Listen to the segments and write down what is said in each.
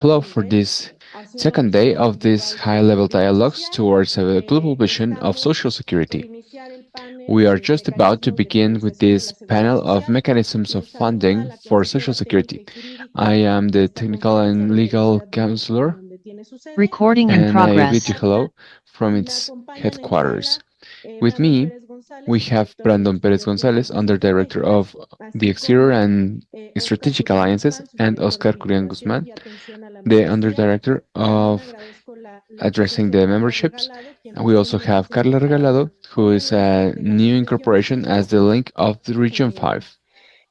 Hello for this second day of this high-level dialogues towards a global vision of social security. We are just about to begin with this panel of mechanisms of funding for social security. I am the technical and legal counselor, Recording in and I bid progress. you hello from its headquarters. With me, we have Brandon Perez Gonzalez, Under Director of the Exterior and Strategic Alliances, and Oscar Curian Guzman, the Underdirector of Addressing the Memberships. And we also have Carla Regalado, who is a new incorporation as the link of the Region 5.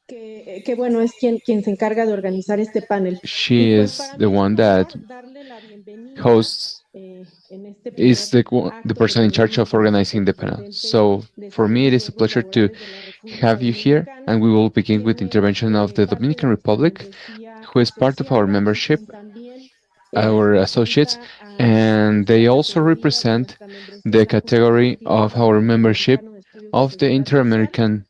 Que bueno, es quien se encarga de organizar este panel. Y She pues is para the mí es one un honor that darle la bienvenida hosts, en este is primer the acto que person in charge tenemos of como organizing the panel. vicepresidente So de for me, it is a Servicios pleasure to Laborales de la República have you here, Dominicana. and we will begin with the Tiene intervention of the parte de Dominican nuestra Republic, membresía who is part of our asociada y membership, quien también our associates, representa a and they esta also categoría de represent nuestra membresía, the es la Junta category Directiva of del our Centro membership Americano de Estudios de of the Seguridad Social. Inter-American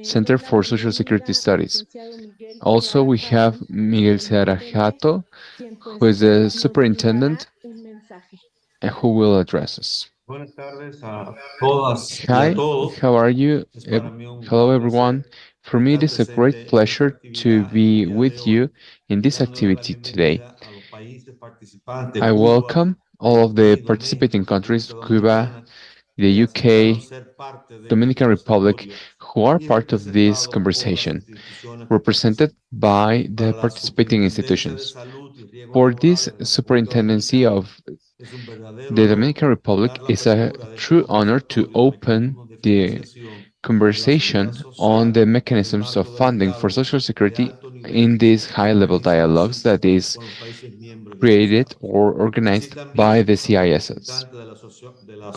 Center Doy la for Social Security bienvenida al Studies. licenciado Miguel Also, Seara we have Hatton, Miguel Seara superintendente, Jato, quien who pues is the nos brindará superintendent un mensaje. and who will address us. Buenas tardes a todas y a Hi, todos. how are you? Es para mí un Hello, gran everyone. placer For me, it estar is a great presente en esta pleasure to actividad en el be día de with hoy you in y this dándole la activity today. bienvenida a los países participantes, I Cuba, welcome all of Reino the Unido, participating México, countries, República Cuba, Dominicana, the que aceptaron UK, ser parte de este Dominican Republic, conversatorio who are y part of this representados por las conversation, instituciones que represented participan. by the Para la participating Superintendencia de institutions. Salud y Riesgos For this Laborales de la República superintendency Dominicana, of es un verdadero the honor Dominican Republic, dar la it's a apertura de este true honor to conversatorio open Mecanismos de the Financiación de la Seguridad conversation on Social the en el mechanisms of marco del funding for diálogo Social de Security alto nivel in these high-level organizado dialogues that is con los países miembros del created tratado. or Así organized by también the los CISS. representantes de la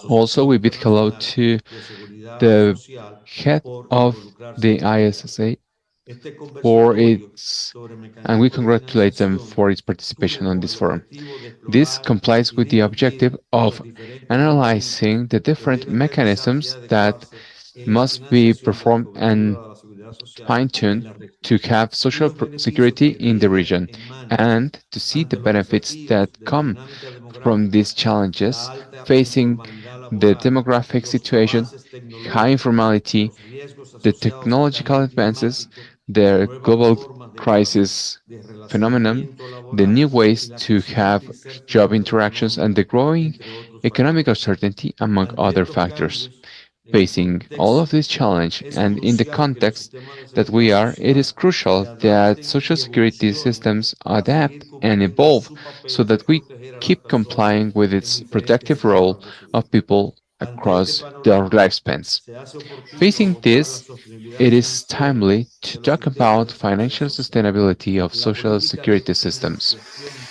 Also, Asociación we bid hello Internacional to de Seguridad the Social head por of involucrarse en the este diálogo. ISSA Este for conversatorio its, sobre and we mecanismos de congratulate them financiación for its tuvo participation on como this el forum. objetivo de This explorar complies y with the objective discutir los of diferentes mecanismos analyzing the que different deben revisarse y mechanisms that adecuarse en la must be financiación de la performed and cobertura de la seguridad social en fine-tuned la to región have y social los beneficios security que in the deriven region en manes and to see the ante los benefits that desafíos de la come dinámica from these demográfica, la challenges alta facing informalidad the laboral, demographic los situation, avances high tecnológicos, informality, los riesgos the asociados al technological cambio advances, climático, the nuevas global formas crisis de phenomenon, relacionamiento the new laboral y ways la to creciente have job incertidumbre interactions, and the económica, growing entre otros economic factores. uncertainty, among Ante other estos factors. cambios, en el Facing all of this contexto, challenge es and in the crucial que los context sistemas de that seguridad we are, it is social se crucial that adapten social y security evolucionen systems para adapt seguir and cumpliendo evolve su so papel de that we proteger a las keep personas complying with en its diferentes protective role etapas de su of vida. people Ante este across their panorama, lifespans. se hace oportuno Facing abordar la this, sostenibilidad it is financiera timely to de los talk sistemas about de seguridad financial social. sustainability of La social política de security systems. financiación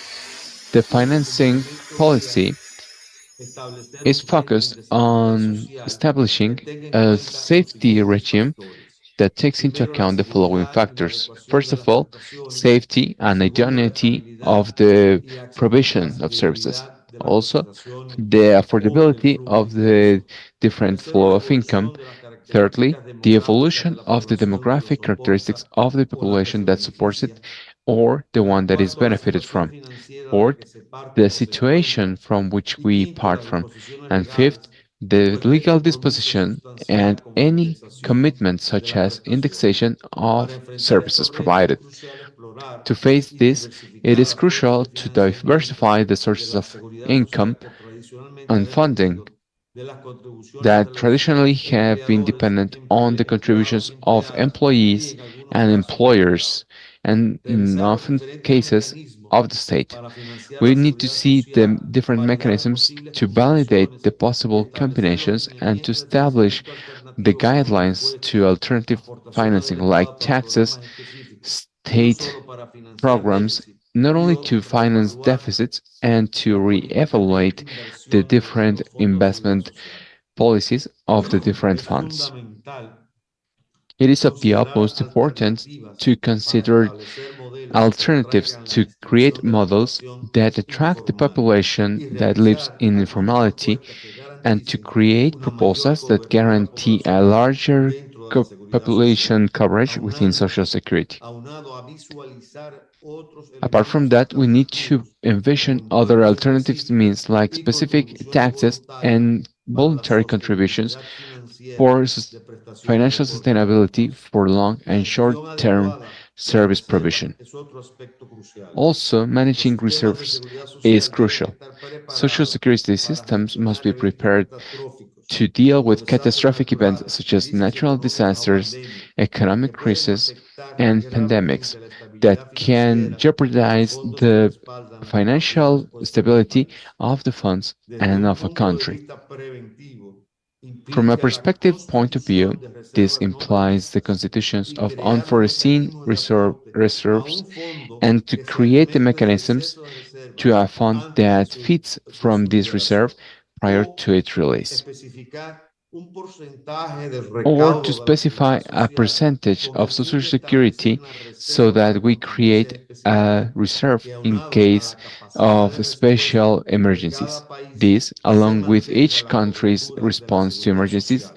The y su financing cumplimiento vía policy establecer is un régimen focused de seguridad on social que establishing tenga en a cuenta los safety siguientes regime factores. that takes into Primero, la account the following seguridad y la factors. adecuación First de of las all, prestaciones. safety and Segundo, la identity of estabilidad the y provision of services. accesibilidad de las Also, prestaciones the o del affordability flujo de of the ingresos. different Tercero, flow la of income. evolución de las Thirdly, características the demográficas de evolution la of the población que lo demographic characteristics soporta of the o la que population se that supports beneficia. it or the one that is Cuarto, la benefited situación from. financiera de la Fourth, que se parte the o se encuentra. situation from which Y we quinto, part las from. disposiciones And fifth, legales the cualquier legal compromiso disposition sustancial and como la any indexación commitment de such las as prestaciones. indexation Para of enfrentar estos services retos es provided. crucial explorar To face y this, it diversificar is las fuentes crucial de to financiamiento diversify the de sources la of seguridad income social que tradicionalmente ha and funding dependido de las contribuciones de that los traditionally have been empleadores, dependent on the empleados contributions y of empleadas y employees en algunos and casos del Estado. employers, and in Revisar los often diferentes cases mecanismos of the state. para financiar We la need to seguridad see the social, different validar mechanisms posibles to validate combinaciones the y possible establecer los combinations and to lineamientos de establish financiamiento the alternativos como guidelines to impuestos, alternative aportaciones del financing like Estado para taxes, programas específicos y no state solo para financiar programs, déficit, not y only to finance reevaluar deficits and to las políticas de re-evaluate the inversión de different los fondos de la seguridad investment social. policies of the different Es funds. fundamental It is of the considerar utmost importance alternativas to para consider establecer modelos que alternatives atraigan la to create distribución de la models población that attract the informal population y that lives realizar in algunas informality propuestas que and to garanticen create una mayor proposals that cobertura guarantee a poblacional larger dentro population coverage within Social Security. aunado a visualizar otros Apart from elementos that, we need to atractivos envision con other números alternative means específicos like y con specific soluciones taxes voluntarias and para la voluntary contributions sostenibilidad financiera for de prestaciones de financial corto sustainability plazo. for long La and gestión short-term adecuada de las service reservas provision. es otro aspecto crucial. Also, Los managing sistemas de reserves seguridad is social deben crucial. estar Social preparados security para systems must gestionar be eventos prepared catastróficos to deal como with desastres catastrophic events naturales, such as crisis natural económicas o disasters, pandemias economic que pueden crises, afectar and pandemics gravemente la that estabilidad can financiera de los jeopardize fondos que the respaldan la capacidad financial respuesta de un stability país. of the funds Desde and un of a punto de country. vista preventivo, From a implica la perspective point of view, constitución de this reservas no implies the previstas constitutions y of crear un unforeseen mecanismo de aporte a reserves un fondo and to que se create the alimente del mechanisms exceso de to reservas a fund antes that feeds de from su this reserve liberación prior to o its release, especificar un porcentaje del or to recaudo de la specify seguridad a social percentage con of el fin Social de establecer Security una so reserva that para we contingencias create a especiales reserve que in aunado a case la capacidad de of special respuesta de emergencies. cada país This, se along with mantenga each la country's cobertura de la response to seguridad emergencies, social.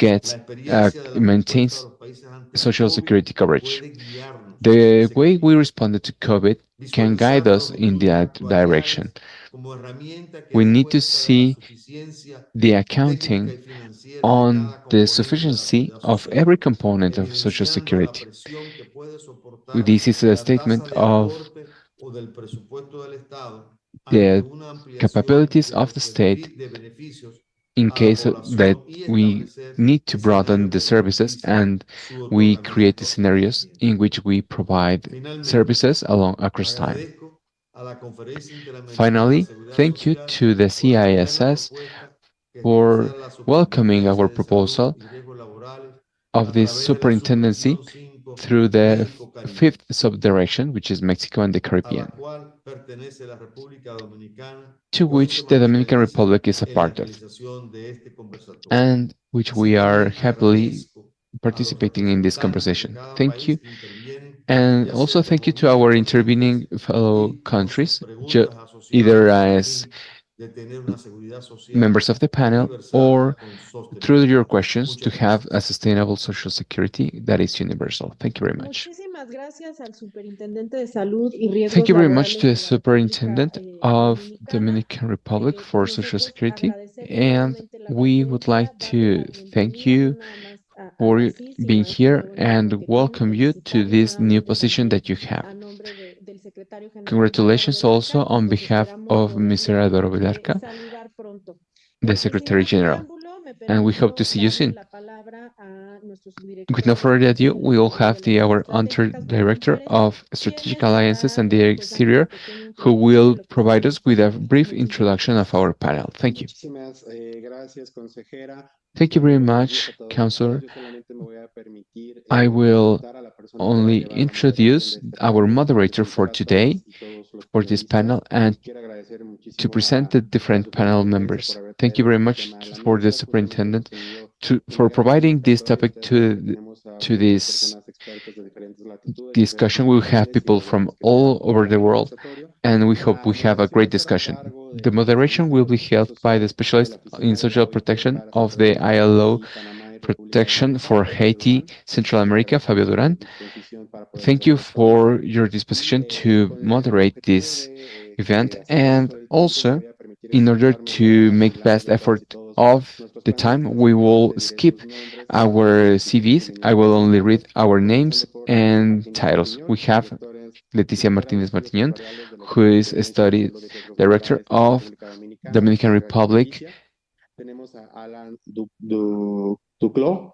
La gets experiencia de la respuesta de maintains los países ante el Social COVID Security coverage. puede guiarnos en The ese way we camino. responded to COVID can guide Visualizando us los in estudios that direction. actuariales como herramienta que We dé need to cuenta de la see suficiencia the técnica accounting y financiera de on cada the componente de la sufficiency seguridad of social, every component of Social evidenciando la Security. presión que puede soportar This is a la tasa statement de of aporte o del presupuesto del Estado ante the una ampliación capabilities of the state de beneficios in a la case that población y we establecer need to broaden escenarios the que services garanticen and su we create otorgamiento the a sus scenarios in descendientes. which we provide Finalmente, services along across time. agradezco a la Conferencia Interamericana de la Finally, Seguridad thank you Social to the por acoger la CISS propuesta que for establecer la welcoming Superintendencia our de Salud proposal y Riesgos Laborales of a this través de la superintendency Subregión 5 through the México-Caribe, fifth subdirection, which is Mexico and the a la Caribbean, cual pertenece la República Dominicana to y hoy se which the Dominican materializa Republic is a en la part of, realización de este conversatorio. and which Así we are también happily agradezco a los participating in this representantes de conversation. cada Thank you. país que intervienen, And ya also sea thank you como to miembros our intervening ponentes fellow y con sus countries, preguntas either asociadas con el as fin de tener una seguridad social members of the panel universal or con through your sostenibilidad. questions to Muchas have a gracias. sustainable social security that is universal. Thank you very much. Muchísimas gracias al Superintendente de Salud y Thank Riesgos you very much to Laborales the de la República Superintendent of Dominicana. Dominican Republic for Social Nosotros Security, agradecerle and nuevamente la we would presencia, like darle to la thank bienvenida, no you nada más a for CIS, being sino a este here nuevo entorno and que tiene, welcome you to felicitarlo this new nuevamente position también that you have. a nombre del Secretario General Eduardo Congratulations also Velarca y on pues behalf esperamos of Mr. poderle Adoro Velarca, saludar pronto. the Sin Secretary más General, preámbulo, me and we hope to permito see you darle soon. la palabra a nuestro With no subdirector de further ado, Relaciones we will Exteriores y have Alianzas our Estratégicas, Brandon Under-Director Pérez, of quien Strategic les Alliances dará and the pues una Exterior, pequeña who introducción de will lo que es provide nuestro us with a espacio. brief Muchísimas introduction of gracias. our panel. Thank you. Muchísimas gracias, consejera. Thank you very Buenos días a much, todos y todas. Counselor. Yo solamente me voy a permitir I will presentar a la persona que va a only llevar la moderación introduce de este our panel, moderator for presentar a today todas y todos los for this panel panelistas and y quiero agradecer to muchísimo present the a la different panel superintendencia por members. haber Thank you traído very este much tema a la for the mesa. Justamente hemos superintendent tenido for una guerra providing this calificadora topic interna que tenemos a to muchas this personas expertas de diferentes latitudes, discussion. diferentes We will have países y people la verdad from es que será all un over the gran world, conversatorio. and we hope La we have a moderación va great a ser a discussion. cargo The del moderation will especialista be de held Seguridad by the Social de la specialist in Oficina del social Oito protection para of the Centroamérica, ILO Haití, Panamá y República protection Dominicana, for Fabio Haiti, Durán. Central Muchísimas America, gracias Fabio por su Duran. disposición para poder Thank hacer you esta labor. for your Y disposition to con el moderate objetivo this de event hacer and uso del tiempo, me also voy a permitir in order expresarme de to manera make similar al best de todas y effort todos of nuestros the time, panelistas. we will Solamente diré skip sus nombres, our títulos y CVs. I will feminicios only y read cargos, our names comenzando por and Martínez titles. We Martiñón, have Leticia directora de Martinez Estudios Martiñón, Actuariales de la who is a Superintendencia de study Salud y Riesgos director Laborales de la of República Dominicana, Dominican carrera Republic, crediticia. Tenemos a Alan Duclos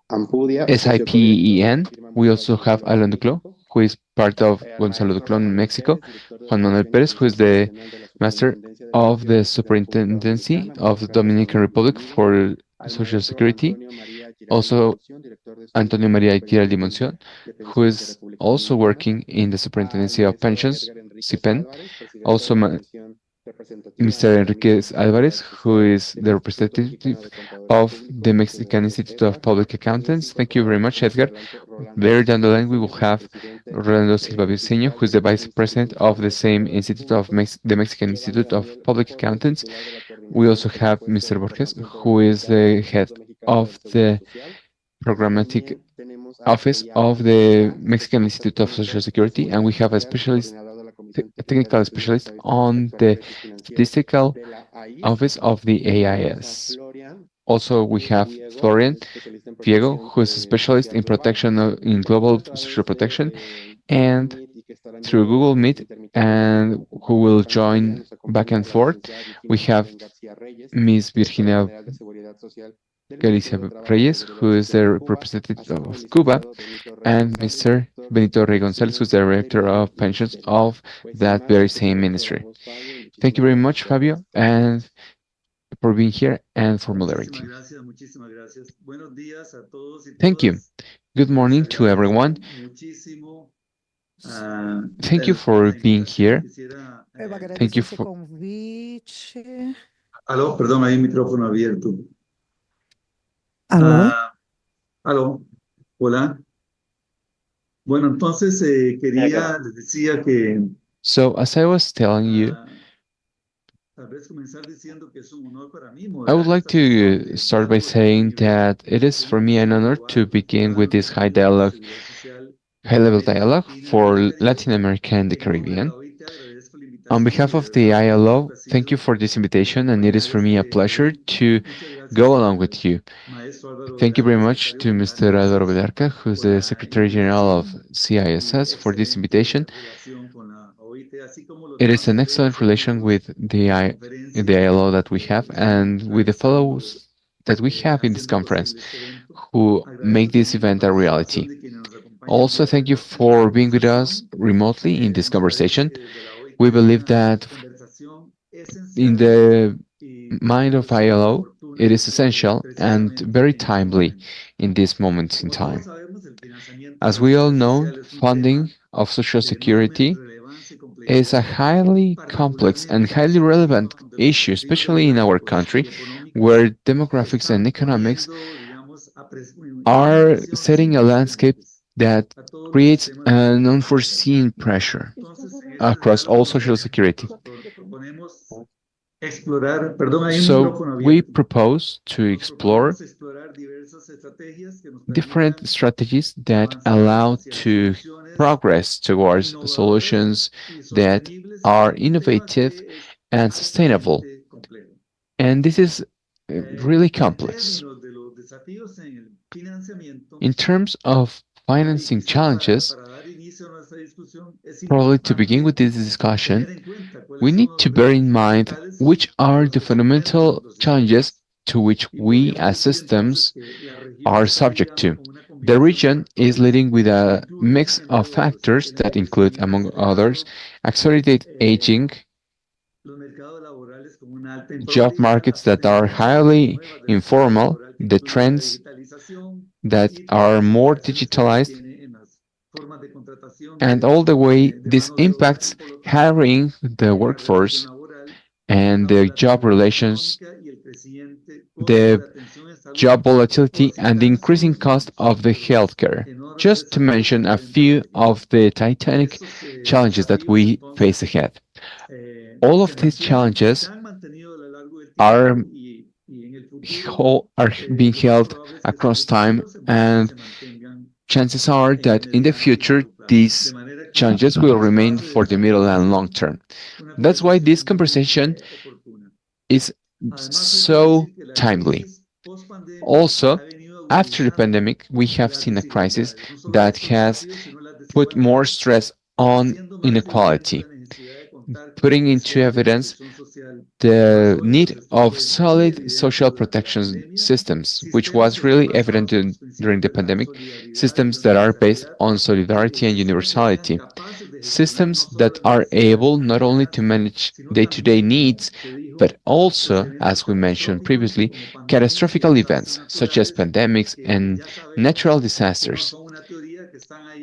Ampudia, socio codirector de la SIPEN. firma We Mondragón also y have Galván en Alan Duclos, México. who is part of Al Gonzalo maestro Duclos Juan in Manuel Mexico, Pérez, director de Juan Manuel Operaciones Perez, e who is the Internacional de la master Superintendencia de of the Pensiones de la República Superintendency Dominicana, of the Oscar Dominican Rodríguez Republic Rodríguez. for Al Social maestro Security, Antonio María Giraldi also Monción, director de Estudios Antonio de la María Giraldi Superintendencia Monción, de who Pensiones de is República also Dominicana. working in the Al Superintendency of maestro Pensions, Edgar Enríquez CIPEN, Álvarez, presidente de also la Comisión Representativa Mr. ante la Enriquez Administración General Alvarez, del who Fiscal is del the Instituto Mexicano representative de Contadores of the Públicos. Muchísimas Mexican gracias, Institute of Edgar. Public También se Accountants. Thank you very incorpora much, Edgar. Rolando Later down the line, we will Villavicencio, have vicepresidente Rolando Silva Viceño, fiscal who is del the mismo vice Instituto president of Mexicano the de same Contadores Institute of Públicos. The Mexican Giovanni Institute of Daniel Public Jorge, Accountants. titular de la We Coordinación de also have Presupuesto e Mr. Borges, Información para who is analizar el the head Instituto Mexicano del of Seguro the Social. programmatic office of the Mexican Institute of Social Security, and we have a a technical specialist on the statistical office of the AIS. Also, we have Florian Diego, who is a specialist in in global social protection, and through Google Meet, and who will join back and forth. We have Miss Virginia Galicia Reyes, who is the representative of Cuba, and Mr. Benito Rey Gonzalez, who's the director of pensions of that very same ministry. Thank you very much, Fabio, and for being here and for moderating. Thank you. Good morning to everyone. Thank you for being here. Thank you for. Aló, perdón, hay micrófono abierto. ¿Aló? Aló, hola. Bueno, entonces les decía que So, as I was telling you, tal vez comenzar diciendo que es un honor para mí I would moderar like esta sesión to de start by diálogo de saying seguridad that it is for me an honor to begin with this high dialogue, high-level dialogue for Latin America and the Caribbean. On behalf of the ILO, thank you for this invitation, and it is for me a pleasure to go along with you. Thank you very much to Mr. Álvaro Velarca, who's the Secretary General of CISS, for this invitation. It is an excellent relation with the ILO that we have and with the fellows that we have in this conference who make this event a reality. Also, thank you for being with us remotely in this conversation. We believe that in the mind of ILO, it is essential and very timely in this moment in time. As we all know, funding of Social Security is a highly complex and highly relevant issue, especially in our country, where demographics and economics are setting a landscape that creates an unforeseen pressure across all Social Security. So we propose to explore different strategies that allow to progress towards solutions that are innovative and sustainable. And this is really complex. In terms of financing challenges, probably to begin with this discussion, we need to bear in mind which are the fundamental challenges to which we as systems are subject to. The region is leading with a mix of factors that include, among others, accelerated aging, job markets that are highly informal, the trends that are more digitalized, and all the way this impacts hiring the workforce and the job relations, the job volatility, and the increasing cost of the healthcare, just to mention a few of the titanic challenges that we face ahead. All of these challenges are being held across time, and chances are that in the future these challenges will remain for the middle and long term. That's why this conversation is so timely. Also, after the pandemic, we have seen a crisis that has put more stress on inequality, putting into evidence the need of solid social protection systems, which was really evident during the pandemic, systems that are based on solidarity and universality, systems that are able not only to manage day-to-day needs, but also, as we mentioned previously, catastrophic events such as pandemics and natural disasters.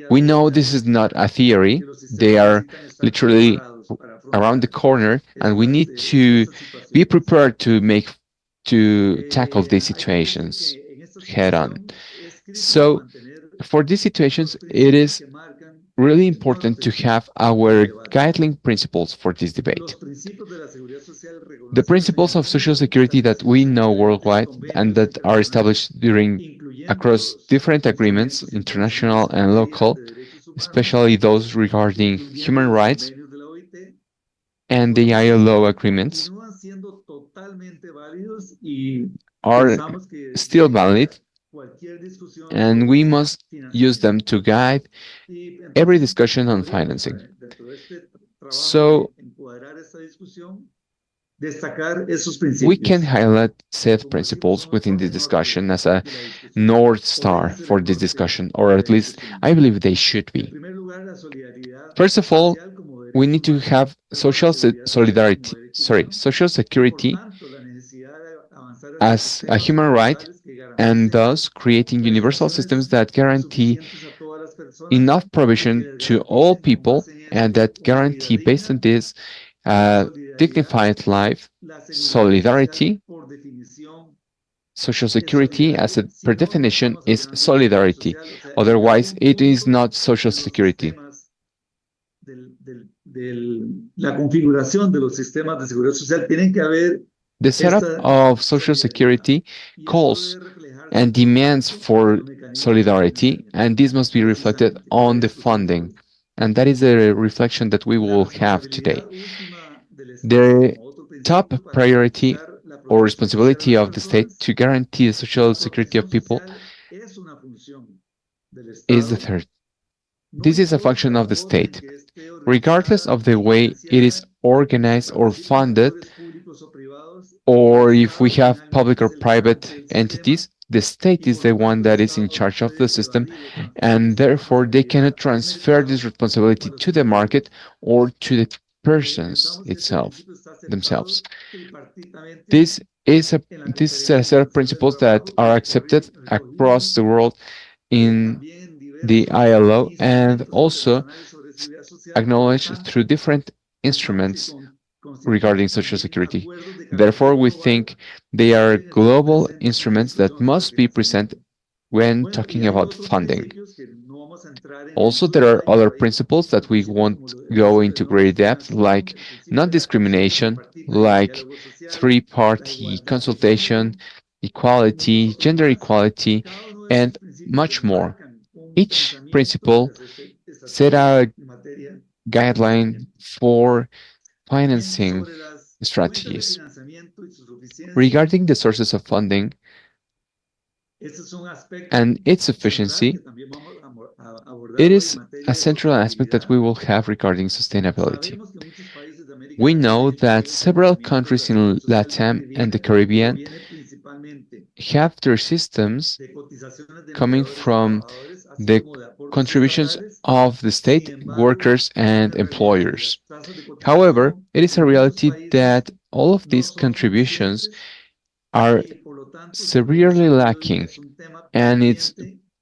We know this is not a theory, they are literally around the corner, and we need to be prepared to tackle these situations head on. So for these situations, it is really important to have our guideline principles for this debate. The principles of Social Security that we know worldwide and that are established during across different agreements, international and local, especially those regarding human rights and the ILO agreements, are still valid, and we must use them to guide every discussion on financing. So we can highlight set principles within this discussion as a North Star for this discussion, or at least I believe they should be. First of all, we need to have social security as a human right, and thus creating universal systems that guarantee enough provision to all people and that guarantee, based on this, dignified life, solidarity. Social security, as a, per definition, is solidarity. Otherwise, it is not social security. The setup of social security calls and demands for solidarity, and this must be reflected on the funding. And that is a reflection that we will have today. The top priority or responsibility of the state to guarantee the social security of people is the third. This is a function of the state. Regardless of the way it is organized or funded, or if we have public or private entities, the state is the one that is in charge of the system, and therefore they cannot transfer this responsibility to the market or to the persons themselves. This is a set of principles that are accepted across the world in the ILO and also acknowledged through different instruments regarding social security. Therefore, we think they are global instruments that must be present when talking about funding. Also, there are other principles that we won't go into great depth, like non-discrimination, like three-party consultation, equality, gender equality, and much more. Each principle set a guideline for financing strategies. Regarding the sources of funding and its efficiency, it is a central aspect that we will have regarding sustainability. We know that several countries in Latin and the Caribbean have their systems coming from the contributions of the state, workers, and employers. However, it is a reality that all of these contributions are severely lacking, and its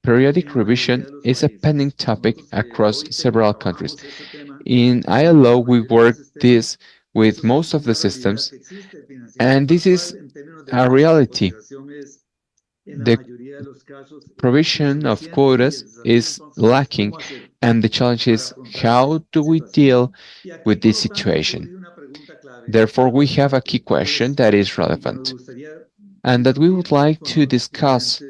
periodic revision is a pending topic across several countries. In ILO, we work this with most of the systems, and this is a reality. The provision of quotas is lacking, and the challenge is how do we deal with this situation? Therefore, we have a key question that is relevant and that we would like to discuss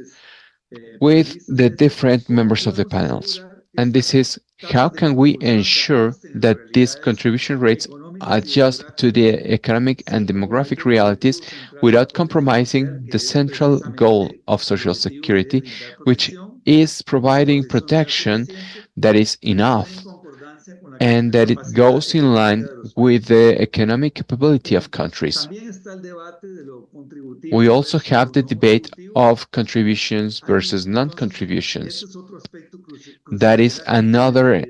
with the different members of the panels. And this is how can we ensure that these contribution rates adjust to the economic and demographic realities without compromising the central goal of Social Security, which is providing protection that is enough and that it goes in line with the economic capability of countries. We also have the debate of contributions versus non-contributions. That is another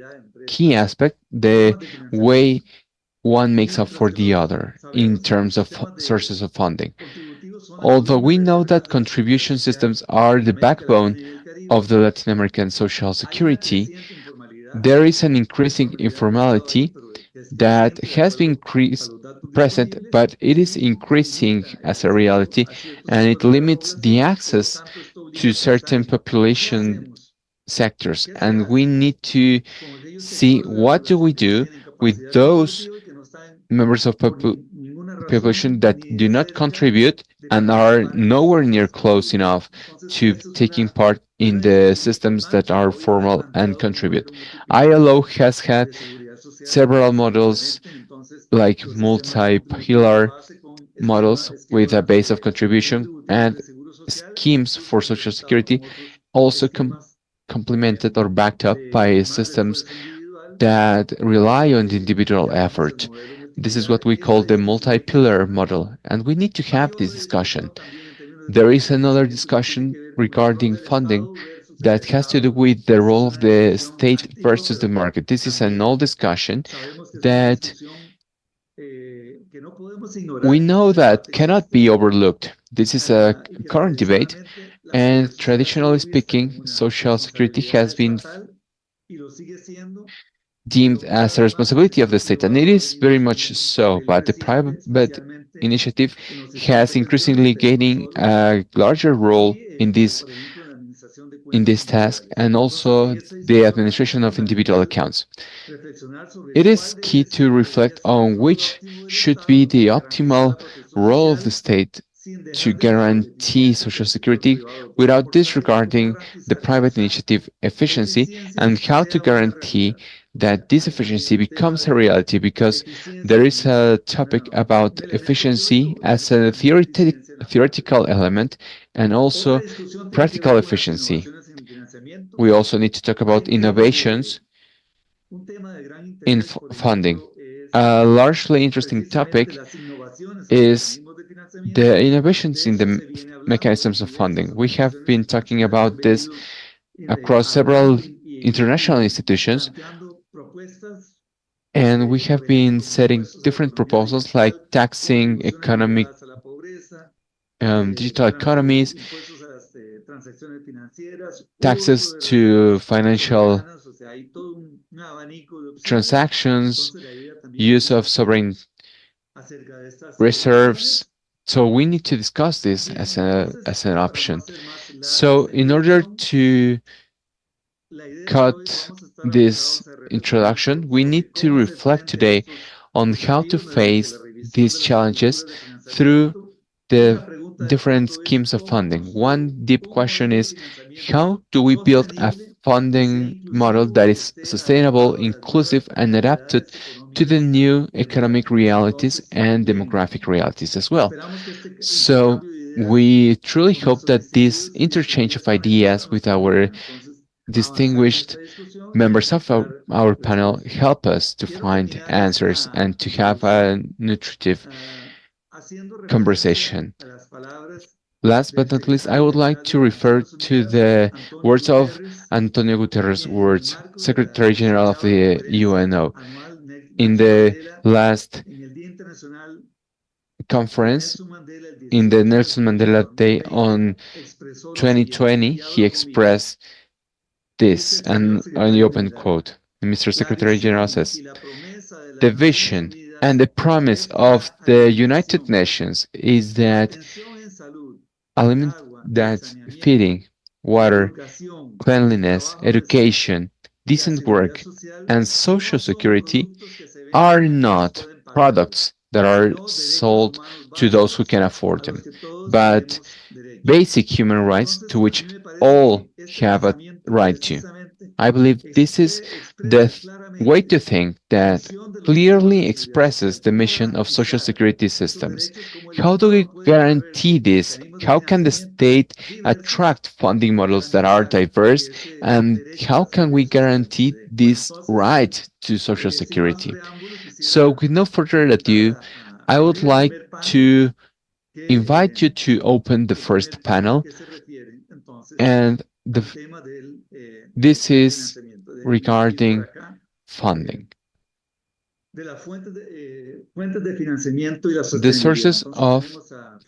key aspect, the way one makes up for the other in terms of sources of funding. Although we know that contribution systems are the backbone of the Latin American social security, there is an increasing informality that has been present, but it is increasing as a reality, and it limits the access to certain population sectors. And we need to see what do we do with those members of population that do not contribute and are nowhere near close enough to taking part in the systems that are formal and contribute. ILO has had several models like multi-pillar models with a base of contribution and schemes for Social Security, also complemented or backed up by systems that rely on the individual effort. This is what we call the multi-pillar model, and we need to have this discussion. There is another discussion regarding funding that has to do with the role of the state versus the market. This is an old discussion that we know that cannot be overlooked. This is a current debate, and traditionally speaking, Social Security has been deemed as a responsibility of the state, and it is very much so. But the private initiative has increasingly gaining a larger role in this task, and also the administration of individual accounts. It is key to reflect on which should be the optimal role of the state to guarantee Social Security without disregarding the private initiative efficiency, and how to guarantee that this efficiency becomes a reality, because there is a topic about efficiency as a theoretical element and also practical efficiency. We also need to talk about innovations in funding. A largely interesting topic is the innovations in the mechanisms of funding. We have been talking about this across several international institutions, and we have been setting different proposals like taxing economic digital economies, taxes to financial transactions, use of sovereign reserves. So we need to discuss this as an option. So in order to cut this introduction, we need to reflect today on how to face these challenges through the different schemes of funding. One deep question is, how do we build a funding model that is sustainable, inclusive, and adapted to the new economic realities and demographic realities as well? So we truly hope that this interchange of ideas with our distinguished members of our panel help us to find answers and to have a nutritive conversation. Last but not least, I would like to refer to the words of Antonio Guterres' words, Secretary General of the UNO. In the last conference, in the Nelson Mandela Day on 2020, he expressed this, and the open quote. Mr. Secretary General says, "The vision and the promise of the United Nations is that element that feeding, water, cleanliness, education, decent work, and social security are not products that are sold to those who can afford them, but basic human rights to which all have a right to." I believe this is the way to think that clearly expresses the mission of social security systems. How do we guarantee this? How can the state attract funding models that are diverse? And how can we guarantee this right to social security? So, with no further ado, I would like to invite you to open the first panel, and this is regarding funding. The sources of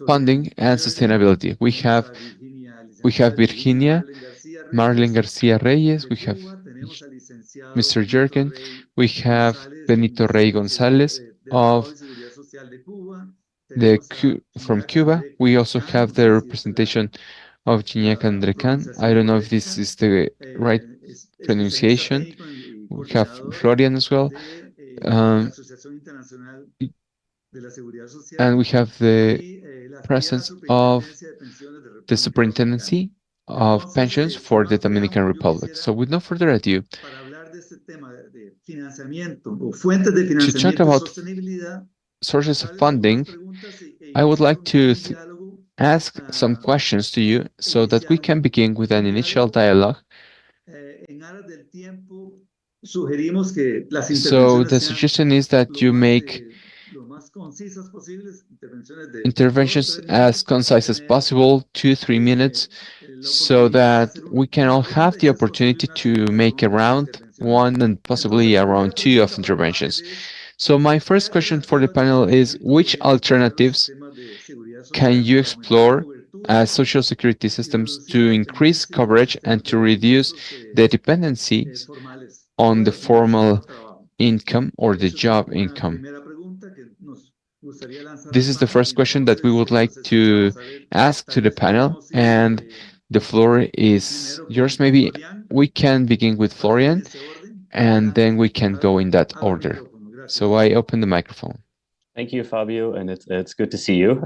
funding and sustainability. We have Virginia, Marlene Garcia Reyes, we have Mr. Jurgen, we have Benito Rey Gonzalez of from Cuba. We also have the representation of Gignac Andrecan. I don't know if this is the right pronunciation. We have Florian as well. Um, and we have the presence of the Superintendency of Pensions for the Dominican Republic. So with no further ado, to talk about sources of funding, I would like to ask some questions to you so that we can begin with an initial dialogue. So the suggestion is that you make interventions as concise as possible, 2-3 minutes, so that we can all have the opportunity to make around one and possibly around two of interventions. So my first question for the panel is, which alternatives can you explore as social security systems to increase coverage and to reduce the dependencies on the formal income or the job income? This is the first question that we would like to ask to the panel, and the floor is yours. Maybe we can begin with Florian, and then we can go in that order. So I open the microphone. Thank you, Fabio, and it's good to see you.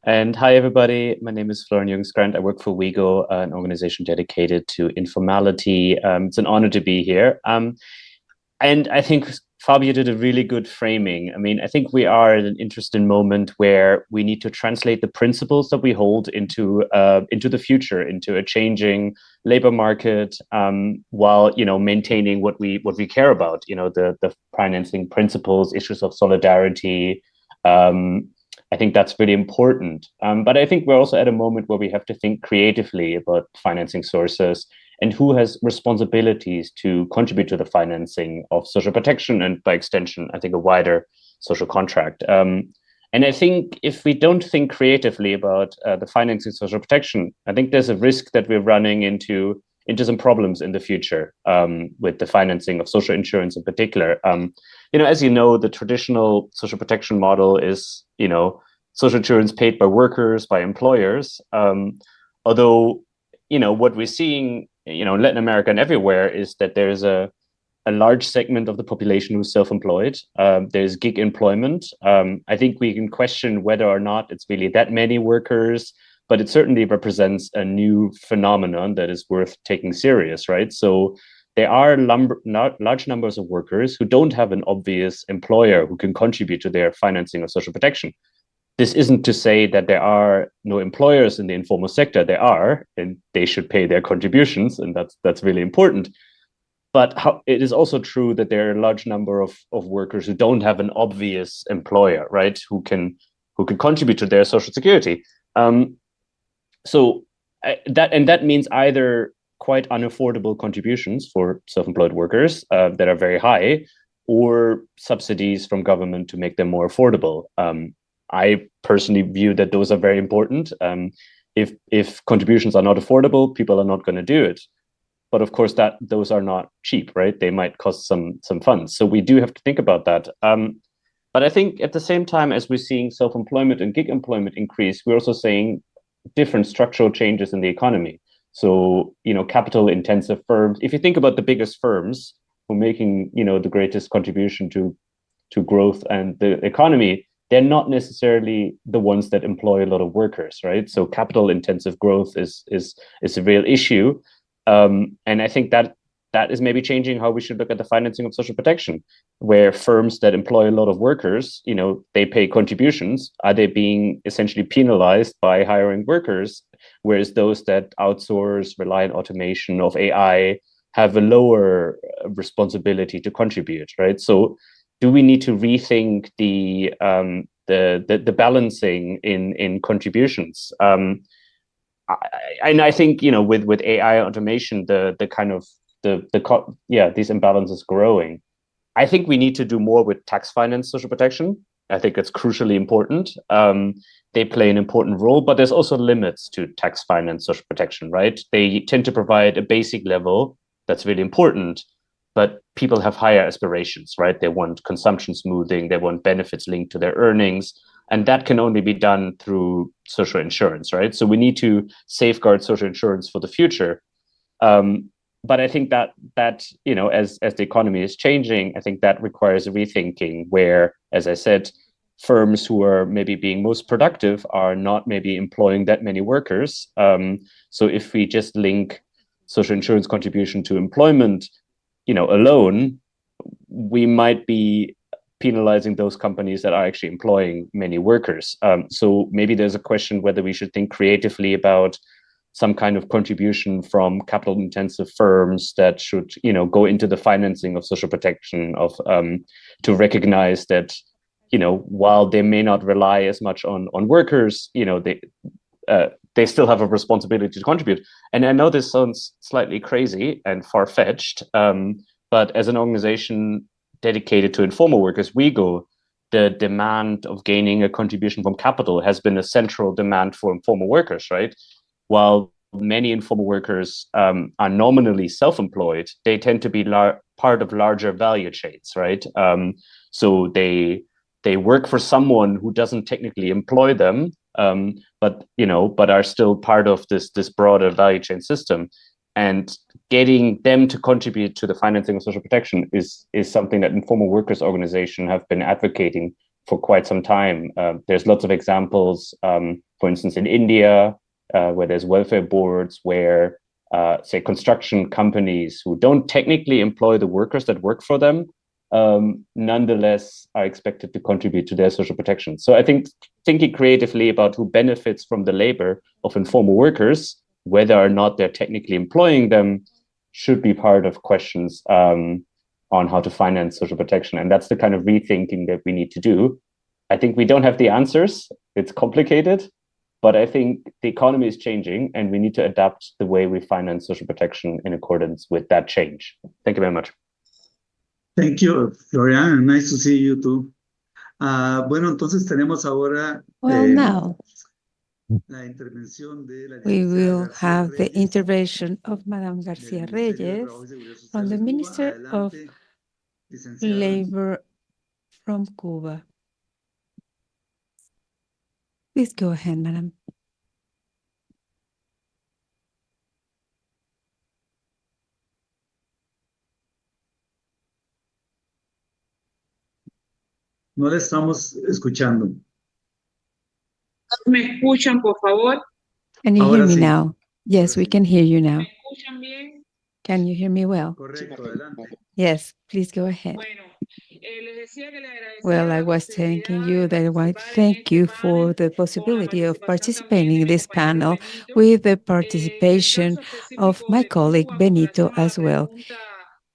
And hi, everybody. My name is Florian Jungsgrant. I work for WeGo, an organization dedicated to informality. It's an honor to be here. And I think Fabio did a really good framing. I mean, I think we are at an interesting moment where we need to translate the principles that we hold into the future, into a changing labor market, while maintaining what we care about. The financing principles, issues of solidarity. I think that's really important. But I think we're also at a moment where we have to think creatively about financing sources and who has responsibilities to contribute to the financing of social protection and, by extension, I think a wider social contract. And I think if we don't think creatively about the financing of social protection, I think there's a risk that we're running into some problems in the future with the financing of social insurance in particular. As you know, the traditional social protection model is, social insurance paid by workers, by employers. Although, what we're seeing, in Latin America and everywhere is that there's a large segment of the population who's self-employed. There's gig employment. I think we can question whether or not it's really that many workers, but it certainly represents a new phenomenon that is worth taking serious, right? So there are large numbers of workers who don't have an obvious employer who can contribute to their financing of social protection. This isn't to say that there are no employers in the informal sector. There are, and they should pay their contributions, and that's really important. But it is also true that there are a large number of workers who don't have an obvious employer, right? Who can contribute to their social security. So that means either quite unaffordable contributions for self-employed workers that are very high, or subsidies from government to make them more affordable. I personally view that those are very important. If contributions are not affordable, people are not going to do it. But of course, those are not cheap, right? They might cost some funds. So we do have to think about that. But I think at the same time, as we're seeing self-employment and gig employment increase, we're also seeing different structural changes in the economy. So, capital-intensive firms. If you think about the biggest firms who are making, the greatest contribution to growth and the economy, they're not necessarily the ones that employ a lot of workers, right? So capital-intensive growth is a real issue, and I think that is maybe changing how we should look at the financing of social protection, where firms that employ a lot of workers, they pay contributions. Are they being essentially penalized by hiring workers, whereas those that outsource, rely on automation of AI, have a lower responsibility to contribute, right? So do we need to rethink the balancing in contributions? And I think with AI automation, this imbalance is growing. I think we need to do more with tax finance social protection. I think it's crucially important. They play an important role, but there's also limits to tax finance social protection, right? They tend to provide a basic level that's really important, but people have higher aspirations, right? They want consumption smoothing, they want benefits linked to their earnings, and that can only be done through social insurance, right? So we need to safeguard social insurance for the future. But I think that as the economy is changing, I think that requires a rethinking where, as I said, firms who are maybe being most productive are not maybe employing that many workers. So if we just link social insurance contribution to employment, alone, we might be penalizing those companies that are actually employing many workers. So maybe there's a question whether we should think creatively about some kind of contribution from capital intensive firms that should, go into the financing of social protection, to recognize that, while they may not rely as much on workers, they still have a responsibility to contribute. And I know this sounds slightly crazy and far-fetched, but as an organization dedicated to informal workers, WeGo, the demand of gaining a contribution from capital has been a central demand for informal workers, right? While many informal workers are nominally self-employed, they tend to be part of larger value chains, right? So they work for someone who doesn't technically employ them, but are still part of this broader value chain system. And getting them to contribute to the financing of social protection is something that informal workers organizations have been advocating for quite some time. There's lots of examples, for instance, in India, where there's welfare boards where, say, construction companies who don't technically employ the workers that work for them, nonetheless are expected to contribute to their social protection. So I think thinking creatively about who benefits from the labor of informal workers, whether or not they're technically employing them, should be part of questions on how to finance social protection. And that's the kind of rethinking that we need to do. I think we don't have the answers. It's complicated, but I think the economy is changing and we need to adapt the way we finance social protection in accordance with that change. Thank you very much. Thank you, Florian. Nice to see you too. Bueno, entonces tenemos ahora now la intervención de la we licenciada will García have the Reyes, intervention of Madame del Garcia Ministerio de Reyes Trabajo y Seguridad Social from the de Cuba. Minister of Adelante, licenciada. Labor from Cuba. Please go ahead, Madam. No le estamos escuchando. ¿Me escuchan, por favor? Can you Ahora hear me sí. now? Yes, we can hear you now. ¿Me escuchan bien? Can you hear me well? Correcto, adelante. Yes, please go ahead. Bueno, les decía que le agradecía Well, I la was posibilidad thanking de you that I want to participar en thank este you panel for the con la possibility of participación participating también in de mi this compañero panel Benito. with the En el participation caso of específico my de colleague Cuba, con Benito relación a la as well. pregunta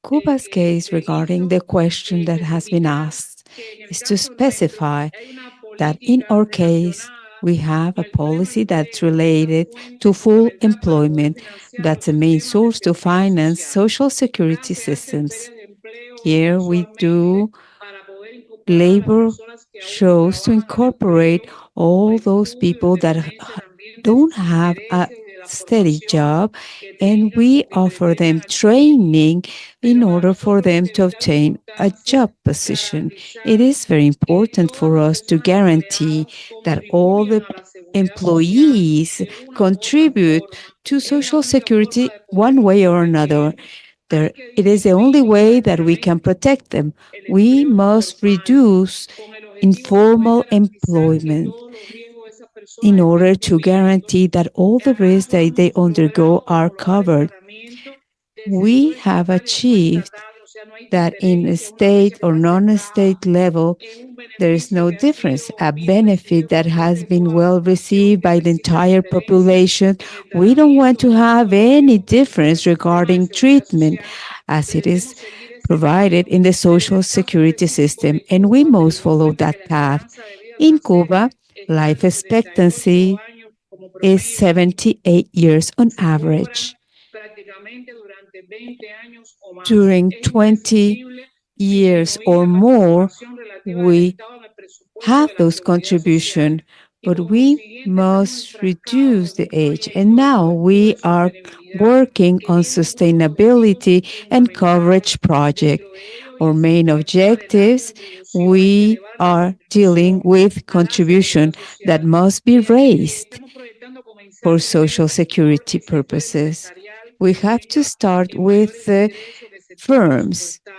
Cuba's case que regarding hizo, the question that que has been señala asked que en el is to caso nuestro specify hay una that in política our case, relacionada we have con a el problema policy that's empleo, que es la related fuente to full fundamental para poder employment. financiar That's los a main sistemas de source to seguridad finance social. social Acá security se hacen systems. ferias de empleo Here we mensualmente do para poder incorporar a las labor personas que aún shows to trabajan al incorporate empleo o all en those estudio, people that independencia también de don't sus have a intereses y de la steady formación job, que and tengan we o que offer them pretendan adquirir. training in Pero para order for nosotros them es to de vital obtain a importancia job position. It garantizar is very que important todas for las us to personas guarantee empleadas that all the contribuyan a la seguridad social employees de una u otra contribute forma. to Es la social única forma security de one poderlos way or another. proteger. Hay que It is the only disminuir way that we can drásticamente protect them. el We empleo must informal reduce con el objetivo de poder informal garantizar que employment todos los riesgos de esas personas in estén order to cubiertos. guarantee that all the Acá risks nosotros that they hemos undergo logrado are homologar covered. emparramiento del We sector have estatal y no achieved estatal, o sea, no hay that in a diferencia, una state brecha que or está cerrada, non-state level, es un there is beneficio no que ha difference, sido a bien benefit recibido that por parte has de toda been la well población received que no by the exista entire diferencia population. en el We don't want tratamiento to ni uso have de los any riesgos previstos en el difference sistema de regarding seguridad treatment social. as it is Pretendemos seguir ese provided camino, in the pero en social el caso security específico system, de and we Cuba, must teniendo en follow cuenta that que la path. esperanza de vida In alcancé Cuba, está life en 78 expectancy años como is promedio, 78 years on se average. cobra prácticamente durante 20 años o más. During Es 20 imprescindible years disminuir or la more, participación relativa del we Estado en el presupuesto have de la those seguridad social contributions, y but por we consiguiente estamos must enfrascados reduce en the un age. And proyecto de now cobertura we y are sostenibilidad working que on tiene unos objetivos sustainability and coverage fundamentales. project. Dentro de ellos Our main incrementar la objectives, contribución, we elevar la are dealing contribución with a la seguridad contribution that social. must be raised Estamos proyectando for comenzar social primero por security el sector purposes. empresarial We que have to tenga start with mayores ingresos que sectores o firms. Estado.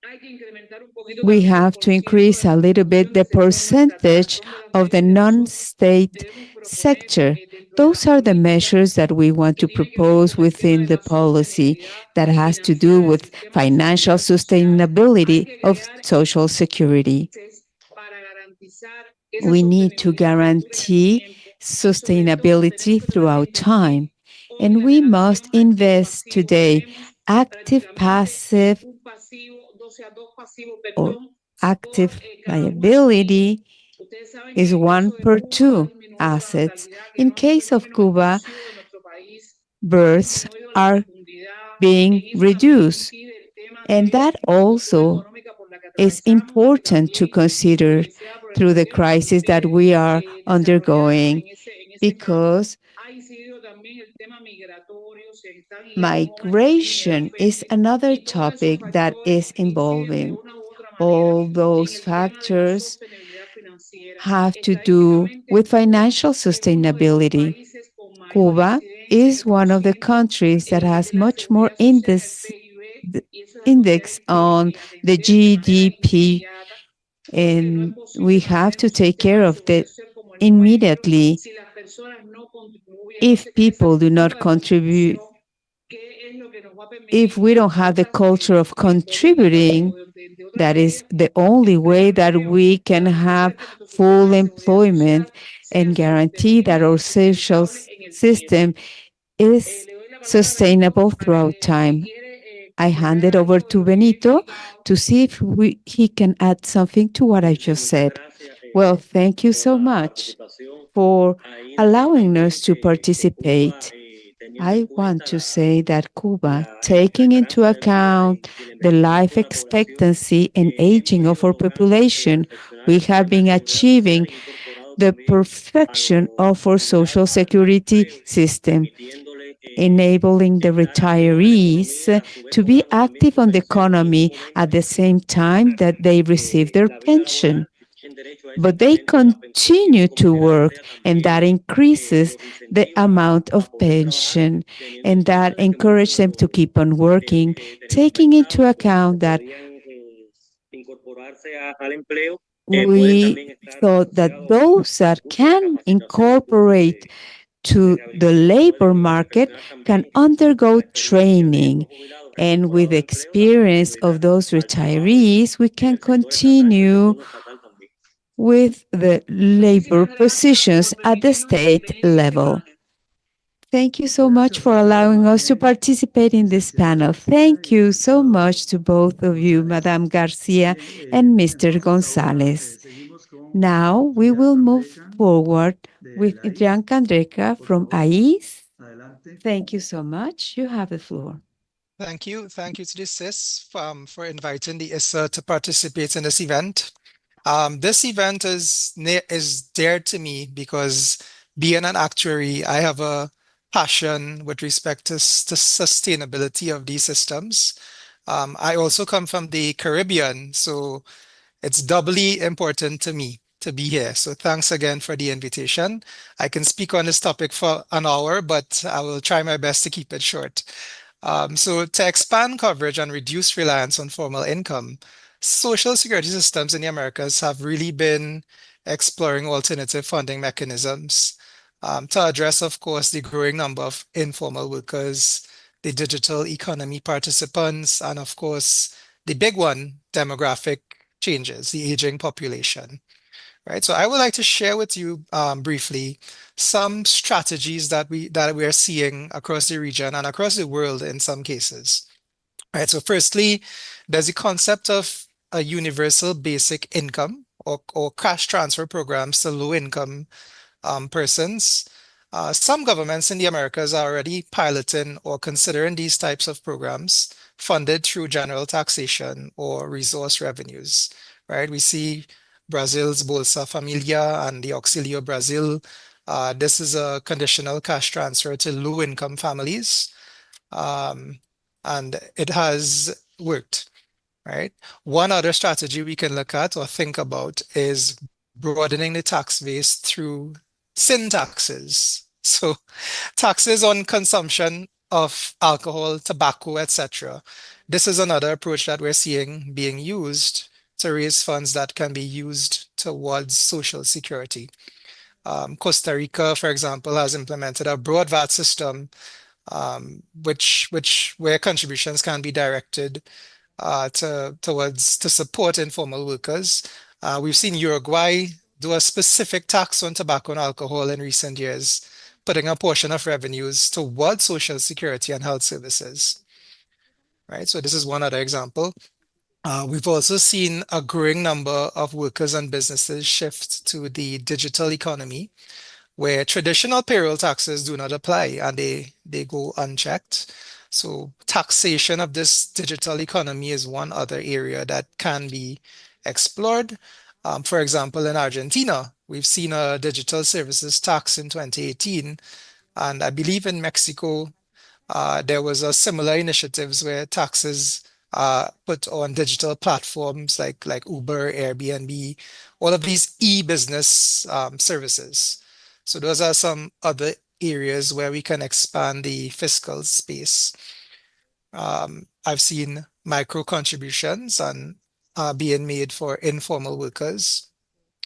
Hay que incrementar we have to increase a little bit the percentage of the non-state sector. Those are the measures that we want to propose within the policy that has to do with financial sustainability of Social Security. We need to guarantee sustainability throughout time, and we must invest today active, passive, or active liability is 1/2 assets. In case of Cuba, births are being reduced, and that also is important to consider through the crisis that we are undergoing, because migration is another topic that is involving. All those factors have to do with financial sustainability. Cuba is one of the countries that has much more index on the GDP, and we have to take care of that immediately. If people do not contribute, if we don't have the culture of contributing, that is the only way that we can have full employment and guarantee that our social system is sustainable throughout time. I hand it over to Benito to see if he can add something to what I just said. Well, thank you so much for allowing us to participate. I want to say that Cuba, taking into account the life expectancy and aging of our population, we have been achieving the perfection of our social security system, enabling the retirees to be active on the economy at the same time that they receive their pension. But they continue to work, and that increases the amount of pension, and that encourages them to keep on working, taking into account that we thought that those that can incorporate to the labor market can undergo training. And with experience of those retirees, we can continue with the labor positions at the state level. Thank you so much for allowing us to participate in this panel. Thank you so much to both of you, Madame Garcia and Mr. Gonzalez. Now we will move forward with Adrián Candreca from CISS. Thank you so much. You have the floor. Thank you. Thank you to the CISS for inviting the ISSA to participate in this event. This event is dear to me because being an actuary, I have a passion with respect to sustainability of these systems. I also come from the Caribbean, so it's doubly important to me to be here. So thanks again for the invitation. I can speak on this topic for an hour, but I will try my best to keep it short. So to expand coverage and reduce reliance on formal income, social security systems in the Americas have really been exploring alternative funding mechanisms to address, of course, the growing number of informal workers, the digital economy participants, and of course, the big one, demographic changes, the aging population. Right. So I would like to share with you briefly some strategies that we are seeing across the region and across the world in some cases. Right. So firstly, there's the concept of a universal basic income or cash transfer programs to low income persons. Some governments in the Americas are already piloting or considering these types of programs funded through general taxation or resource revenues. Right. We see Brazil's Bolsa Familia and the Auxílio Brasil. This is a conditional cash transfer to low-income families, and it has worked, right? One other strategy we can look at or think about is broadening the tax base through sin taxes. So taxes on consumption of alcohol, tobacco, etc. This is another approach that we're seeing being used to raise funds that can be used towards social security. Costa Rica, for example, has implemented a broad VAT system, which where contributions can be directed to support informal workers. We've seen Uruguay do a specific tax on tobacco and alcohol in recent years, putting a portion of revenues towards social security and health services. Right, so this is one other example. We've also seen a growing number of workers and businesses shift to the digital economy, where traditional payroll taxes do not apply and they go unchecked. So taxation of this digital economy is one other area that can be explored. For example, in Argentina, we've seen a digital services tax in 2018, and I believe in Mexico, there was a similar initiatives where taxes put on digital platforms like Uber, Airbnb, all of these e-business services. So those are some other areas where we can expand the fiscal space. I've seen micro contributions and being made for informal workers.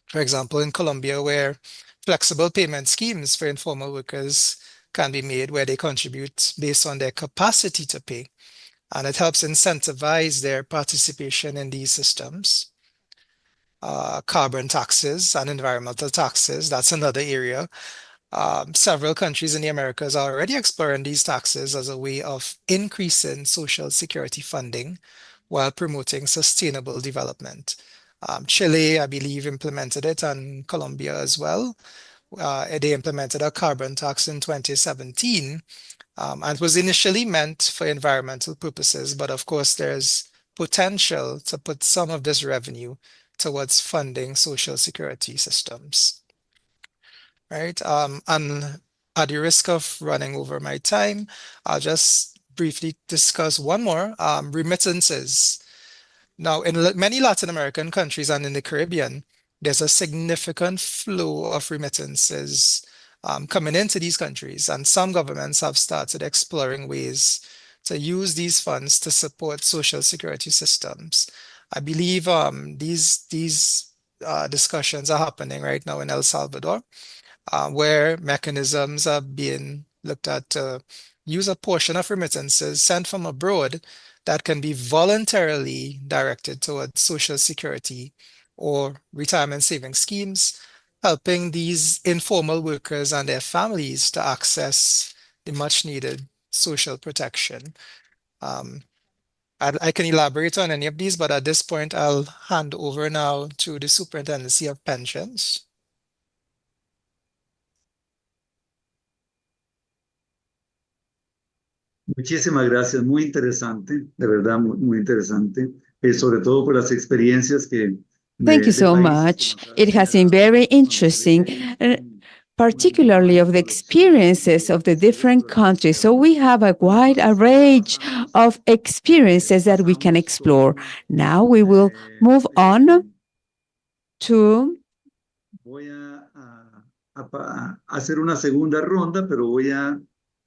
For example, in Colombia, where flexible payment schemes for informal workers can be made where they contribute based on their capacity to pay. And it helps incentivize their participation in these systems. Carbon taxes and environmental taxes, that's another area. Several countries in the Americas are already exploring these taxes as a way of increasing social security funding while promoting sustainable development. Chile, I believe, implemented it, and Colombia as well. They implemented a carbon tax in 2017, and it was initially meant for environmental purposes, but of course, there's potential to put some of this revenue towards funding social security systems. Right? And at the risk of running over my time, I'll just briefly discuss one more, remittances. Now, in many Latin American countries and in the Caribbean, there's a significant flow of remittances coming into these countries, and some governments have started exploring ways to use these funds to support social security systems. I believe these discussions are happening right now in El Salvador, where mechanisms are being looked at to use a portion of remittances sent from abroad that can be voluntarily directed towards social security or retirement saving schemes, helping these informal workers and their families to access the much needed social protection. I can elaborate on any of these, but at this point, I'll hand over now to the Superintendency of Pensions. Muchísimas gracias, muy interesante, de verdad, muy interesante, sobre todo por las experiencias que Thank you so much. It has been very interesting, particularly of the experiences of the different countries. So we have a wide array of experiences that we can explore. Now we will move on to Voy a hacer una segunda ronda, pero voy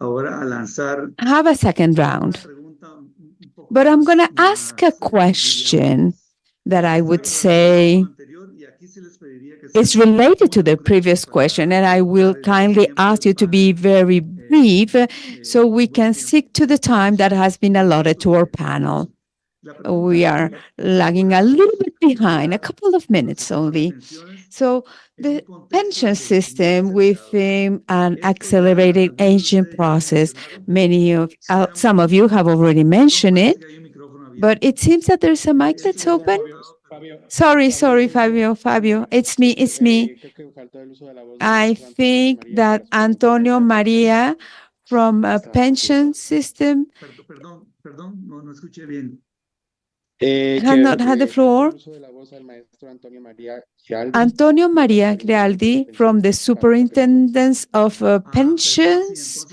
ahora a lanzar have a second round. But I'm going to ask a question that I would say is related to the previous question, and I will kindly ask you to be very brief so we can stick to the time that has been allotted to our panel. We are lagging a little bit behind, a couple of minutes only. So the pension system within an accelerated aging process, some of you have already mentioned it, but it seems that there's a mic that's open. Sorry, Fabio. It's me. I think that Antonio Maria from a pension system. Perdón, no escuché bien. has not had the floor. Antonio Maria Grialdi from the Superintendence of Pensions.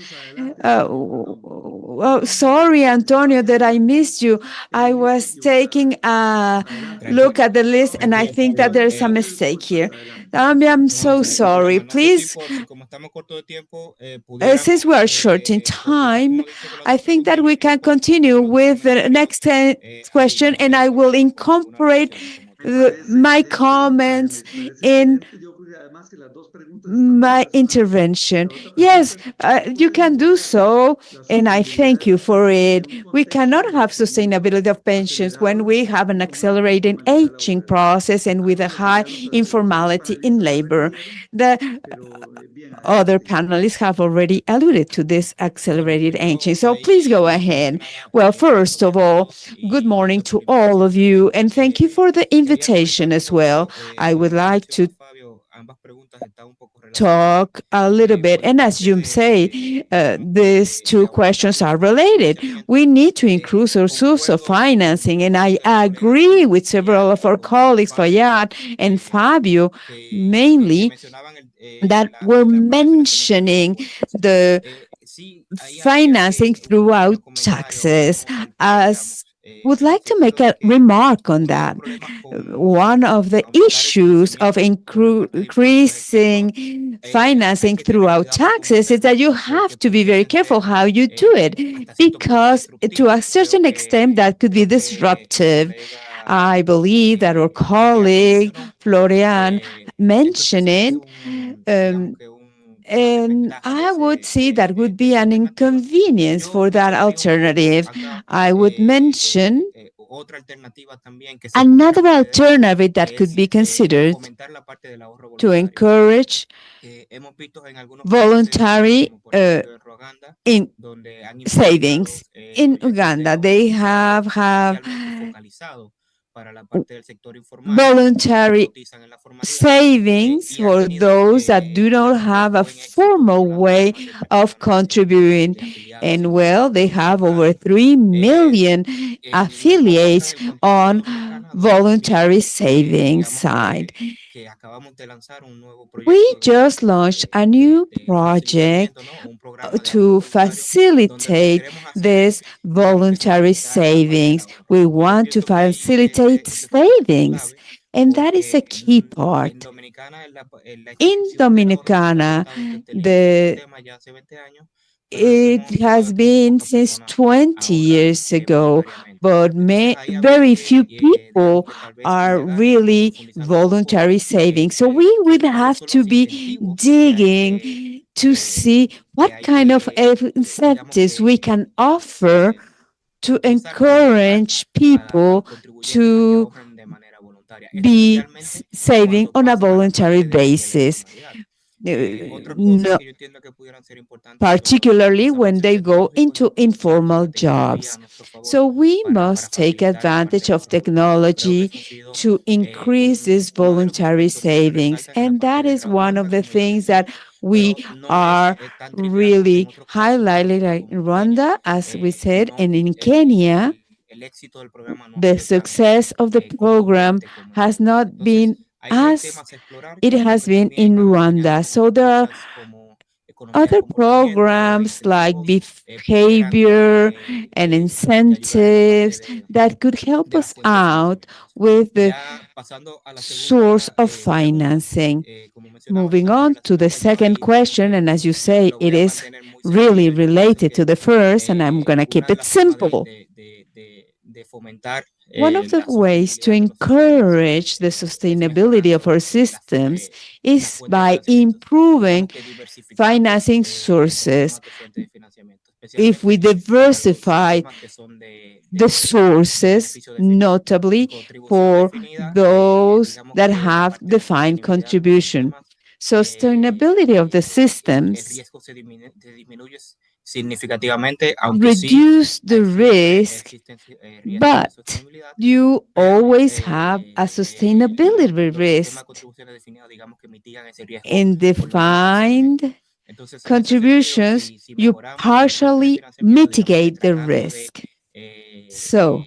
Sorry, Antonio, that I missed you. I was taking a look at the list and I think that there's a mistake here. I'm so sorry. Please, since we are short in time, I think that we can continue with the next question and I will incorporate my comments in my intervention. Yes, you can do so, and I thank you for it. We cannot have sustainability of pensions when we have an accelerating aging process and with a high informality in labor. The other panelists have already alluded to this accelerated aging. So please go ahead. Well, first of all, good morning to all of you, and thank you for the invitation as well. I would like to talk a little bit. And as you say, these two questions are related. We need to increase our source of financing. And I agree with several of our colleagues, Fayad and Fabio, mainly that were mentioning the financing throughout taxes. As would like to make a remark on that. One of the issues of increasing financing throughout taxes is that you have to be very careful how you do it, because to a certain extent that could be disruptive. I believe that our colleague Florian mentioned it, and I would see that would be an inconvenience for that alternative. I would mention another alternative that could be considered to encourage voluntary in savings. In Uganda, they have voluntary savings for those that do not have a formal way of contributing. And well, they have over 3 million affiliates on voluntary savings side. We just launched a new project to facilitate this voluntary savings. We want to facilitate savings, and that is a key part. In Dominicana, it has been since 20 years ago, but very few people are really voluntary saving. So we would have to be digging to see what kind of incentives we can offer to encourage people to be saving on a voluntary basis. No, particularly when they go into informal jobs. So we must take advantage of technology to increase these voluntary savings. And that is one of the things that we are really highlighting in Rwanda, as we said, and in Kenya. The success of the program has not been as it has been in Rwanda. So there are other programs like behavior and incentives that could help us out with the source of financing. Moving on to the second question, and as you say, it is really related to the first, and I'm going to keep it simple. One of the ways to encourage the sustainability of our systems is by improving financing sources. If we diversify the sources, notably for those that have defined contribution. Sustainability of the systems reduce the risk, but you always have a sustainability risk. In defined contributions, you partially mitigate the risk. So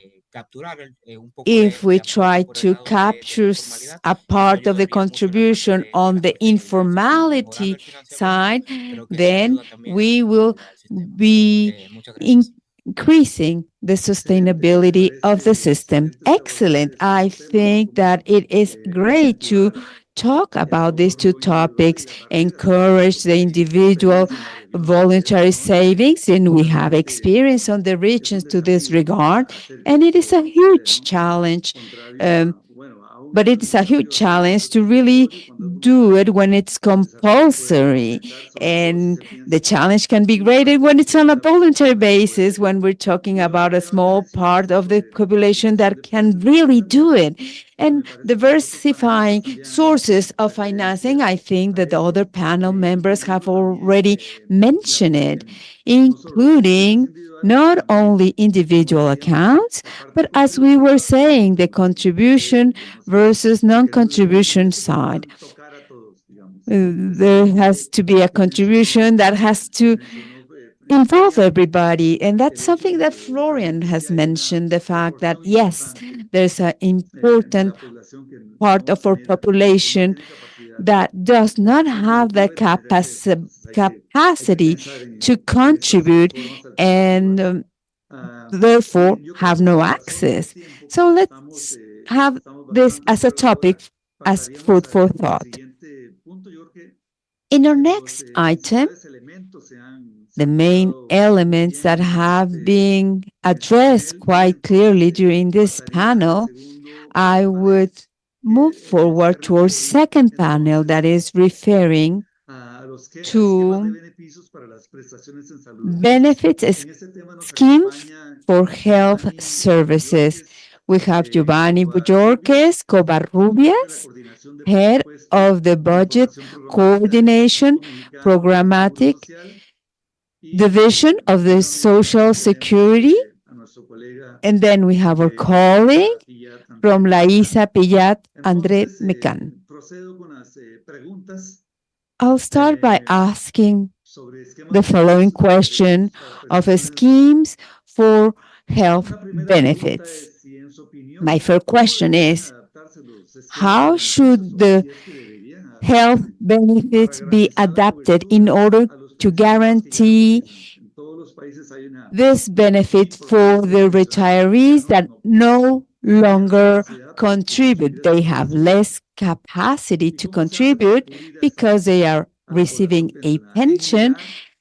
if we try to capture a part of the contribution on the informality side, then we will be increasing the sustainability of the system. Excellent. I think that it is great to talk about these two topics, encourage the individual voluntary savings, and we have experience on the regions to this regard, and it is a huge challenge. Um, but it's a huge challenge to really do it when it's compulsory. And the challenge can be greater when it's on a voluntary basis, when we're talking about a small part of the population that can really do it. And diversifying sources of financing, I think that the other panel members have already mentioned it, including not only individual accounts, but as we were saying, the contribution versus non-contribution side. There has to be a contribution that has to involve everybody. And that's something that Florian has mentioned, the fact that, yes, there's an important part of our population that does not have the capacity to contribute and therefore have no access. So let's have this as a topic, as food for thought. In our next item, the main elements that have been addressed quite clearly during this panel, I would move forward to our second panel that is referring to benefits schemes for health services. We have Giovanni Bujorques Covarrubias, head of the Budget Coordination Programmatic Division of the Social Security. And then we have our colleague from La ISA Pillat, André Mecan. I'll start by asking the following question of schemes for health benefits. My first question is, how should the health benefits be adapted in order to guarantee this benefit for the retirees that no longer contribute? They have less capacity to contribute because they are receiving a pension.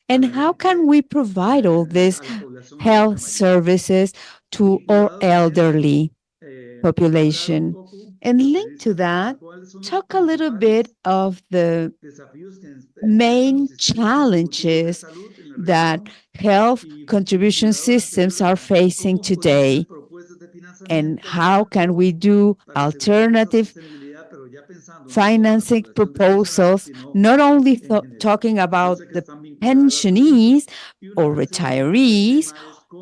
And how can we provide all these health services to our elderly population? And linked to that, talk a little bit of the main challenges that health contribution systems are facing today, and how can we do alternative financing proposals, not only talking about the pensionees or retirees,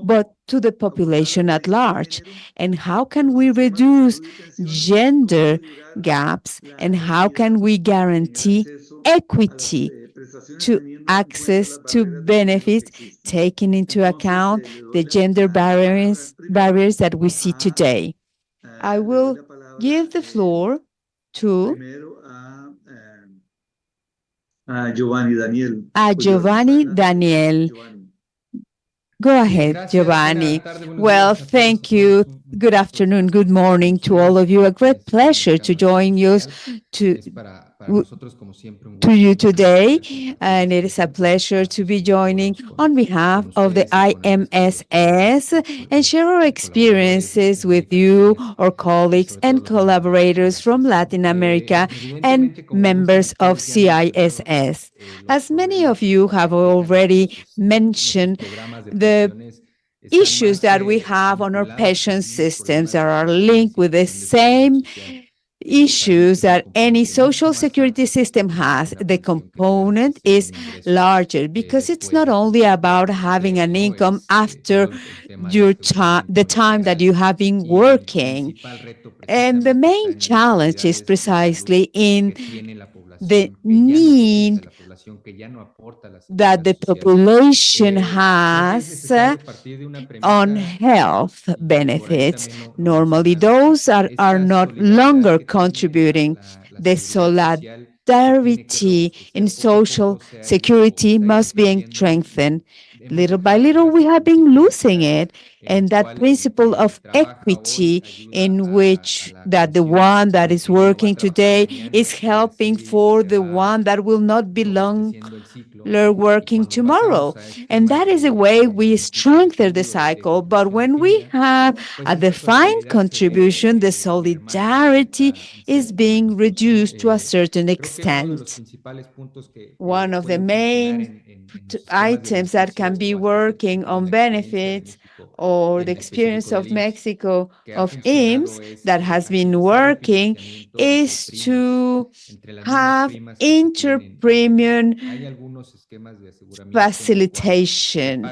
but to the population at large. And how can we reduce gender gaps, and how can we guarantee equity to access to benefits, taking into account the gender barriers that we see today? I will give the floor to Giovanni Daniel. Go ahead, Giovanni. Well, thank you. Good afternoon, good morning to all of you. A great pleasure to join you to you today, and it is a pleasure to be joining on behalf of the IMSS and share our experiences with you, our colleagues and collaborators from Latin America and members of CISS. As many of you have already mentioned, the issues that we have on our pension systems that are linked with the same issues that any social security system has. The component is larger because it's not only about having an income after the time that you have been working. And the main challenge is precisely in the need that the population has on health benefits. Normally, those are not longer contributing. The solidarity in social security must be strengthened. Little by little, we have been losing it. And that principle of equity in which that the one that is working today is helping for the one that will not belong working tomorrow. And that is a way we strengthen the cycle. But when we have a defined contribution, the solidarity is being reduced to a certain extent. One of the main items that can be working on benefits or the experience of Mexico of IMSS that has been working is to have inter-premium facilitation.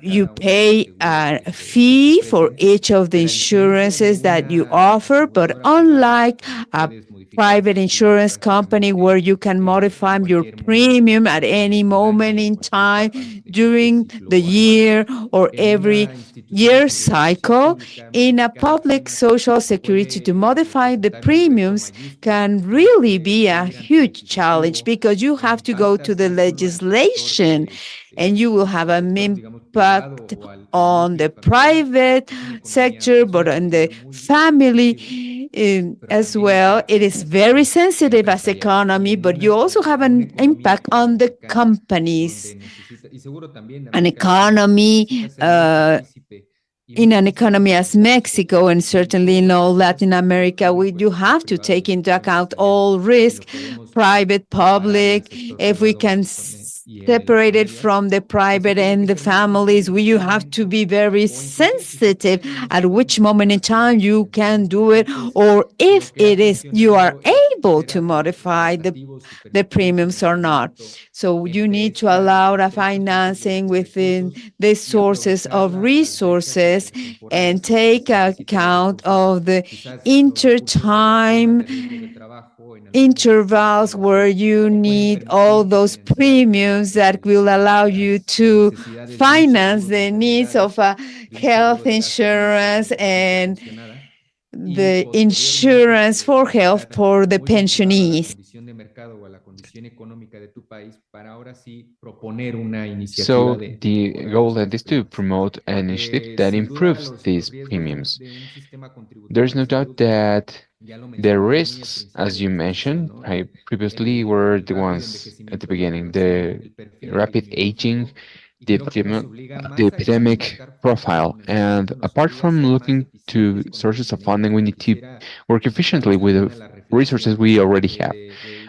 You pay a fee for each of the insurances that you offer, but unlike a private insurance company where you can modify your premium at any moment in time during the year or every year cycle, in a public social security to modify the premiums can really be a huge challenge because you have to go to the legislation and you will have an impact on the private sector, but on the family as well. It is very sensitive as economy, but you also have an impact on the companies. An economy in an economy as Mexico and certainly in all Latin America, you have to take into account all risk, private, public. If we can separate it from the private and the families, you have to be very sensitive at which moment in time you can do it, or if it is you are able to modify the premiums or not. So you need to allow a financing within the sources of resources and take account of the intertime intervals where you need all those premiums that will allow you to finance the needs of a health insurance and the insurance for health for the pensionees. So the goal that is to promote an initiative that improves these premiums. There's no doubt that the risks, as you mentioned previously, were the ones at the beginning, the rapid aging, the epidemic profile. And apart from looking to sources of funding, we need to work efficiently with the resources we already have.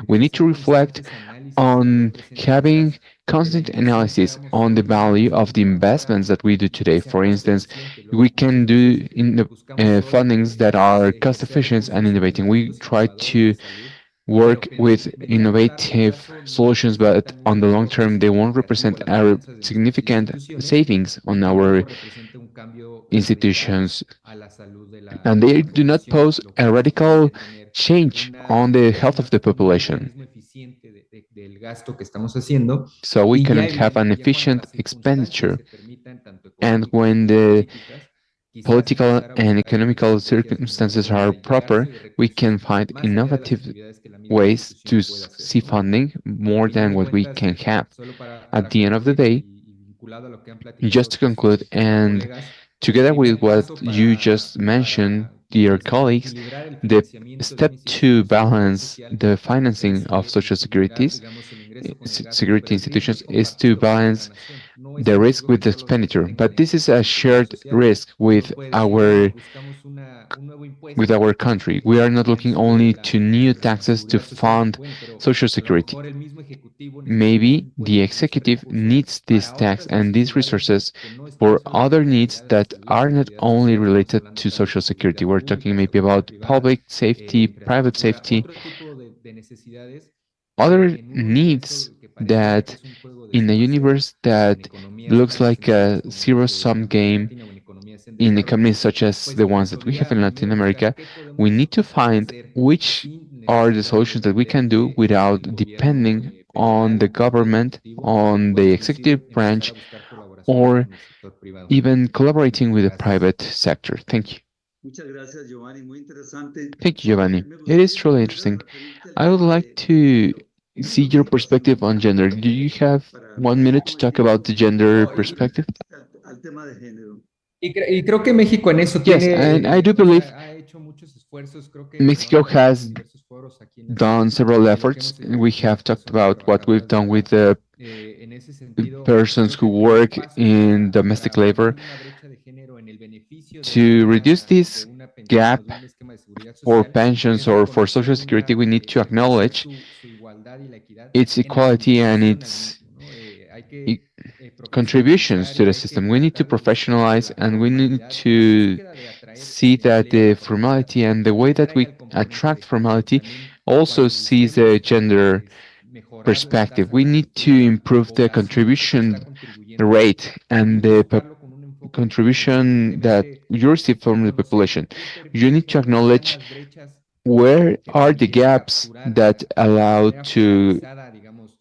We need to reflect on having constant analysis on the value of the investments that we do today. For instance, we can do in the fundings that are cost efficient and innovating. We try to work with innovative solutions, but on the long term, they won't represent a significant savings on our institutions, and they do not pose a radical change on the health of the population. So we cannot have an efficient expenditure. And when the political and economical circumstances are proper, we can find innovative ways to see funding more than what we can have. At the end of the day, just to conclude, and together with what you just mentioned, dear colleagues, the step to balance the financing of social security institutions is to balance the risk with the expenditure. But this is a shared risk with our country. We are not looking only to new taxes to fund social security. Maybe the executive needs this tax and these resources for other needs that are not only related to social security. We're talking maybe about public safety, private safety, other needs that in a universe that looks like a zero-sum game in economies such as the ones that we have in Latin America, we need to find which are the solutions that we can do without depending on the government, on the executive branch, or even collaborating with the private sector. Thank you. Muchas gracias, Giovanni. Muy interesante. Thank you, Giovanni. Me It is gustaría truly volver a interesting. referirte al I would tema like de to un see your minuto para hacer perspective una on gender. Do introducción you have para one minute to México talk y about the luego gender No, perspective? al tema de género. y creo que México en eso Yes, and I tiene, do believe ha hecho muchos esfuerzos. Creo que lo Mexico han hablado en has diversos foros aquí done several en lo que efforts. hemos We tenido con have las talked personas about what we've trabajadoras del done with hogar. the En ese sentido, persons creo who que el primer work paso in domestic para labor reducir una brecha de género en el beneficio to reduce de this una pensión o gap de un esquema de seguridad for social pensions es or for reconocer social security. We need to reconocer acknowledge su igualdad y la equidad its en la equality and contribución al its mismo, ¿no? Hay e- que contributions profesionalizar to y the hay que system. We need to tratar de buscar que professionalize la and we need formalidad to búsqueda de atraer see that empleo the a familias formality and the way también that traiga we el componente attract de género. formality También also cuando sees the busquemos gender mejorar la perspective. tasa We need to contributiva a improve the población que contribution está contribuyendo rate and the buscarlo con un enfoque contribution that evidentemente you receive from the reconocer population. qué You need permite to o cuáles son acknowledge las brechas where que are the permiten gaps capturar that de allow manera to focalizada, digamos,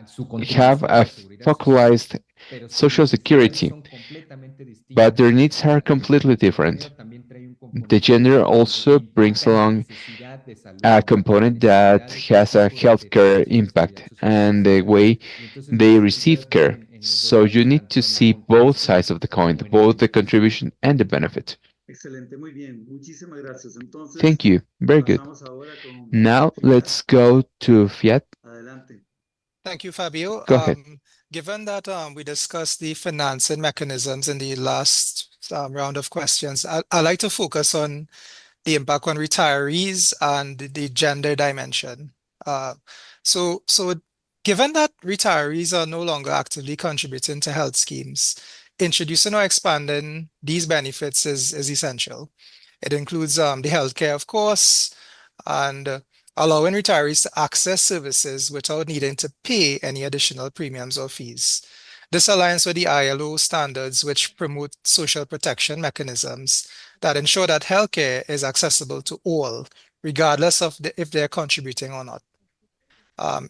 su have contribución a a la seguridad social, focalized pero sus social necesidades security, son completamente but their distintas. needs are completely El different. género también trae un The componente gender que also brings implica la along necesidad de salud, a la component that necesidad de qué has a tipo de healthcare servicios de seguridad impact social and the necesitan. way Y entonces they necesitas receive ver care. en los dos So you lados, need to tanto en la see both sides contribución of the coin, como en el both the beneficio. contribution and the benefit. Excelente, muy bien. Muchísimas gracias. Thank Entonces, you. Very good. pasamos ahora con Now Fiat. let's go to Fiat. Adelante. Thank you, Fabio. Go ahead. Given that we discussed the financing mechanisms in the last round of questions, I'd like to focus on the impact on retirees and the gender dimension. So given that retirees are no longer actively contributing to health schemes, introducing or expanding these benefits is essential. It includes the healthcare, of course, and allowing retirees to access services without needing to pay any additional premiums or fees. This aligns with the ILO standards, which promote social protection mechanisms that ensure that healthcare is accessible to all, regardless of if they're contributing or not.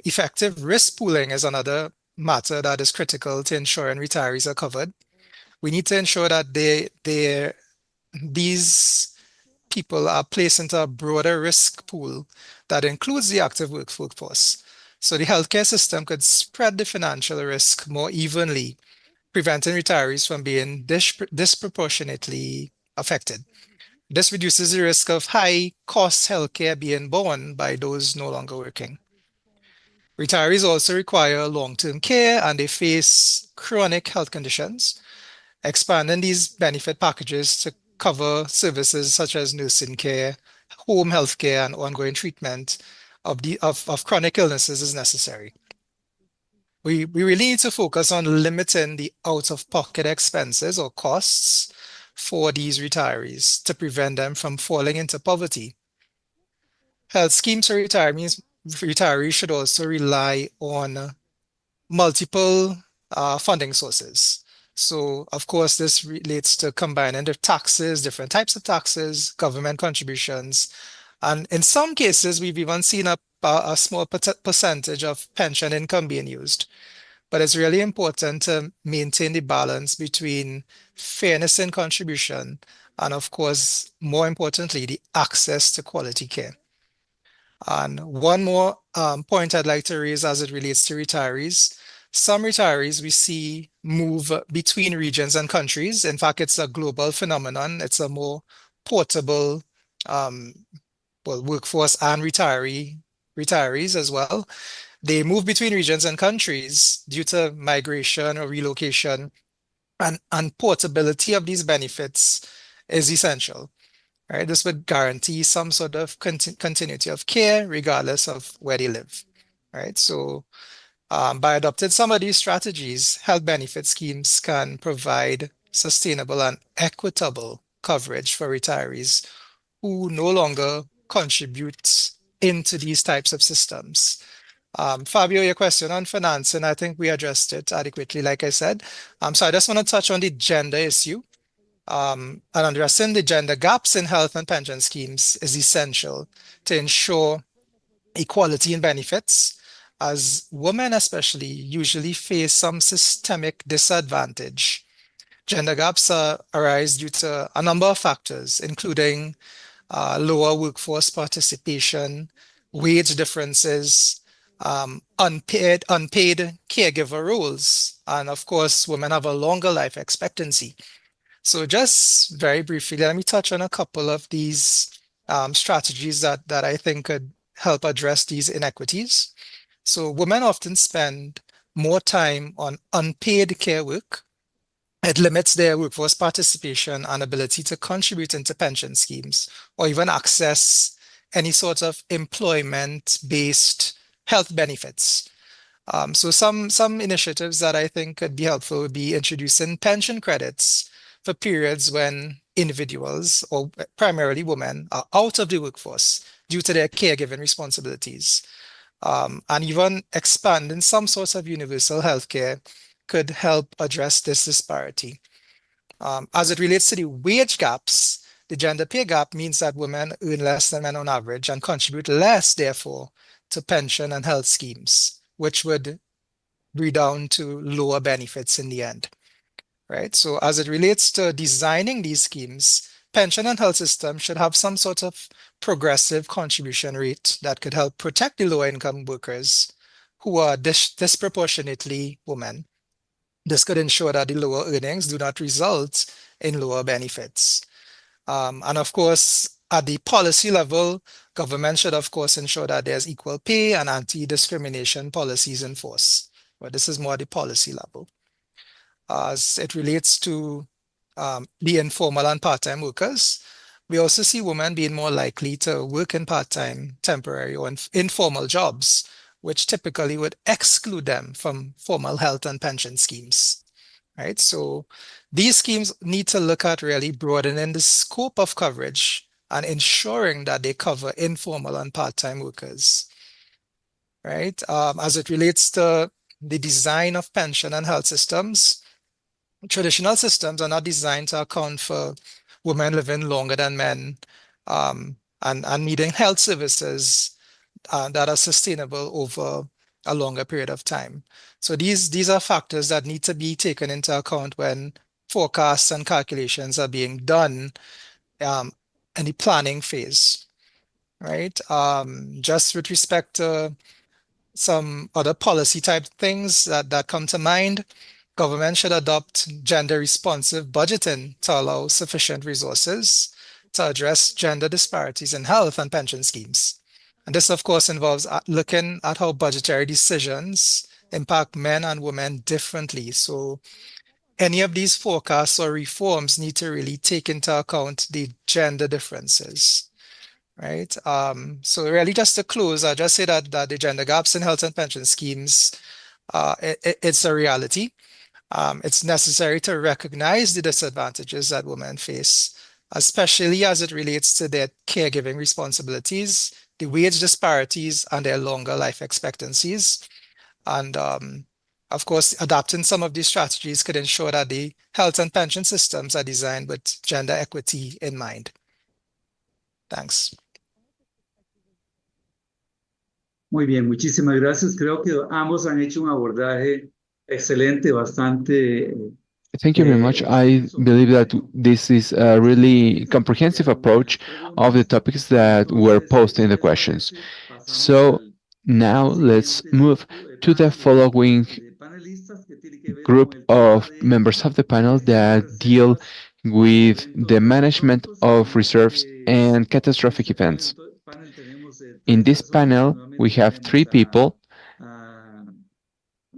Effective risk pooling is another matter that is critical to ensuring retirees are covered. We need to ensure that these people are placed into a broader risk pool that includes the active workforce. So the healthcare system could spread the financial risk more evenly, preventing retirees from being disproportionately affected. This reduces the risk of high cost healthcare being borne by those no longer working. Retirees also require long-term care and they face chronic health conditions. Expanding these benefit packages to cover services such as nursing care, home health care, and ongoing treatment of chronic illnesses is necessary. We really need to focus on limiting the out-of-pocket expenses or costs for these retirees to prevent them from falling into poverty. Health schemes for retirees should also rely on multiple funding sources. So, of course, this relates to combining the taxes, different types of taxes, government contributions, and in some cases, we've even seen a small percentage of pension income being used. But it's really important to maintain the balance between fairness in contribution and, of course, more importantly, the access to quality care. And one more point I'd like to raise as it relates to retirees. Some retirees we see move between regions and countries. In fact, it's a global phenomenon. It's a more portable workforce and retirees as well. They move between regions and countries due to migration or relocation, and portability of these benefits is essential. Right? This would guarantee some sort of continuity of care regardless of where they live. Right? So by adopting some of these strategies, health benefit schemes can provide sustainable and equitable coverage for retirees who no longer contribute into these types of systems. Fabio, your question on financing, I think we addressed it adequately, like I said. So I just want to touch on the gender issue. And addressing the gender gaps in health and pension schemes is essential to ensure equality in benefits, as women especially usually face some systemic disadvantage. Gender gaps arise due to a number of factors, including lower workforce participation, wage differences, unpaid caregiver roles, and of course, women have a longer life expectancy. So just very briefly, let me touch on a couple of these strategies that I think could help address these inequities. So women often spend more time on unpaid care work. It limits their workforce participation and ability to contribute into pension schemes or even access any sort of employment-based health benefits. So some initiatives that I think could be helpful would be introducing pension credits for periods when individuals, or primarily women, are out of the workforce due to their caregiving responsibilities. And even expanding some sorts of universal healthcare could help address this disparity. As it relates to the wage gaps, the gender pay gap means that women earn less than men on average and contribute less, therefore, to pension and health schemes, which would redound to lower benefits in the end, right? So as it relates to designing these schemes, pension and health systems should have some sort of progressive contribution rate that could help protect the lower income workers who are disproportionately women. This could ensure that the lower earnings do not result in lower benefits. And of course, at the policy level, government should, of course, ensure that there's equal pay and anti-discrimination policies in force. But this is more at the policy level. As it relates to the informal and part-time workers, we also see women being more likely to work in part-time, temporary, or informal jobs, which typically would exclude them from formal health and pension schemes, right? So these schemes need to look at really broadening the scope of coverage and ensuring that they cover informal and part-time workers, right? As it relates to the design of pension and health systems, traditional systems are not designed to account for women living longer than men, and needing health services that are sustainable over a longer period of time. So these are factors that need to be taken into account when forecasts and calculations are being done in the planning phase, right? Just with respect to some other policy type things that come to mind, government should adopt gender responsive budgeting to allow sufficient resources to address gender disparities in health and pension schemes. And this, of course, involves looking at how budgetary decisions impact men and women differently. So any of these forecasts or reforms need to really take into account the gender differences, right? So really just to close, I just say that the gender gaps in health and pension schemes, it's a reality. It's necessary to recognize the disadvantages that women face, especially as it relates to their caregiving responsibilities, the wage disparities, and their longer life expectancies. And of course, adapting some of these strategies could ensure that the health and pension systems are designed with gender equity in mind. Thanks. Muy bien, muchísimas gracias. Creo que ambos han hecho un abordaje excelente, bastante. Thank you very much. I believe that this is a really comprehensive approach of the topics that were posed in the questions. So now let's move to the following group of members of the panel that deal with the management of reserves and catastrophic events. In this panel, we have three people.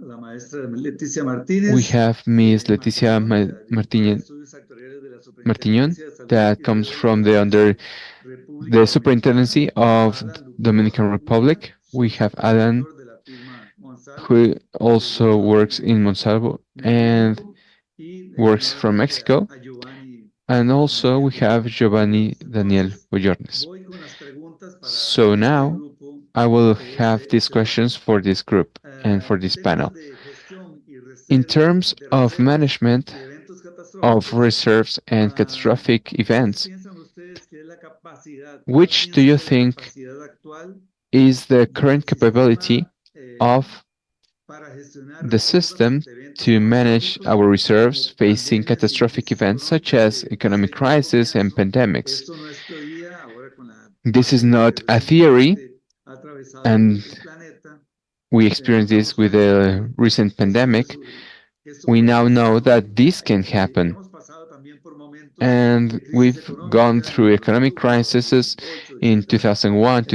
We have Ms. Leticia Martiñón, that comes from the Superintendency of Dominican Republic. We have Alan, who also works in Monsalvo and works from Mexico. And also we have Giovanni Daniel Boyornes. So now I will have these questions for this group and for this panel. In terms of management of reserves and catastrophic ¿cuál events, piensan ustedes que es la capacidad? ¿Cuál which do piensan you que es la think capacidad actual is the del current capability sistema of para gestionar the reservas system ante eventos to manage catastróficos our reserves como facing pandemias y catastrophic crisis events such económicas as que economic afectan crisis and economías, ¿no? pandemics? Esto no es teoría, ahora con la This is pandemia que not a theory, recientemente ha atravesado and el planeta, we experienced nos this damos with cuenta the recent pandemic. que esto We puede now know suceder, ¿no? that this can happen. Hemos pasado también por momentos And de crisis we've gone económica en through el economic 2001, crises 2008, in etcétera. 2001, 2008,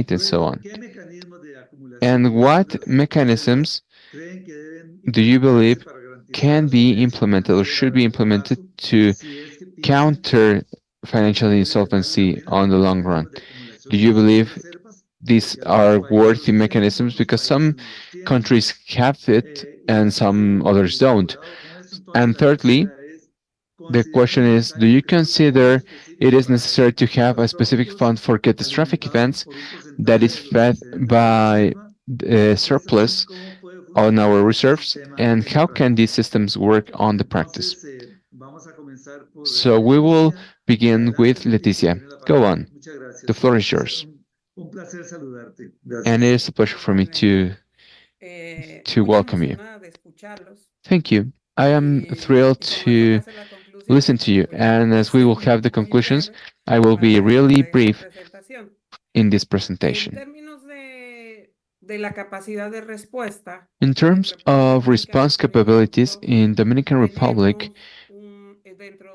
and Por so eso, on. ¿qué mecanismos de acumulación And de what reservas mechanisms creen que deben do you implementarse believe para garantizar can la be solvencia implemented or financiera a should be largo implemented plazo, to si es que piensan counter financial que vale la insolvency pena on the tener long run? mecanismos de Do acumulación you de believe reservas? these Porque algunos are países los worthy tienen, mechanisms? otros Because some países no los tienen. countries have it Y and some estoy others muy de don't. acuerdo con eso. Entonces, And la thirdly, tercera es, the ¿consideran question is, do necesario you tener un fondo consider it específico is para necessary to eventos have a specific catastróficos fund for catastrophic alimentados events por un that porcentaje is de los fed excedentes de la by reserva? Y es así surplus como puede on our funcionar este reserves? sistema And en la how can these práctica. systems work on the practice? Entonces, vamos a comenzar por So we will Leticia. begin Adelante, with Leticia, Leticia. tiene la Go palabra. on. Muchas The gracias. floor is yours. Un placer saludarte. And it Gracias. is a pleasure for me to welcome you. Thank you. I am thrilled to listen to you. And as we will have the conclusions, I will be really brief in this presentation. In terms of response capabilities in Dominican Republic,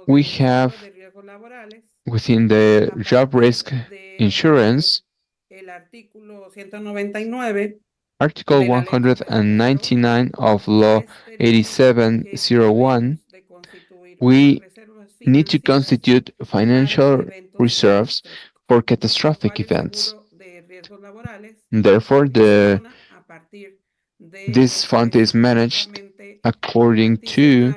we have within the job risk insurance Article 199 of Law 8701, we need to constitute financial reserves for catastrophic events. Therefore, this fund is managed according to,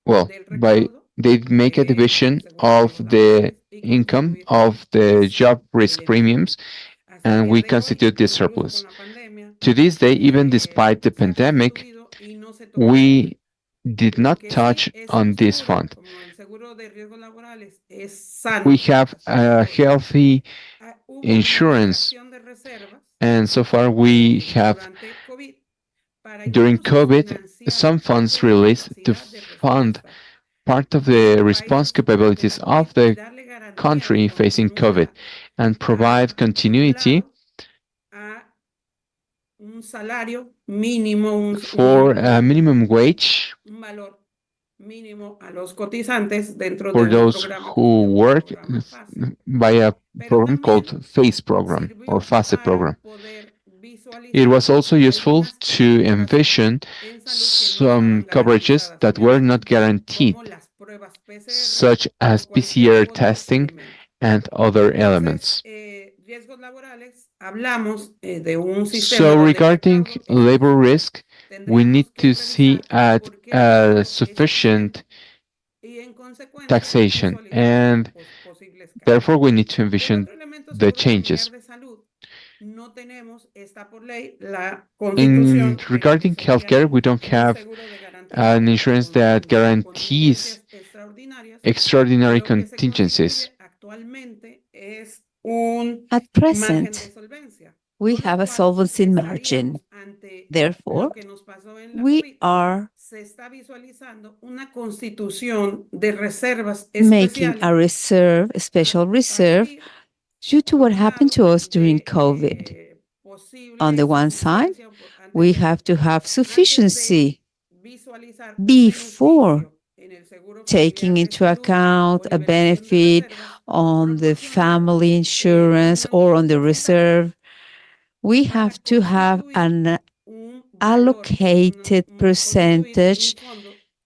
well, by they make a division of the income of the job risk premiums, and we constitute this surplus. To this day, even despite the pandemic, we did not touch on this fund. We have a healthy insurance, and so far we have, during COVID, some funds released to fund part of the response capabilities of the country facing COVID and provide continuity for a minimum wage for those who work by a program called FACE program or FACE program. It was also useful to envision some coverages that were not guaranteed, such as PCR testing and other elements. So regarding labor risk, we need to see at sufficient taxation, and therefore we need to envision the changes. In regarding healthcare, we don't have an insurance that guarantees extraordinary contingencies. At present, we have a solvency margin. Therefore, we are making a reserve, a special reserve, due to what happened to us during COVID. On the one side, we have to have sufficiency before taking into account a benefit on the family insurance or on the reserve. We have to have an allocated percentage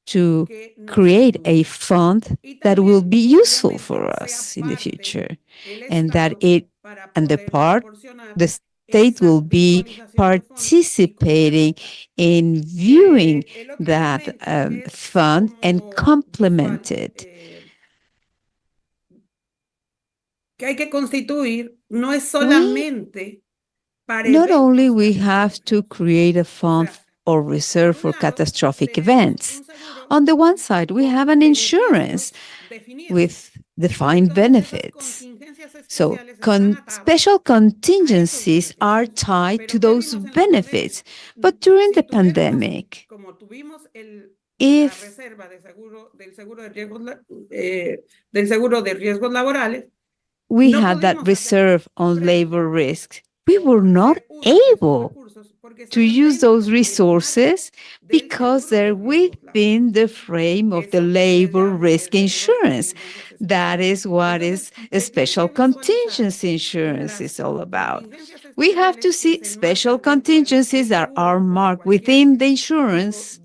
to create a fund that will be useful for us in the future, and the state will be participating in viewing that fund and complement it. Not only we have to create a fund or reserve for catastrophic events. On the one side, we have an insurance with defined benefits. So special contingencies are tied to those benefits. But during the pandemic, if we had that reserve on labor risks, we were not able to use those resources because they're within the frame of the labor risk insurance. That is what is a special contingency insurance is all about. We have to see special contingencies that are marked within the insurance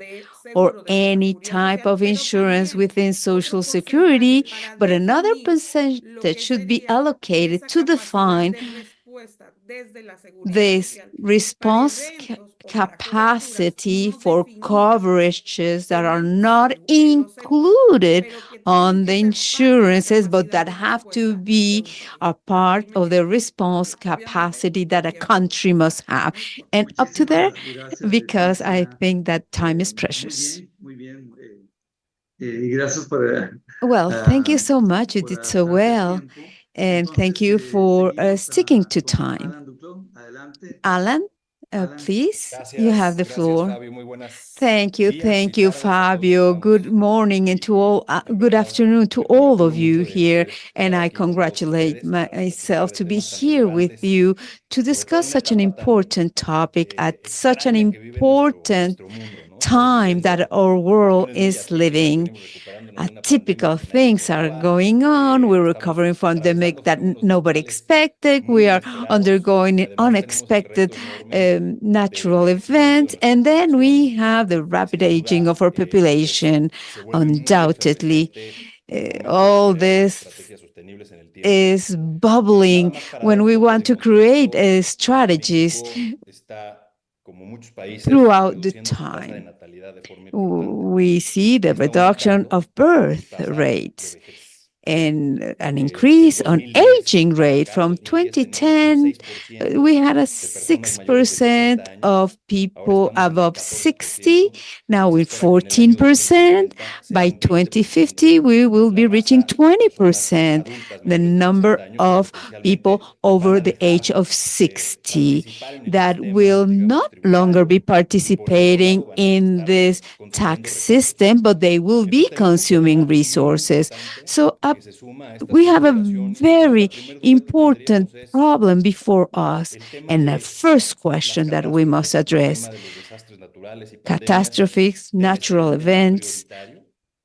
or any type of insurance within Social Security, but another percentage should be allocated to define this response capacity for coverages that are not included on the insurances, but that have to be a part of the response capacity that a country must have. And up to there, because I think that time is precious. Well, thank you so much. You did so well. And thank you for sticking to time. Alan, please, you have the floor. Thank you, Fabio. Good morning and to all, good afternoon to all of you here. And I congratulate myself to be here with you to discuss such an important topic at such an important time that our world is living. Typical things are going on. We're recovering from the pandemic that nobody expected. We are undergoing unexpected natural events. And then we have the rapid aging of our population, undoubtedly. All this is bubbling when we want to create strategies throughout the time. We see the reduction of birth rates and an increase on aging rate. From 2010, we had a 6% of people above 60, now with 14%. By 2050, we will be reaching 20%, the number of people over the age of 60 that will not longer be participating in this tax system, but they will be consuming resources. So we have a very important problem before us. And the first question that we must address: catastrophes, natural events,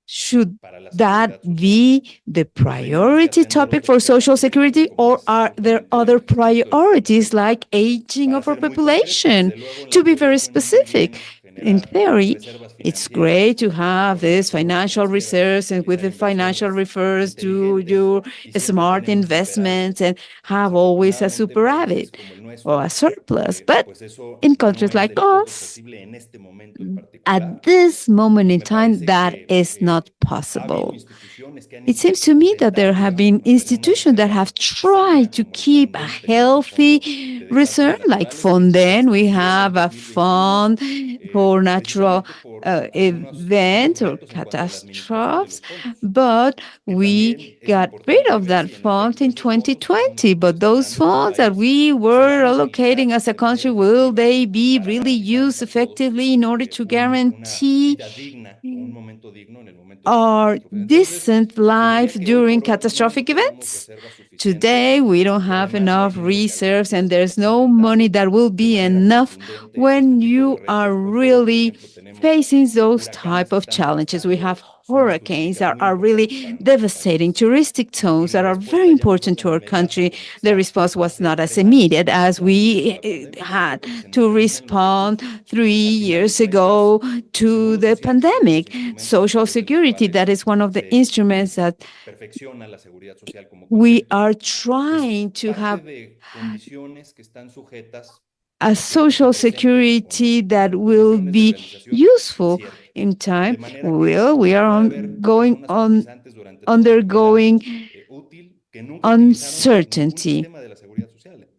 should that be the priority topic for Social Security, or are there other priorities like aging of our population? To be very specific, in theory, it's great to have this financial reserves, and with the financial reserves, do your smart investments and have always a superavit or a surplus. But in countries like us, at this moment in time, that is not possible. It seems to me that there have been institutions that have tried to keep a healthy reserve, like Fonden. We have a fund for natural events or catastrophes, but we got rid of that fund in 2020. But those funds that we were allocating as a country, will they be really used effectively in order to guarantee our decent life during catastrophic events? Today, we don't have enough reserves, and there's no money that will be enough when you are really facing those type of challenges. We have hurricanes that are really devastating, touristic zones that are very important to our country. The response was not as immediate as we had to respond 3 years ago to the pandemic. Social Security, that is one of the instruments that we are trying to have a Social Security that will be useful in time. Well, we are undergoing uncertainty.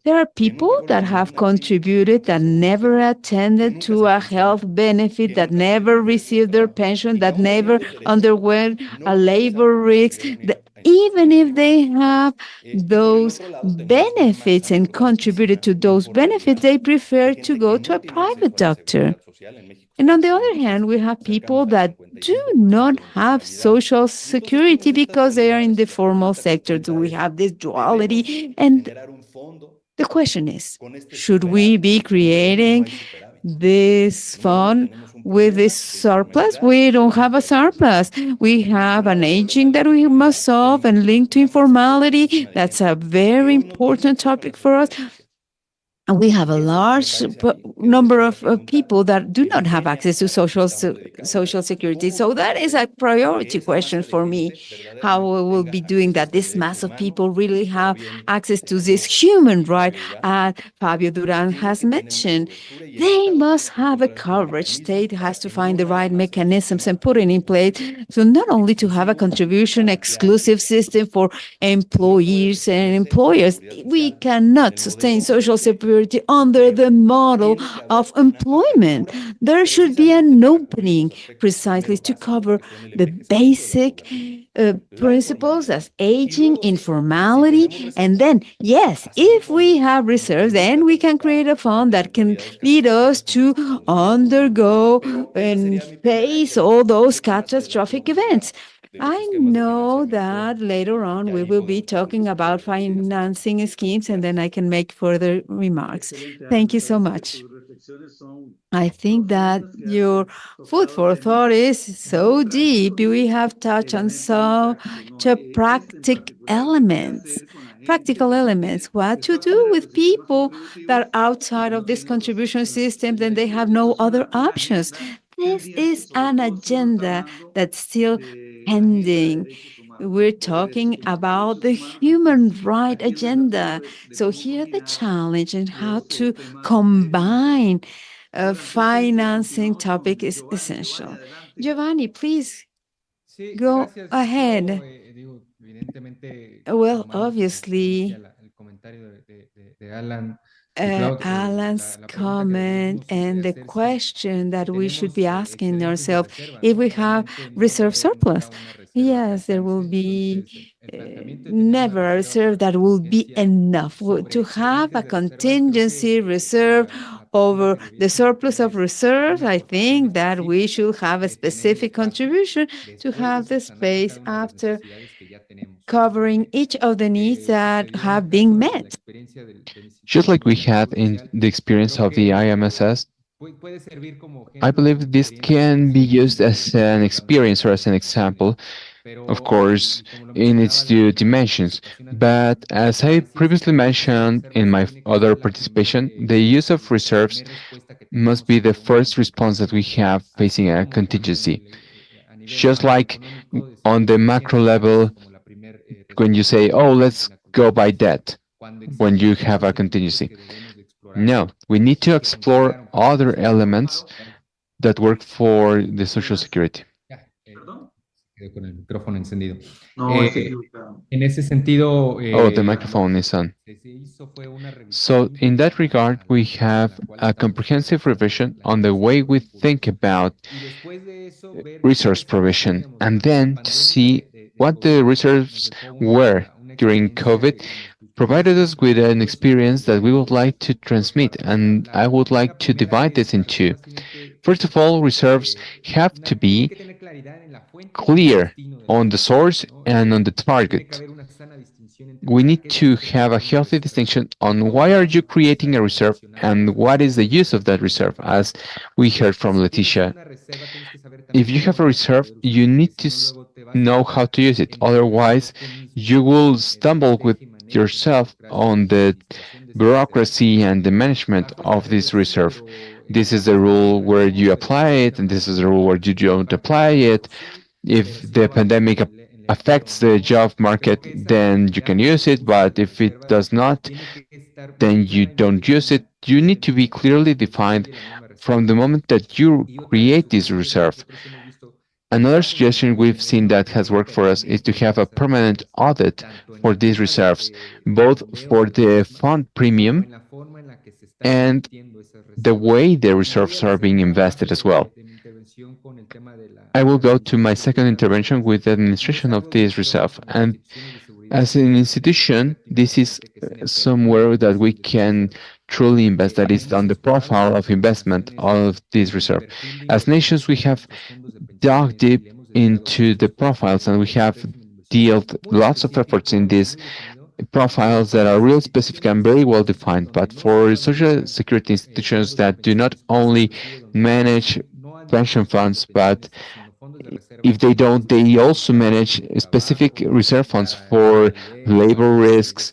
There are people that have contributed that never attended to a health benefit, that never received their pension, that never underwent a labor risk. Even if they have those benefits and contributed to those benefits, they prefer to go to a private doctor. And on the other hand, we have people that do not have social security because they are in the formal sector. Do we have this duality? And the question is, should we be creating this fund with this surplus? We don't have a surplus. We have an aging that we must solve and link to informality. That's a very important topic for us. And we have a large number of people that do not have access to social security. So that is a priority question for me, how we will be doing that. This mass of people really have access to this human right, as Fabio Duran has mentioned. They must have a coverage. State has to find the right mechanisms and put it in place. So not only to have a contribution exclusive system for employees and employers, we cannot sustain social security under the model of employment. There should be an opening precisely to cover the basic principles as aging, informality, and then, yes, if we have reserves, then we can create a fund that can lead us to undergo and face all those catastrophic events. I know that later on we will be talking about financing schemes, and then I can make further remarks. Thank you so much. I think that your food for thought is so deep. We have touched on such practical elements, what to do with people that are outside of this contribution system, then they have no other options. This is an agenda that's still pending. We're talking about the human right agenda. So here the challenge and how to combine financing topic is essential. Giovanni, please Sí, go gracias. ahead. Digo, evidentemente, Well, tomando como obviously, referencia el comentario de Alan, y claro que Alan's la pregunta que comment deberíamos and the hacerse, question si that we should tenemos be asking excedentes de ourselves reserva, if ¿no? we have Realmente no va a reserve haber nunca surplus. una reserva que Yes, there will alcance. be Entonces, el planteamiento de tener una never a reserva reserve para that will be contingencia enough. sobre To have a excedentes de reserva, creo contingency que reserve la pregunta over que the debiésemos de surplus tener of es reserves, una I aportación think that we específica should have a de tener specific espacio contribution to después de have the subsanar space cada una de las after necesidades que ya tenemos. covering each of the needs that Sucedió en el have been caso de la met. experiencia del Just Instituto like we del had Seguro in Social. the experience Creo of the que IMSS, puede servir como I ejemplo, como believe this experiencia can be used as an desde la experience or as an universidad. example, of Pero, course, como lo in its mencionaba due en la dimensions. participación anterior, But as I el previously uso de mentioned in reservas my tiene que other ser participation, the use of la reserves primera respuesta que must tenemos be the ante un first evento. response that we have Así facing a como contingency. a nivel Just like macroeconómico on the decimos macro urgencia de level, pago como la primera when you respuesta say, ante oh, un let's ante una go by contingencia. debt, Cuando when existen you have a otros elementos contingency. que debemos de explorar No, we need to y que explore funcionaron para la other reserva. elements that work for the Social Security. Ya, quedé con el micrófono encendido. No, está equivocado. En ese sentido, Oh, the microphone is on. se hizo fue una revisión So, in that integral regard, we a have la cual a estamos comprehensive revision la on the way we planificación think pública. about Y después de eso, ver qué resource reservas provision, teníamos. and La then to pandemia see de what the COVID nos reserves dejó were una during experiencia COVID, que nos gustó provided mucho us with an poder experience that we subdividirla would like to en dos transmit, partes. and I would like to Primera divide this es, in las two. reservas tienen que First of all, reserves have to tienen be que tener claridad en la fuente y el clear destino de los on the recursos, source ¿no? and on the Tiene que target. haber una sana distinción entre We para need qué se to está have a creando una healthy reserva distinction y on cómo why are vamos you a creating utilizar a y reserve relacionar and esos what is the recursos use que of that están reserve, as identificados. we heard from Si tienes Leticia. una reserva, tienes que saber If también you cómo have a la vas a reserve, poder usar, you porque need si to no, luego te vas a know how encontrar to use it. en que Otherwise, tú mismo you will en el stumble with teje y maneje de la yourself burocracia on y la the administración de estas reservas. bureaucracy and the management Bajo esta of this regla sí, reserve. pero This is the estamos en rule otra, where ¿no? you apply it, and this is the rule where you don't Impacta en apply la it. producción, If pero sí the no va a afectar pandemic el empleo, affects the ¿no? job Creo market, que esa then you can claridad use del it, uso de but las if it reservas does not, tiene que estar muy then you clara y muy don't use it. definida You desde need el to be momento en que clearly se defined construye la misma reserva. from the moment that you Y otra de las create this sugerencias que reserve. nosotros hemos visto Another suggestion we've seen that has worked for us is to have a permanent audit for these reserves, both for the fund premium and the way the reserves are being invested as well. I will go to my second intervention with the administration of this reserve. And as an institution, this is somewhere that we can truly invest, that is on the profile of investment of this reserve. As nations, we have dug deep into the profiles and we have dealt lots of efforts in these profiles that are real specific and very well defined. But for social security institutions that do not only manage pension funds, but if they don't, they also manage specific reserve funds for labor risks,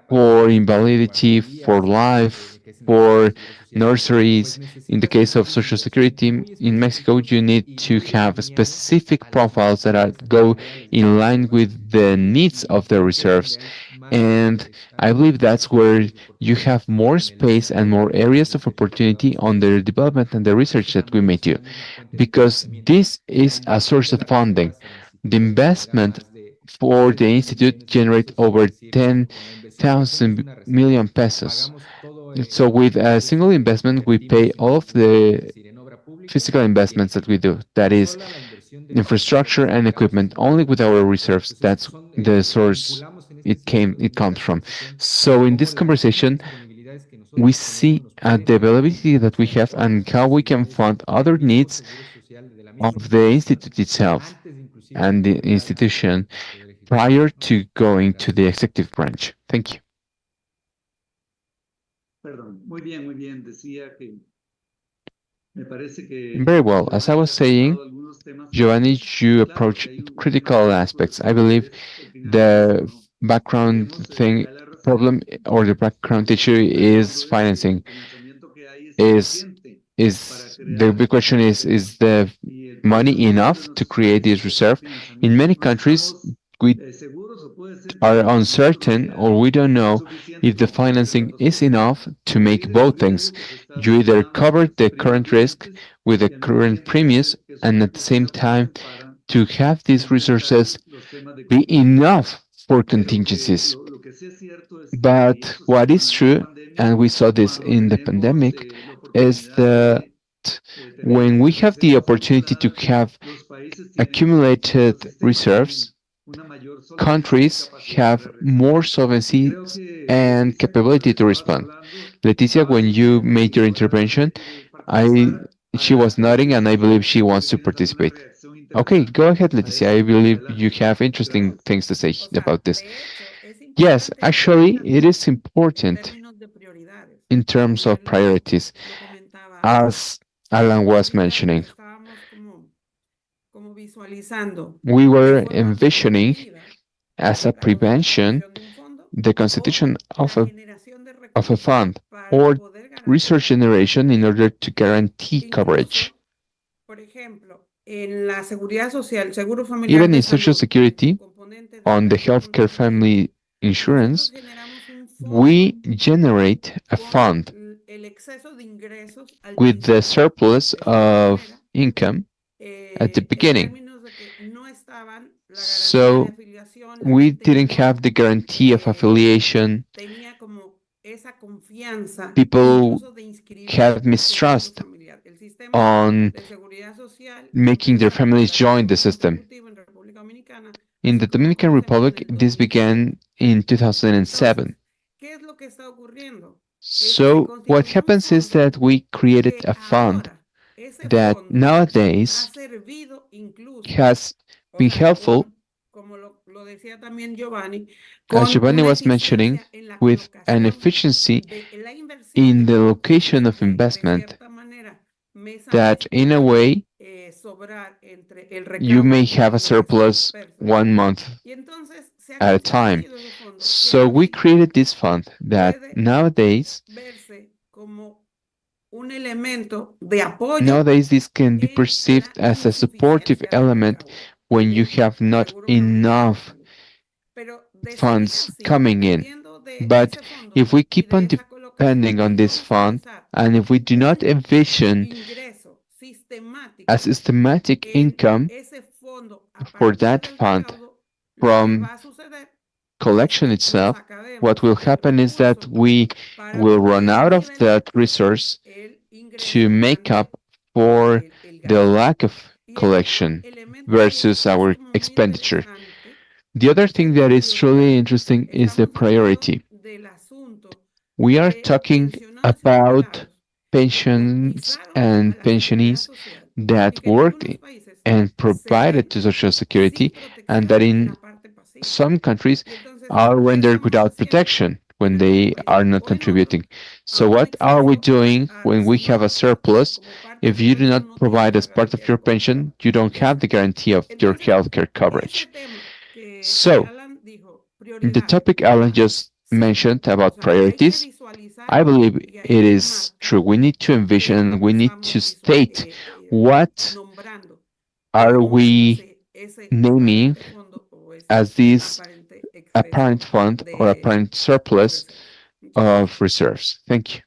for invalidity, for life, for nurseries. In the case of Social Security in Mexico, you need to have specific profiles that go in line with the needs of the reserves. And I believe that's where you have more space and more areas of opportunity on the development and the research that we may do, because this is a source of funding. The investment for the institute generate over 10,000 million pesos. So with a single investment, we pay all of the physical investments that we do. That is infrastructure and equipment only with our reserves. That's the source it comes from. So in this conversation, we see the availability that we have and how we can fund other needs of the institute itself and the institution prior to going to the executive branch. Thank you. Perdón, muy bien, decía que me parece Very que well. As I Giovanni was ha saying, tocado algunos temas Giovanni, you claro approach que hay un critical aspecto aspects. de I believe fondo que es el financiamiento, the ¿no? background Tenemos thing ya la problem reserva or the background issue y la is incongruencia de que financing. el financiamiento que hay es Is suficiente para is the crear big question is the y el money muchos de enough to los create this países que tienen reserve? In many financiamiento no countries, estamos we seguros o puede ser que are no incluso no uncertain or sea we don't know suficiente if the como para cubrir las financing dos is cosas, enough to make cubrir el both things. riesgo que se está You either asimilando cover de the exprimir current risk dientes with the y al mismo current tiempo premiums, ver que and at the same solventar time también para to have these solventar resources los temas de be contingencia. enough for Pero contingencies. lo que sí es cierto es que, y But eso se what vio en is la misma true, pandemia, and we saw this cuando in the tenemos pandemic, la is oportunidad that de tener when we estas have the reservas opportunity to acumuladas, have los países tienen, los accumulated sistemas tienen reserves, una mayor solvencia y countries capacidad have para more responder. Y solvency creo que, and Leticia, con lo capability que to estabas respond. hablando, Leticia, estabas when you diciendo made y your ahora antes intervention, de I participar, she was nodding and I believe she creo que wants to tienes alguna participate. reacción Okay, go interesante ahead, a Leticia. I esto. believe you Adelante. have interesting Gracias. things to say about this. Yes, actually, it is important in terms of priorities, as Alan was mentioning. We were envisioning as a prevention the constitution of a fund or resource generation in order to guarantee coverage. Even in Social Security, on the healthcare family insurance, we generate a fund with the surplus of income at the beginning. So we didn't have the guarantee of affiliation. People had mistrust on making their families join the system. In the Dominican Republic, this began in 2007. So what happens is that we created a fund that nowadays has been helpful, as Giovanni was mentioning, with an efficiency in the location of investment that in a way you may have a surplus 1 month at a time. So we created this fund that nowadays this can be perceived as a supportive element when you have not enough funds coming in. But if we keep on depending on this fund, and if we do not envision a systematic income for that fund from collection itself, what will happen is that we will run out of that resource to make up for the lack of collection versus our expenditure. The other thing that is truly interesting is the priority. We are talking about pensions and pensionees that worked and provided to Social Security, and that in some countries are rendered without protection when they are not contributing. So, what are we doing when we have a surplus? If you do not provide as part of your pension, you don't have the guarantee of your healthcare coverage. So, the topic Alan just mentioned about priorities, I believe it is true. We need to envision, we need to state what are we naming as this apparent fund or apparent surplus of reserves. Thank you.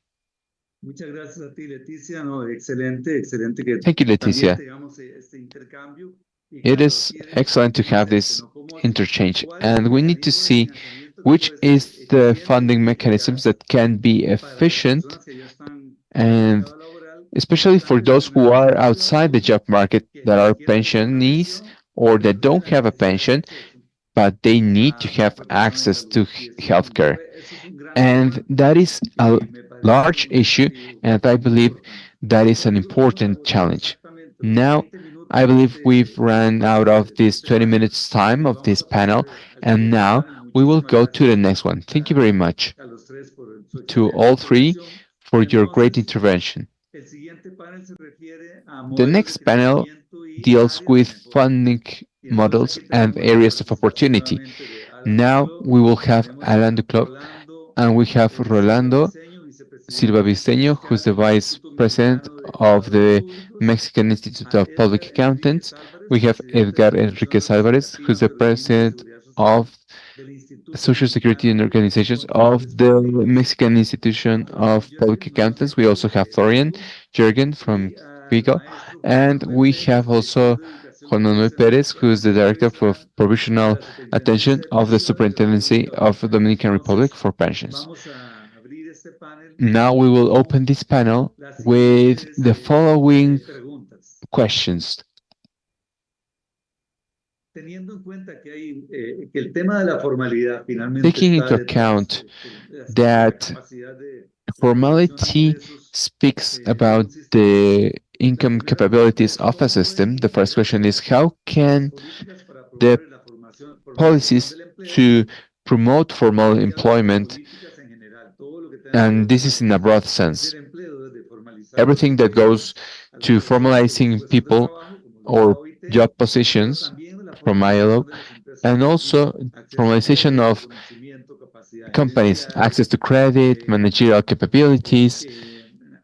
Muchas gracias a ti, Leticia. No, excelente, excelente que Thank you, también Leticia. tengamos este intercambio. Y It claro, is aquí excellent to have evidentemente, this ¿no? Cómo es, interchange, cuál es el and we need to mecanismo de see financiamiento que which puede ser is the eficiente funding y mechanisms eficaz that can be para las efficient, personas que ya están en el and mercado laboral, especially for darles those una who are solución outside the job market que that ni are siquiera por pensionees contradicción or that don't refleja have a necesidad de pension, acceso but they need to a have protección en access salud. to Y eso healthcare. eso es un gran And tema that is a y me parece large issue, significativo and I y believe importante. that is an Nosotros vamos a important agotar challenge. exactamente los Now, 20 minutos I believe we've run out of de this este 20 panel minutes time y of vamos this a pasar panel, al and siguiente now panel. we will Muchísimas go to the gracias next one. Thank you very much a los tres por su to excelente all three intervención. for Y your great entonces, intervention. el siguiente panel se refiere a The modelos de next panel financiamiento y deals áreas de with mejora. funding Y entonces models aquí and tenemos la areas of participación opportunity. nuevamente de Alan Now Duclos, we will have tenemos Alan a Duclos Rolando and we have Silva Rolando Briceño, Silva vicepresidente Visteño, who's the fiscal del vice Instituto president Mexicano de of Contadores the Públicos, Mexican Institute a of Public Edgar Accountants. Enríquez Álvarez, We have presidente de Edgar la Comisión Enriquez Alvarez, Representativa who's the ante Organismos de president Seguridad Social of del Instituto Social Security Mexicano and de Organizations Contadores of the Públicos, Mexican Institution a of Public Jürgen, Accountants. We also nuevamente have de Florian Vigo, Jürgen from y al Vigo. maestro Juan And Manuel we have Pérez, also director de Educación Juan y Manuel Perez, Especialización who is the director of Supervisora de provisional la attention Superintendencia of the Efectiva de la Superintendency República of the Dominicana. Dominican Republic Entonces, for pensions. vamos a abrir este panel Now we will con open this panel las with siguientes the following preguntas. questions. Teniendo en cuenta que hay que el tema de la formalidad finalmente Taking está into detrás account por el aspecto de la that capacidad de generación de formality ingresos speaks de about un sistema, the la income primera pregunta capabilities es of a cómo pueden system, the first question is integrarse how las can políticas para the promover la formalización policies del empleo to promote formal y hablo de employment, políticas en general, todo lo que tenga que and ver con this la is in a broad formalización sense. del empleo, desde formalizar los Everything that goes empleos a la to creación de formalizing puestos de people trabajo, como lo es la or OIT, job pero positions también la from formalización ILO, de las empresas and mismas, also acceso a formalization crédito, of conocimiento, capacidad companies, gerencial, access to credit, eh, managerial capabilities,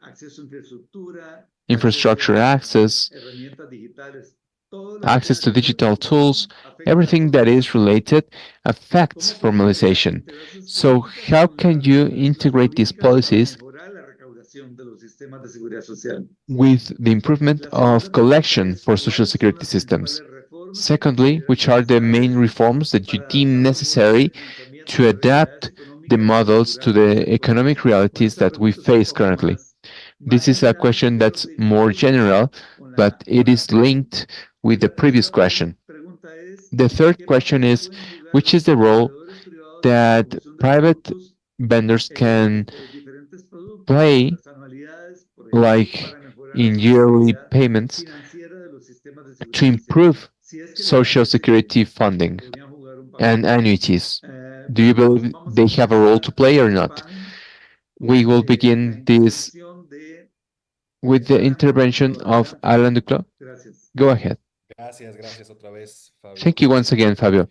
acceso a infraestructura, acceso infrastructure a access, herramientas digitales, todo lo que access tenga to que ver con digital tools, educación afecta a la everything that is formalización. related affects ¿Cómo pueden formalization. integrar sus So, políticas how con can you las integrate these políticas para policies mejorar la recaudación de los sistemas de seguridad social? with the improvement La of segunda pregunta collection es, for social ¿cuáles son security las systems? principales reformas que Secondly, consideran which are the main necesarias reforms that you para deem adaptar los modelos de necessary financiamiento a to las realidades adapt the económicas y models to asegurar los the actuales? economic Bueno, realities esta that we pregunta es un face poco currently? más This is a general, question pero that's more vincula general, but it is linked with the la previous tercera question. pregunta es, The third ¿qué question papel is, pueden jugar which is los the role proveedores privados en la that promoción de private productos vendors can diferentes productos como play, las anualidades, por ejemplo, like para mejorar la in yearly sostenibilidad payments, financiera de los sistemas de to seguridad social? improve Si es que le social parece security que funding podrían jugar un and papel. annuities? Do you Bueno, entonces believe vamos a they have a role to comenzar play or este not? panel We con will la begin this intervención de with the Alan intervention Duclos. of Adelante, Alan Alan. Duclos. Gracias. Go ahead. Gracias, gracias otra vez, Fabio. Thank you once again, Fabio.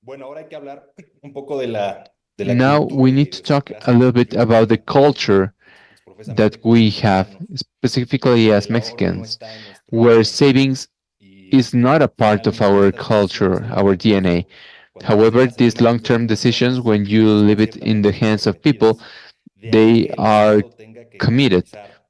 Bueno, ahora hay que hablar un poco de la Now cultura we y need to talk a idiosincrasia little bit about the mexicana. culture Es profesamente that como we have, mexicanos, specifically donde as el ahorro no Mexicans, está en nuestro where ADN. savings Y is not a part of finalmente our estas decisiones culture, a our largo DNA. plazo, cuando las However, dejas en these manos de las long-term decisions, personas, when you están leave it in the ciertamente hands of people, comprometidas. De ahí they que el are Estado tenga que committed. garantizar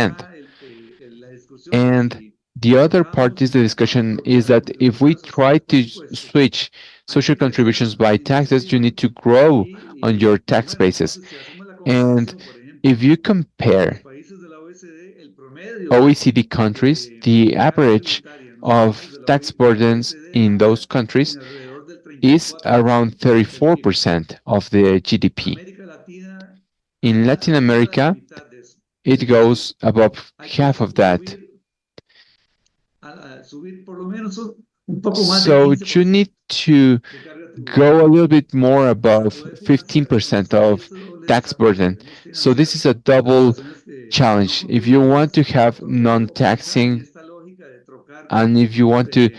And The other part is the discussion is that if we try to switch social contributions by taxes, you need to grow on your tax bases. And if you compare OECD countries, the average of tax burdens in those countries is around 34% of the GDP. In Latin America, it goes above half of that. So you need to go a little bit more above 15% of tax burden. So this is a double challenge. If you want to have non-taxing and if you want to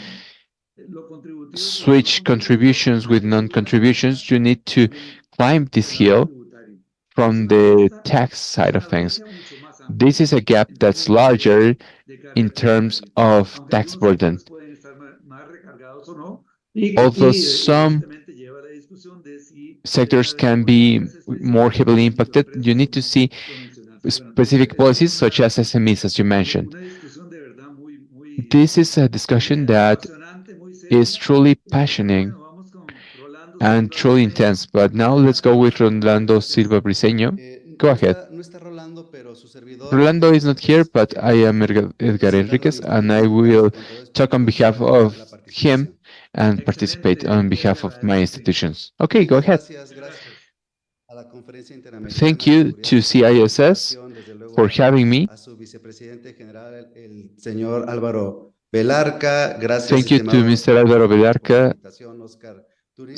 switch contributions with non-contributions, you need to climb this hill from the tax side of things. This is a gap that's larger in terms of tax burden. Although some sectors can be more heavily impacted, you need to see specific policies such as SMEs, as you mentioned. This is a discussion that is truly passionate and truly intense. But now let's go with Rolando Silva Briseño. Go ahead. Rolando is not here, but I am Edgar Enriquez, and I will talk on behalf of him and participate on behalf of my institutions. Okay, go ahead. Thank you to CISS for having me. Thank you to Mr. Álvaro Velarca,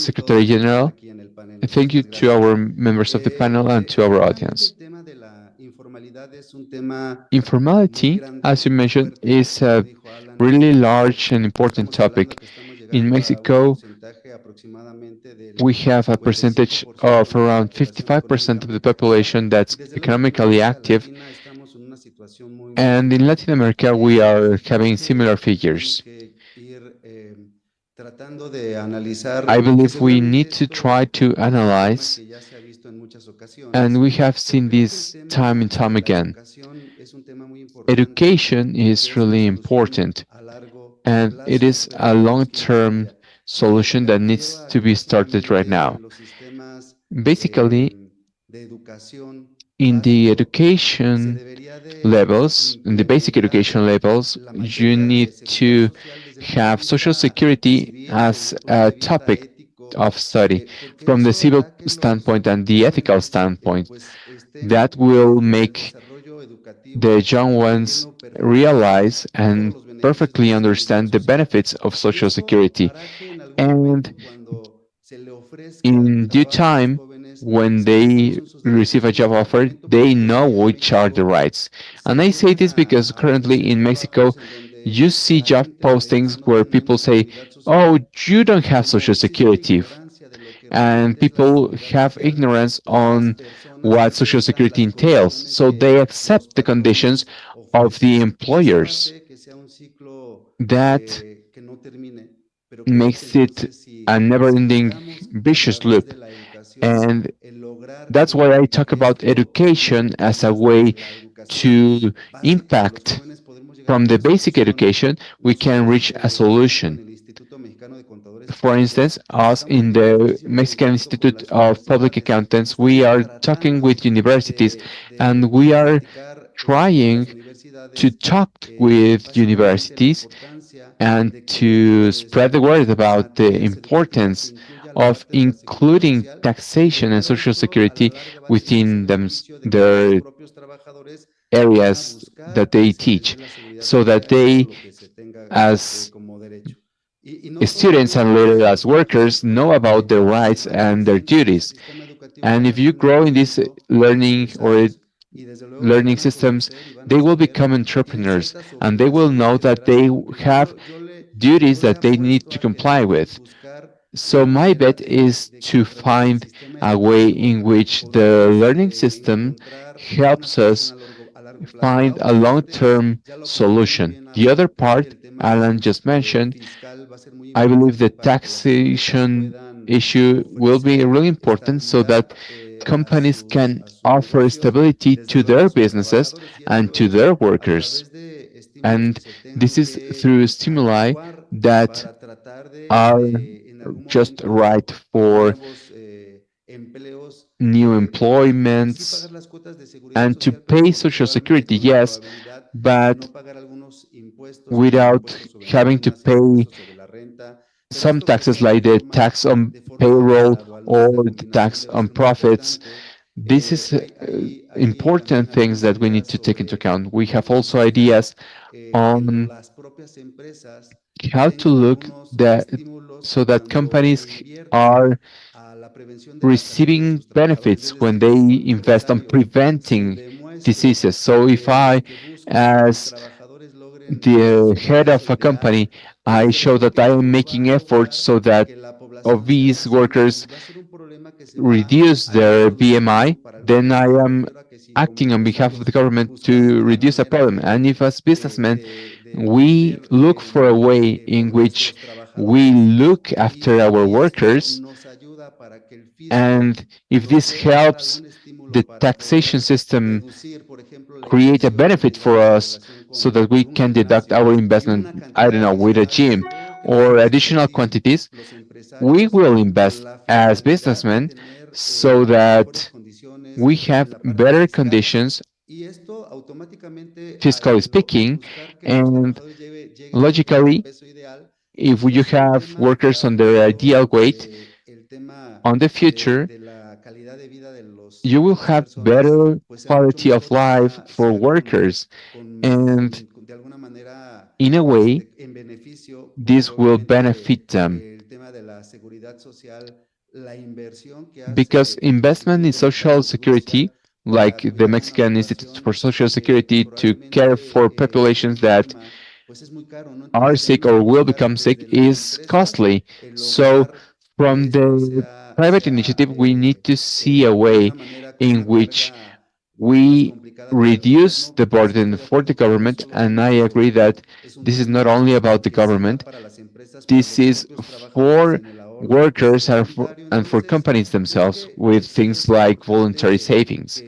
Secretary General. And thank you to our members of the panel and to our audience. Informality, as you mentioned, is a really large and important topic. In Mexico, we have a percentage of around 55% of the population that's economically active, and in Latin America, we are having similar figures. I believe we need to try to analyze, and we have seen this time and time again. Education is really important, and it is a long-term solution that needs to be started right now. Basically, in the education levels, in the basic education levels, you need to have Social Security as a topic of study from the civil standpoint and the ethical standpoint. That will make the young ones realize and perfectly understand the benefits of Social Security. And in due time, when they receive a job offer, they know which are the rights. And I say this because currently in Mexico, you see job postings where people say, oh, you don't have Social Security. And people have ignorance on what Social Security entails. So they accept the conditions of the employers. That makes it a never-ending vicious loop. And that's why I talk about education as a way to impact. From the basic education, we can reach a solution. For instance, us in the Mexican Institute of Public Accountants, we are talking with universities and we are trying to talk with universities and to spread the word about the importance of including taxation and social security within their areas that they teach, so that they, as students and later as workers, know about their rights and their duties. And if you grow in this learning or learning systems, they will become entrepreneurs and they will know that they have duties that they need to comply with. So my bet is to find a way in which the learning system helps us find a long-term solution. The other part, Alan just mentioned, I believe the taxation issue will be really important so that companies can offer stability to their businesses and to their workers. And this is through stimuli that are just right for new employments and to pay social security, yes, but without having to pay some taxes like the tax on payroll or the tax on profits. This is important things that we need to take into account. We have also ideas on how to look that so that companies are receiving benefits when they invest on preventing diseases. So if I, as the head of a company, I show that I am making efforts so that obese workers reduce their BMI, then I am acting on behalf of the government to reduce a problem. And if as businessmen we look for a way in which we look after our workers, and if this helps the taxation system create a benefit for us so that we can deduct our investment, I don't know, with a gym or additional quantities, we will invest as businessmen so that we have better conditions, fiscally speaking, and logically, if you have workers on their ideal weight, on the future, you will have better quality of life for workers. And in a way, this will benefit them because investment in social security, like the Mexican Institute for Social Security, to care for populations that are sick or will become sick, is costly. So, from the private initiative, we need to see a way in which we reduce the burden for the government. And I agree that this is not only about the government, this is for workers and for companies themselves with things like voluntary savings.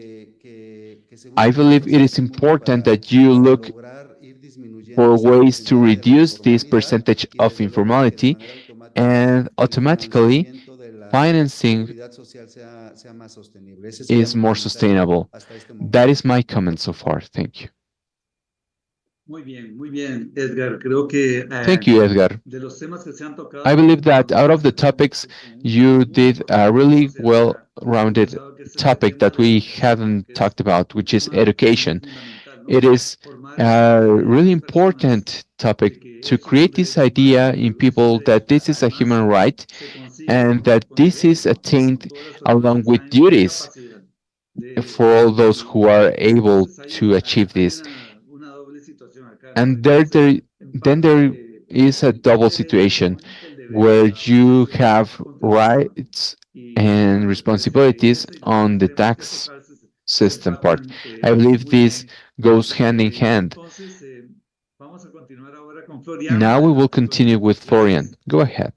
I believe it is important that you look for ways to reduce this percentage of informality and automatically financing is more sustainable. That is my comment so far. Thank you. Muy bien, Edgar. Creo que Thank you, Edgar. de los temas que se han tocado, I believe that out of the topics, you did a really well-rounded topic that we haven't talked about, which is education. It is a really important topic to create this idea in people that this is a human right and that this is attained along with duties for all those who are able to achieve this. And then there is a double situation where you have rights and responsibilities on the tax system part. I believe this goes hand in hand. Now we will continue with Florian. Go ahead.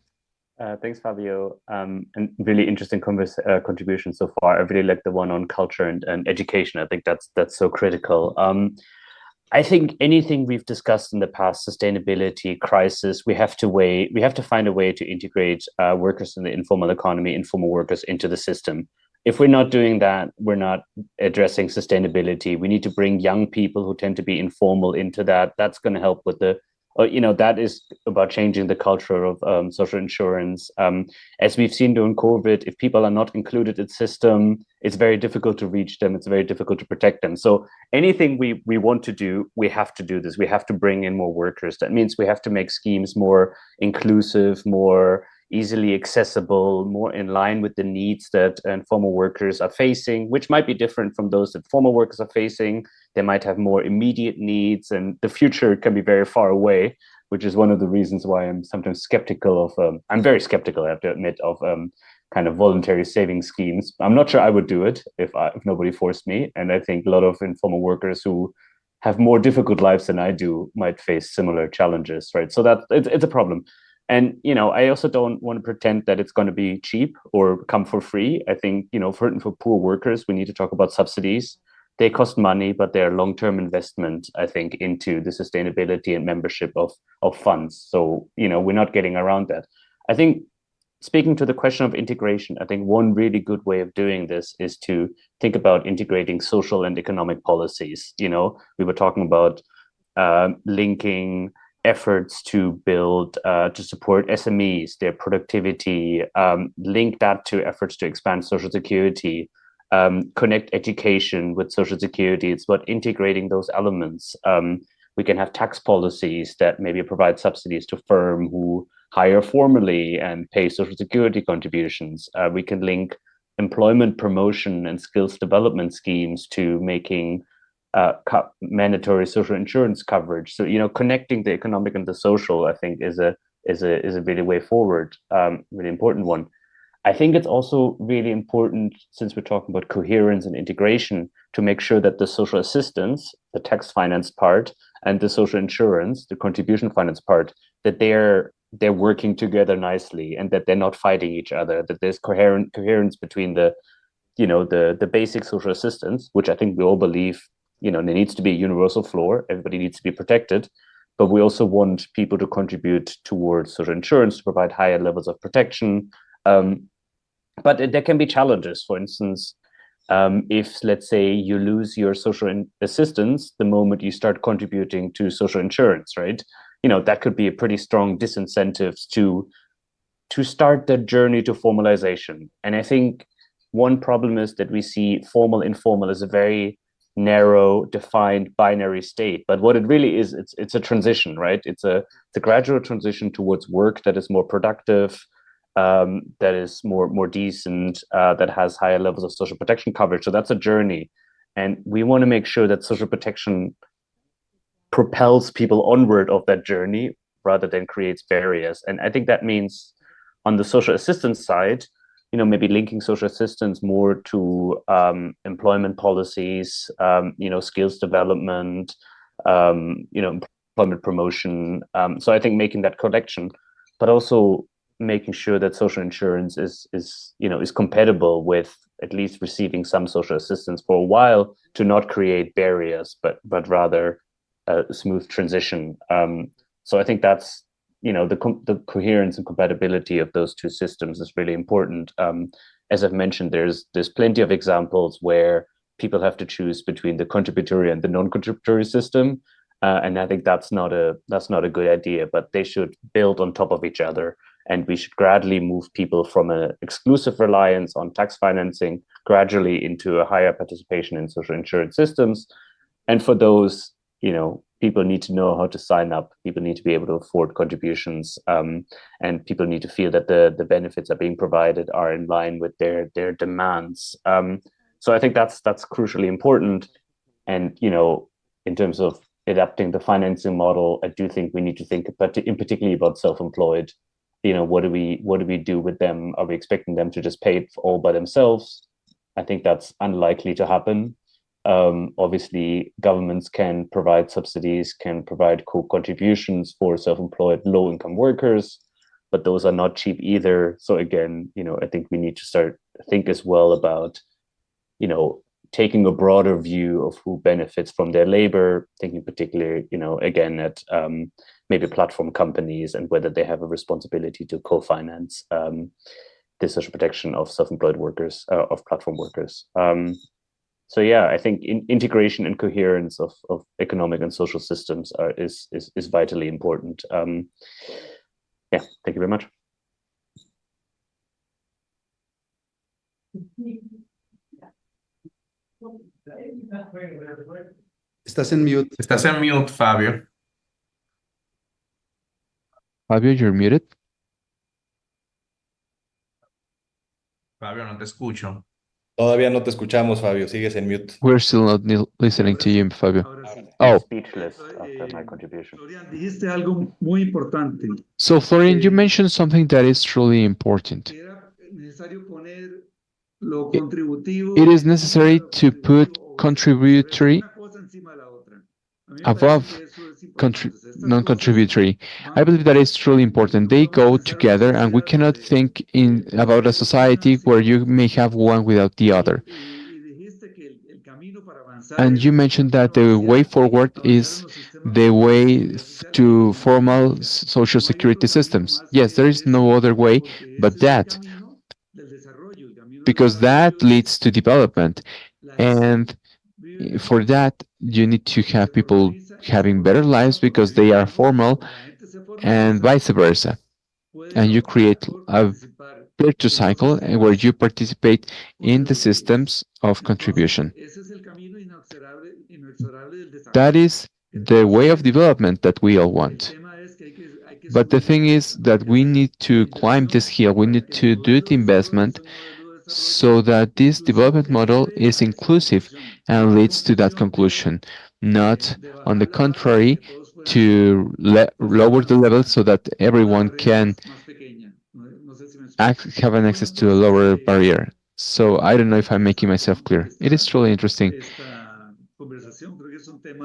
Thanks, Fabio. And really interesting contribution so far. I really like the one on culture and education. I think that's so critical. I think anything we've discussed in the past, sustainability, crisis, we have to find a way to integrate workers in the informal economy, informal workers into the system. If we're not doing that, we're not addressing sustainability. We need to bring young people who tend to be informal into that. That's going to help with that is about changing the culture of social insurance. As we've seen during COVID, if people are not included in the system, it's very difficult to reach them. It's very difficult to protect them. So anything we want to do, we have to do this. We have to bring in more workers. That means we have to make schemes more inclusive, more easily accessible, more in line with the needs that informal workers are facing, which might be different from those that formal workers are facing. They might have more immediate needs, and the future can be very far away, which is one of the reasons why I'm sometimes skeptical of, I'm very skeptical, I have to admit, of kind of voluntary saving schemes. I'm not sure I would do it if nobody forced me. And I think a lot of informal workers who have more difficult lives than I do might face similar challenges, right? So that it's a problem. And, I also don't want to pretend that it's going to be cheap or come for free. I think, for poor workers, we need to talk about subsidies they cost money, but they're long-term investment, I think, into the sustainability and membership of funds. So, we're not getting around that. I think, speaking to the question of integration, I think one really good way of doing this is to think about integrating social and economic policies. We were talking about linking efforts to build, to support SMEs, their productivity, link that to efforts to expand Social Security, connect education with Social Security. It's about integrating those elements. We can have tax policies that maybe provide subsidies to firms who hire formally and pay Social Security contributions. We can link employment promotion and skills development schemes to making mandatory social insurance coverage. So, connecting the economic and the social, I think, is a really way forward, really important one. I think it's also really important, since we're talking about coherence and integration, to make sure that the social assistance, the tax finance part, and the social insurance, the contribution finance part, that they're working together nicely, and that they're not fighting each other, that there's coherence between the basic social assistance, which I think we all believe, there needs to be a universal floor, everybody needs to be protected, but we also want people to contribute towards social insurance to provide higher levels of protection. But there can be challenges. For instance, if, let's say, you lose your social assistance the moment you start contributing to social insurance, right? That could be a pretty strong disincentive to start the journey to formalization. And I think one problem is that we see formal, informal as a very narrow, defined binary state. But what it really is, it's a transition, right? It's a gradual transition towards work that is more productive, that is more decent, that has higher levels of social protection coverage. So that's a journey. And we want to make sure that social protection propels people onward of that journey rather than creates barriers. And I think that means on the social assistance side, maybe linking social assistance more to employment policies, skills development, employment promotion. So I think making that connection, but also making sure that social insurance is compatible with at least receiving some social assistance for a while, to not create barriers, but rather a smooth transition. So I think that's the coherence and compatibility of those two systems is really important. As I've mentioned, there's plenty of examples where people have to choose between the contributory and the non-contributory system, and I think that's not a good idea. But they should build on top of each other, and we should gradually move people from an exclusive reliance on tax financing gradually into a higher participation in social insurance systems. And for those, people need to know how to sign up. People need to be able to afford contributions, and people need to feel that the benefits are being provided are in line with their demands. So I think that's crucially important. And in terms of adapting the financing model, I do think we need to think in particularly about self-employed. What do we do with them? Are we expecting them to just pay it all by themselves? I think that's unlikely to happen. Obviously, governments can provide subsidies, can provide co-contributions for self-employed low-income workers, but those are not cheap either. So again, I think we need to think as well about, taking a broader view of who benefits from their labor, thinking particularly, again, at maybe platform companies and whether they have a responsibility to co-finance the social protection of self-employed workers, of platform workers. So yeah, I think integration and coherence of economic and social systems is vitally important. Yeah, thank you very much. Estás en mute. Estás en mute, Fabio. Fabio, you're muted. Fabio, no te escucho. Todavía no te escuchamos, Fabio. Sigues en mute. We're still not listening to you, Fabio. Oh, speechless after my contribution. Florian, dijiste algo muy importante. So, Florian, you mentioned something that is truly important. It is necessary to put contributory above non-contributory. I believe that is truly important. They go together, and we cannot think about a society where you may have one without the other. And you mentioned that the way forward is the way to formal social security systems. Yes, there is no other way but that, because that leads to development. And for that, you need to have people having better lives because they are formal, and vice versa. And you create a virtuous cycle where you participate in the systems of contribution. That is the way of development that we all want. But the thing is that we need to climb this hill, we need to do the investment so that this development model is inclusive and leads to that conclusion, not on the contrary, to lower the level so that everyone can have an access to a lower barrier. So I don't know if I'm making myself clear. It is truly interesting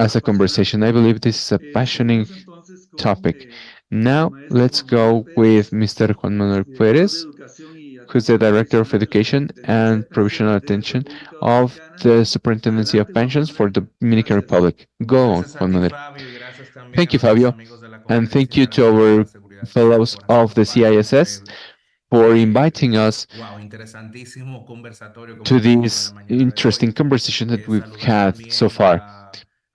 as a conversation. I believe this is a passionate topic. Now let's go with Mr. Juan Manuel Perez, who's the Director of Education and Provisional Attention of the Superintendency of Pensions for the Dominican Republic. Go on, Gracias a Juan ti, Manuel. Fabio, y gracias también Thank a you, nuestros Fabio. amigos de la And thank Conferencia you to Nacional para our la Seguridad Social fellows por esta of the campaña CISS increíble. for inviting us Wow, interesantísimo conversatorio, como to hemos dicho en la this mañana de hoy. interesting conversation that we've Saludar had so también far.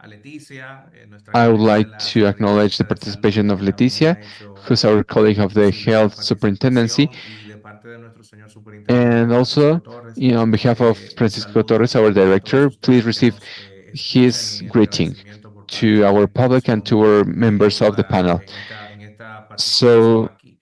a Leticia, nuestra I would colega de like la to acknowledge the Superintendencia de Salud, participation of que también Leticia, ha hecho who's our colleague of the posible esta Health Superintendency, participación, y de parte de nuestro señor superintendente and Francisco also, Torres, on behalf of un Francisco saludo Torres, our a todos director, please ustedes que receive nos escuchan his y el greeting agradecimiento por parte to de la our public and to invitación our members of the para panel. en esta participación So, aquí.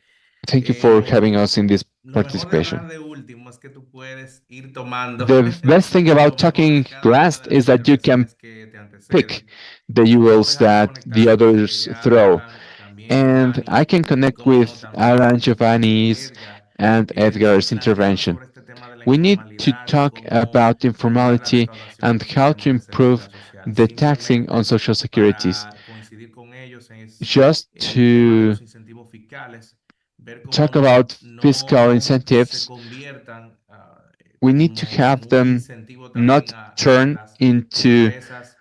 thank you for having Lo, us in this lo mejor de hablar participation. de último es que tú puedes ir tomando The best thing about lo mejor de talking cada una last de las is that you can intervenciones que te pick anteceden. the Vamos a ULs dejar de that the conectar a los que others ya throw. hablan, también And Giovanni, I can y connect cómo no, with Alan también Giovanni's Edgar, and que nos Edgar's plantearon intervention. sobre este tema de la We need to informalidad y talk cómo about mejorar la informality recaudación de and los how to sistemas de seguridad improve social. the taxing on Simplemente social securities. para coincidir con ellos es Just el tema de to los incentivos fiscales, ver cómo talk about fiscal se incentives, conviertan we need to como en have un them incentivo también not a que turn las into empresas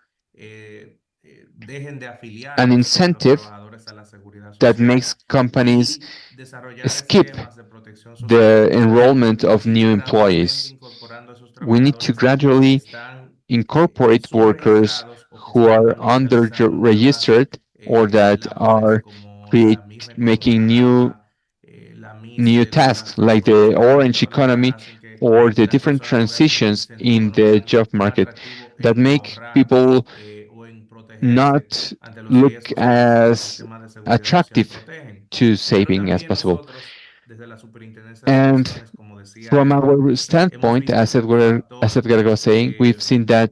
dejen de afiliar an a los incentive trabajadores a la seguridad that social makes companies y desarrollar skip esquemas de protección social the enrollment of new gradualmente employees. incorporando a esos We need to trabajadores que gradually están incorporate workers subregistrados o que who están are también realizando nuevas registered or that labores are como create making la MIS new de los tasks like transformadores the en orange República economy Dominicana hacen que or the las different personas vean que los transitions incentivos in no the sean job tan market atractivos that en make ahorrar people o en protegerse not ante los look riesgos que los as sistemas de seguridad social attractive protegen. to Pero saving as también possible. nosotros, desde la Superintendencia de And Pensiones, como decía from Edgar, our hemos standpoint, visto que un As factor Edgar was saying, we've seen that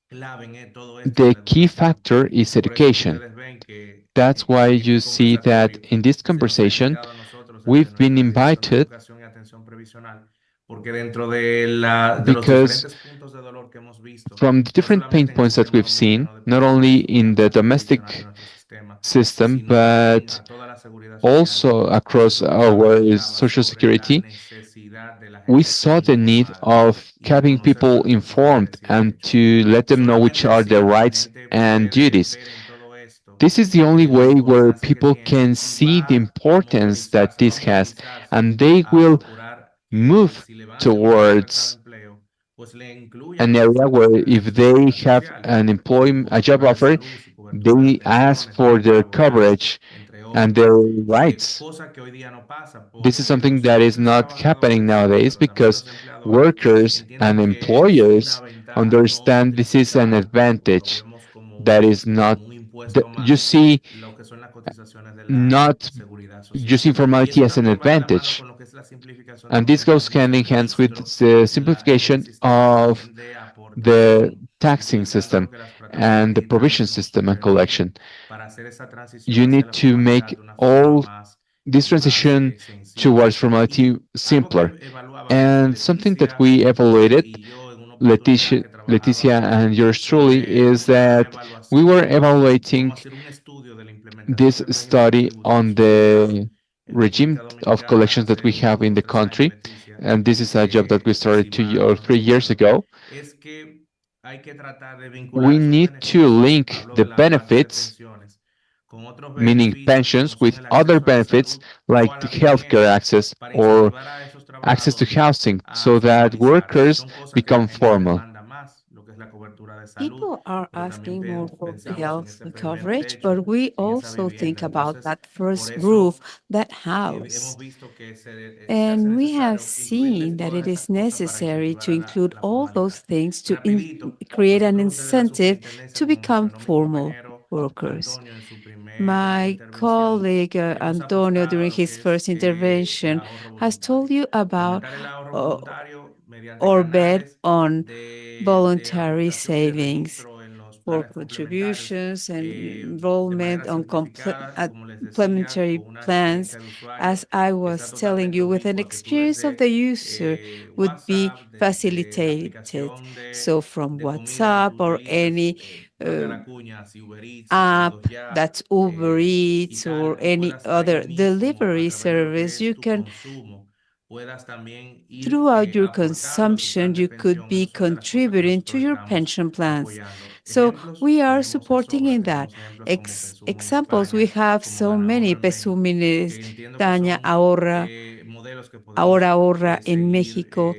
clave en todo esto es the la key educación. factor is Es por eso que education. ustedes ven que That's why en you este see that conversatorio in this se nos ha conversation, invitado a nosotros desde we've been nuestra Dirección de invited Educación y Atención Previsional, porque dentro de los because diferentes puntos de dolor que hemos visto, from the no different pain solamente en el points that sistema we've seen, dominicano de not only pensiones o en in la the parte previsional de domestic nuestro sistema, system, sino también but a toda la seguridad social, also nuestro across profesor our manifestaba social sobre la security, necesidad de la we gente ser saw the need informada of y de having conocer people cuáles son sus informed deberes y and derechos. to let them know which Solamente are their así la rights gente and puede duties. ver en todo esto This is the only la way where importancia que people tiene can y see the va importance that this va a has, movilizarse and they a will procurar que move si le van a asegurar un mercado de towards empleo, pues le incluyan an esa area where información en if su they seguridad have social, an su employment, a job cobertura de offer, salud, su cobertura de they ask pensiones, for derechos their laborales, coverage entre and their otros. rights. Cosa que hoy día no pasa This is porque something los that is propios not happening trabajadores, nowadays pero también because los empleadores workers and entienden que es una employers ventaja no understand this is an tributar o lo advantage vemos that is not, como un impuesto you más, see, lo que son las cotizaciones de la not seguridad social. use Y informality eso as an también va de la mano advantage. con lo que es la simplificación de And los this goes hand mecanismos in de hand with registro the en el simplification sistema y of también de the aportación, taxing utilizando lo system que las plataformas and the digitales provision nos system and collection. permiten para hacer esa transición You hacia need la to formalidad make de una forma all más, this transition sencilla. towards formality Y algo que simpler. evaluaban And something that Leticia we evaluated, y yo en una oportunidad que Leticia trabajábamos and yours truly, sobre is una that we were evaluación de cómo evaluating hacer un estudio de la implementación this del régimen study contributivo on simplificado the en regime República of Dominicana collections that we hace have in unos the 3 años, country. Leticia, And this is a job that we started si two mal or no three years recuerdo, ago. es que hay que tratar de we vincular esos need to beneficios, link hablo the de la parte de benefits, pensiones, con otros meaning beneficios como pensions, son with el other acceso a la benefits salud o a like the la healthcare vejez access para or incentivar a esos access to trabajadores housing a so that formalizarse. workers Son cosas que la become gente formal. demanda más, lo que es la cobertura de salud, People are pero también asking more for pensamos en health ese primer coverage, techo, but we en esa also vivienda. think about Entonces, that por first roof, eso that hemos house. visto que se hace And we have necesario incluirles seen that todas it esas is cosas para necessary incentivar to a include la all those formalidad. things to Rapidito, create an nosotros desde la incentive superintendencia, to como become mencionó mi formal compañero workers. Antonio en su primera My intervención, colleague hemos Antonio, apostado a during lo his que es first el intervention, ahorro has told voluntario. you about Fomentar el ahorro uh, voluntario mediante or bet canales on de voluntary aportación y de savings registro en los for planes complementarios contributions and de enrollment manera on simplificada, como les decía, complementary con una plans. experiencia de usuario As I que sea was telling totalmente you, with an ubicua, que tú experience of the desde user would be WhatsApp, desde la facilitated. aplicación So from de comida que WhatsApp tú or utilices, any valga uh, la cuña, si Uber Eats, si app Pedidos Ya that's Uber y Eats or tal, tú any puedas ahí other mismo, a delivery través de lo que service, es you tu can, consumo, puedas también ir throughout your aportando a tu plan consumption, de you could pensión. be Esas son de las cosas que contributing to nosotros your estamos pension plans. apoyando. So Ejemplos, we are tenemos de supporting sobra, in that. tenemos ejemplos como Pensumo en Examples, we España, have como so many. Ganahorro en México, Pesúmiles, que entiendo que Daña, son Ahorra, modelos que Ahora podemos Ahorra in seguir Mexico.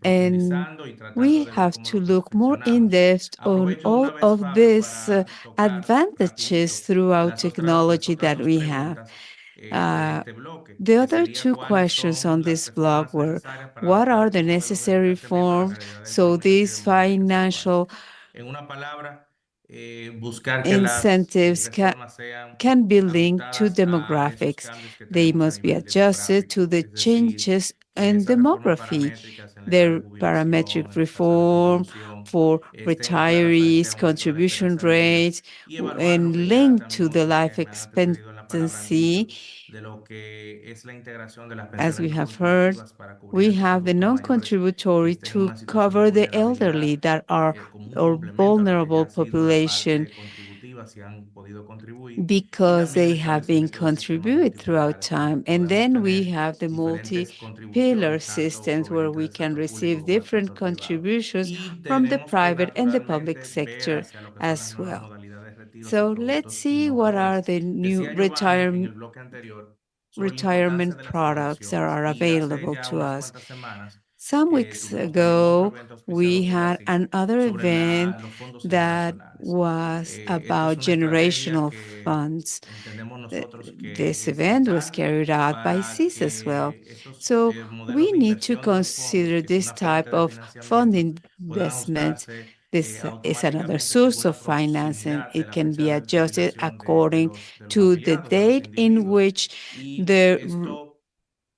And profundizando y tratando we de ver have cómo to lo look more in perfeccionamos. depth on Aprovecho de una all vez, of Fabio, these para tocar advantages rapidito throughout las technology otras that dos we have. preguntas de Uh, este bloque, the que other sería two cuáles questions on son las this blog reformas were, necesarias para what adaptar are the estos modelos de necessary financiamiento a las forms realidades so económicas y these demográficas actuales? financial En una palabra, buscar que las incentives reformas sean can be linked to ajustadas a esos demographics. cambios que They tenemos a must be nivel adjusted to demográfico, the es decir, changes in esas reformas demography. paramétricas en la edad de Their jubilación, parametric en las tasas de reform contribución, for tengan claras para ese retirees, aumento de la contribution esperanza de vida rates, y evaluar lo and que ya linked to también the otros life que me han precedido en la palabra han dicho expectancy. de lo que es la integración de las As pensiones we no have heard, contributivas para cubrir we esos have the adultos mayores que non-contributory estén en to una situación de cover the elderly vulnerabilidad that are como un or complemento a lo que ya vulnerable ha sido la population parte contributiva, si han podido contribuir, y because también el they have been establecimiento de sistemas contributed throughout multipolares donde time. And podamos then we tener have the diferentes multi-pillar contribuciones, tanto systems where provenientes we del can sector público receive como del different sector privado. contributions Y from the tenemos que private and the public naturalmente ver sector hacia lo que son las as nuevas well. modalidades de retiros y So let's productos see what are innovadores. the new Decía Giovanni en el bloque anterior sobre la importancia retirement de las products that inversiones are y hace available ya to unas us. cuantas semanas Some weeks tuvimos también otro ago, evento auspiciado we por la had CISS another sobre event los fondos that generacionales. was Esto es about una estrategia generational que funds. entendemos nosotros This que es event was vital carried out by para CISS as well. que estos So modelos we de need to inversión de los fondos, consider que es this una fuente type de of fund financiamiento, puedan investment. ajustarse This is another automáticamente source según of la financing. proximidad de It la can fecha be de adjusted jubilación according de los to the afiliados, de los date in individuos, which y the esto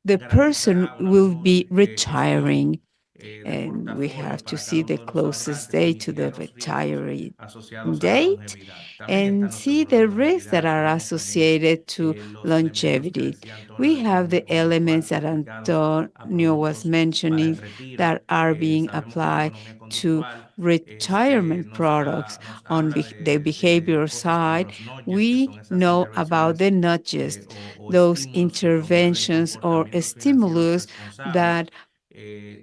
the person garantizará una will mejor be gestión retiring, de and we portafolio have to para see cada uno the de los closest ahorrantes y date to the mitigar los riesgos retiree asociados a la date longevidad. También and están los see seguros de the risks that longevidad, are podemos venir associated to los elementos que longevity. decía Antonio We de have economía the elements conductual that aplicados a Antonio was productos para el mentioning retiro. that are being Sabemos que la applied economía to conductual retirement products nos on habla the de behavior cosas como side. los nudges, que son We esas know about intervenciones the nudges, o those estímulos que promueven interventions or comportamientos financieros stimulus responsables. that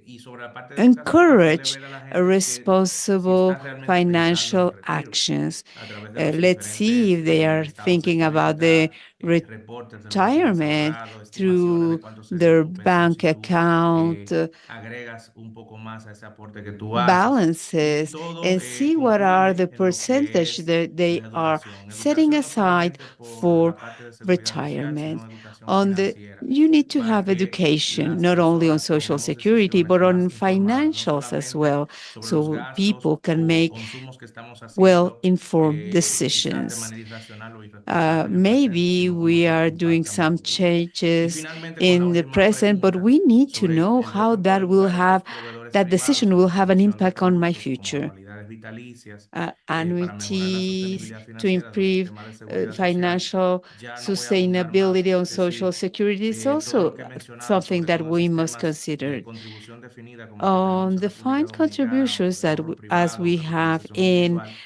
Y sobre la parte de educación, hacerle encourage ver a la gente que si responsible está realmente pensando en el financial retiro, actions. a través de los Let's see diferentes if they are estados thinking se about the cuenta, reportes de lo que tienes retirement ahorrado, estimaciones de through cuánto sería their tu pensión bank si tú account agregas un poco más a ese aporte que tú haces. Y balances todo and see what are the concluye en lo que percentage es that they la are educación. setting Educación no aside solamente por for la parte de seguridad social, retirement. sino educación On the financiera, you need to para have que education las not only on personas social tomemos security decisiones but on más informadas, no financials as solamente well, sobre los so gastos people can o make consumos que estamos haciendo, well-informed quizás de decisions. manera irracional o irresponsable en el presente, Maybe sino cómo we esto are doing impacta a un some futuro. Y changes finalmente, con la in the última present, but pregunta we need to sobre know el how rol que that pueden will jugar estos have, proveedores that privados decision en will la have an provisión de impact on my productos como future. anualidades vitalicias para mejorar la Annuities sostenibilidad to financiera de los improve sistemas de seguridad social. financial Ya no voy a abundar más, sustainability on social decir security is todo lo also que he mencionado something sobre that todos los we must sistemas de consider. contribución definida como el que tenemos On en República defined Dominicana o contributions de that ahorro as privado o we de have capitalización in individual,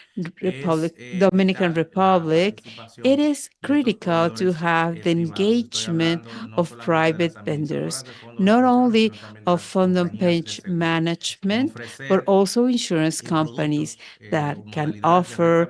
Dominican Republic, it is critical to have the engagement of private vendors, not only of fund on page management, but also insurance companies that can offer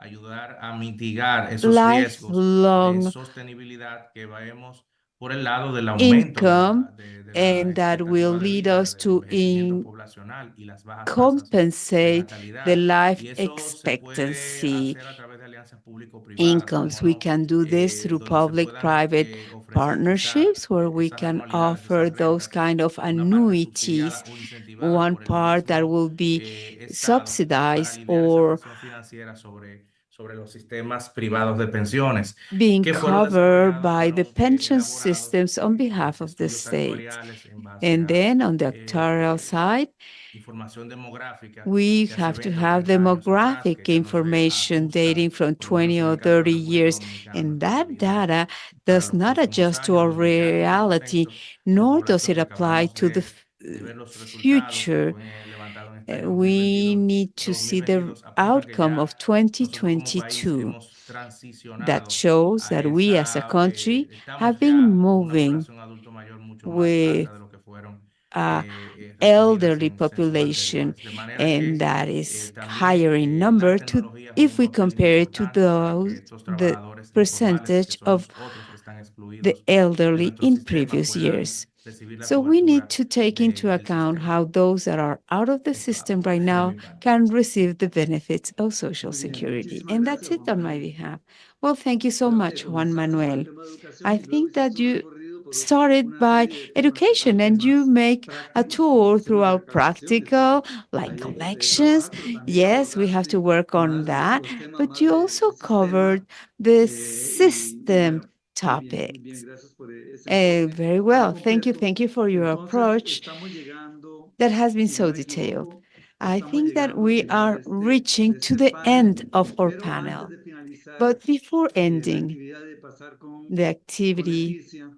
ayudar a mitigar esos riesgos de lifelong sostenibilidad que vemos por el lado del aumento income, de la and that will expectativa de lead vida, us del to envejecimiento poblacional y las bajas tasas de compensate the natalidad. life Y eso se puede expectancy hacer a través de alianzas público-privadas, como incomes. We no, can do this through donde se puedan public-private ofrecer quizá partnerships where we esas can anualidades, offer esas those rentas, kind of una parte annuities, subsidiada o incentivada one por el part that mismo will be Estado para subsidized aliviar esa or presión financiera sobre los sistemas privados de pensiones being que fueron covered desarrollados, by the fueron pension elaborados systems on con behalf of the estudios state. actuariales en base And a then on the actuarial side, información demográfica we de hace have to 20 o have 30 años atrás demographic que no se information dating ajusta, from por lo menos 20 en or el caso de 30 República years. Dominicana, And nuestra that realidad data para does los not próximos adjust to años, our donde ya el último reality, censo de nor does población it que apply acabamos to the de ver los resultados que future. fue levantado en este año We 2022, need to see the 2022 apuntan que outcome ya of nosotros como país 2022 hemos that transicionado shows a that we as a esa, country have estamos been ya con una moving población adulto mayor mucho más with alta de lo que fueron a recogidas elderly en censos population, anteriores. De manera and que that is también higher in la number to tecnología juega if un we papel compare it to importante para que estos the trabajadores informales, que percentage son of los otros que están the excluidos de elderly nuestro in sistema, previous puedan years. recibir la So we need cobertura to take into del account sistema. how those that are out of the system right Sería now mi parte. can receive the benefits of Social Muy bien, Security. muchísimas And that's gracias, it Juan on my Manuel. behalf. Well, thank you so Creo que much, Juan comenzaste por el Manuel. tema de educación I y luego think hiciste that un you recorrido por started una by serie de temas que creo education que and you más make a prácticos, como tour through sistemas de our recaudación, eso practical, like ahí hay que collections. trabajar, pero también Yes, we have to abordaste work on más that, los temas but más you also de sistema covered the y system bueno, muy bien, topics. gracias por ese enfoque Very tan well. completo. Thank you for your Entonces, approach estamos llegando, that has been si no so me detailed. equivoco, I estamos think that llegando al we final are reaching de to este the panel, end of our pero antes panel. de finalizar But before la ending actividad de pasar the con activity Leticia,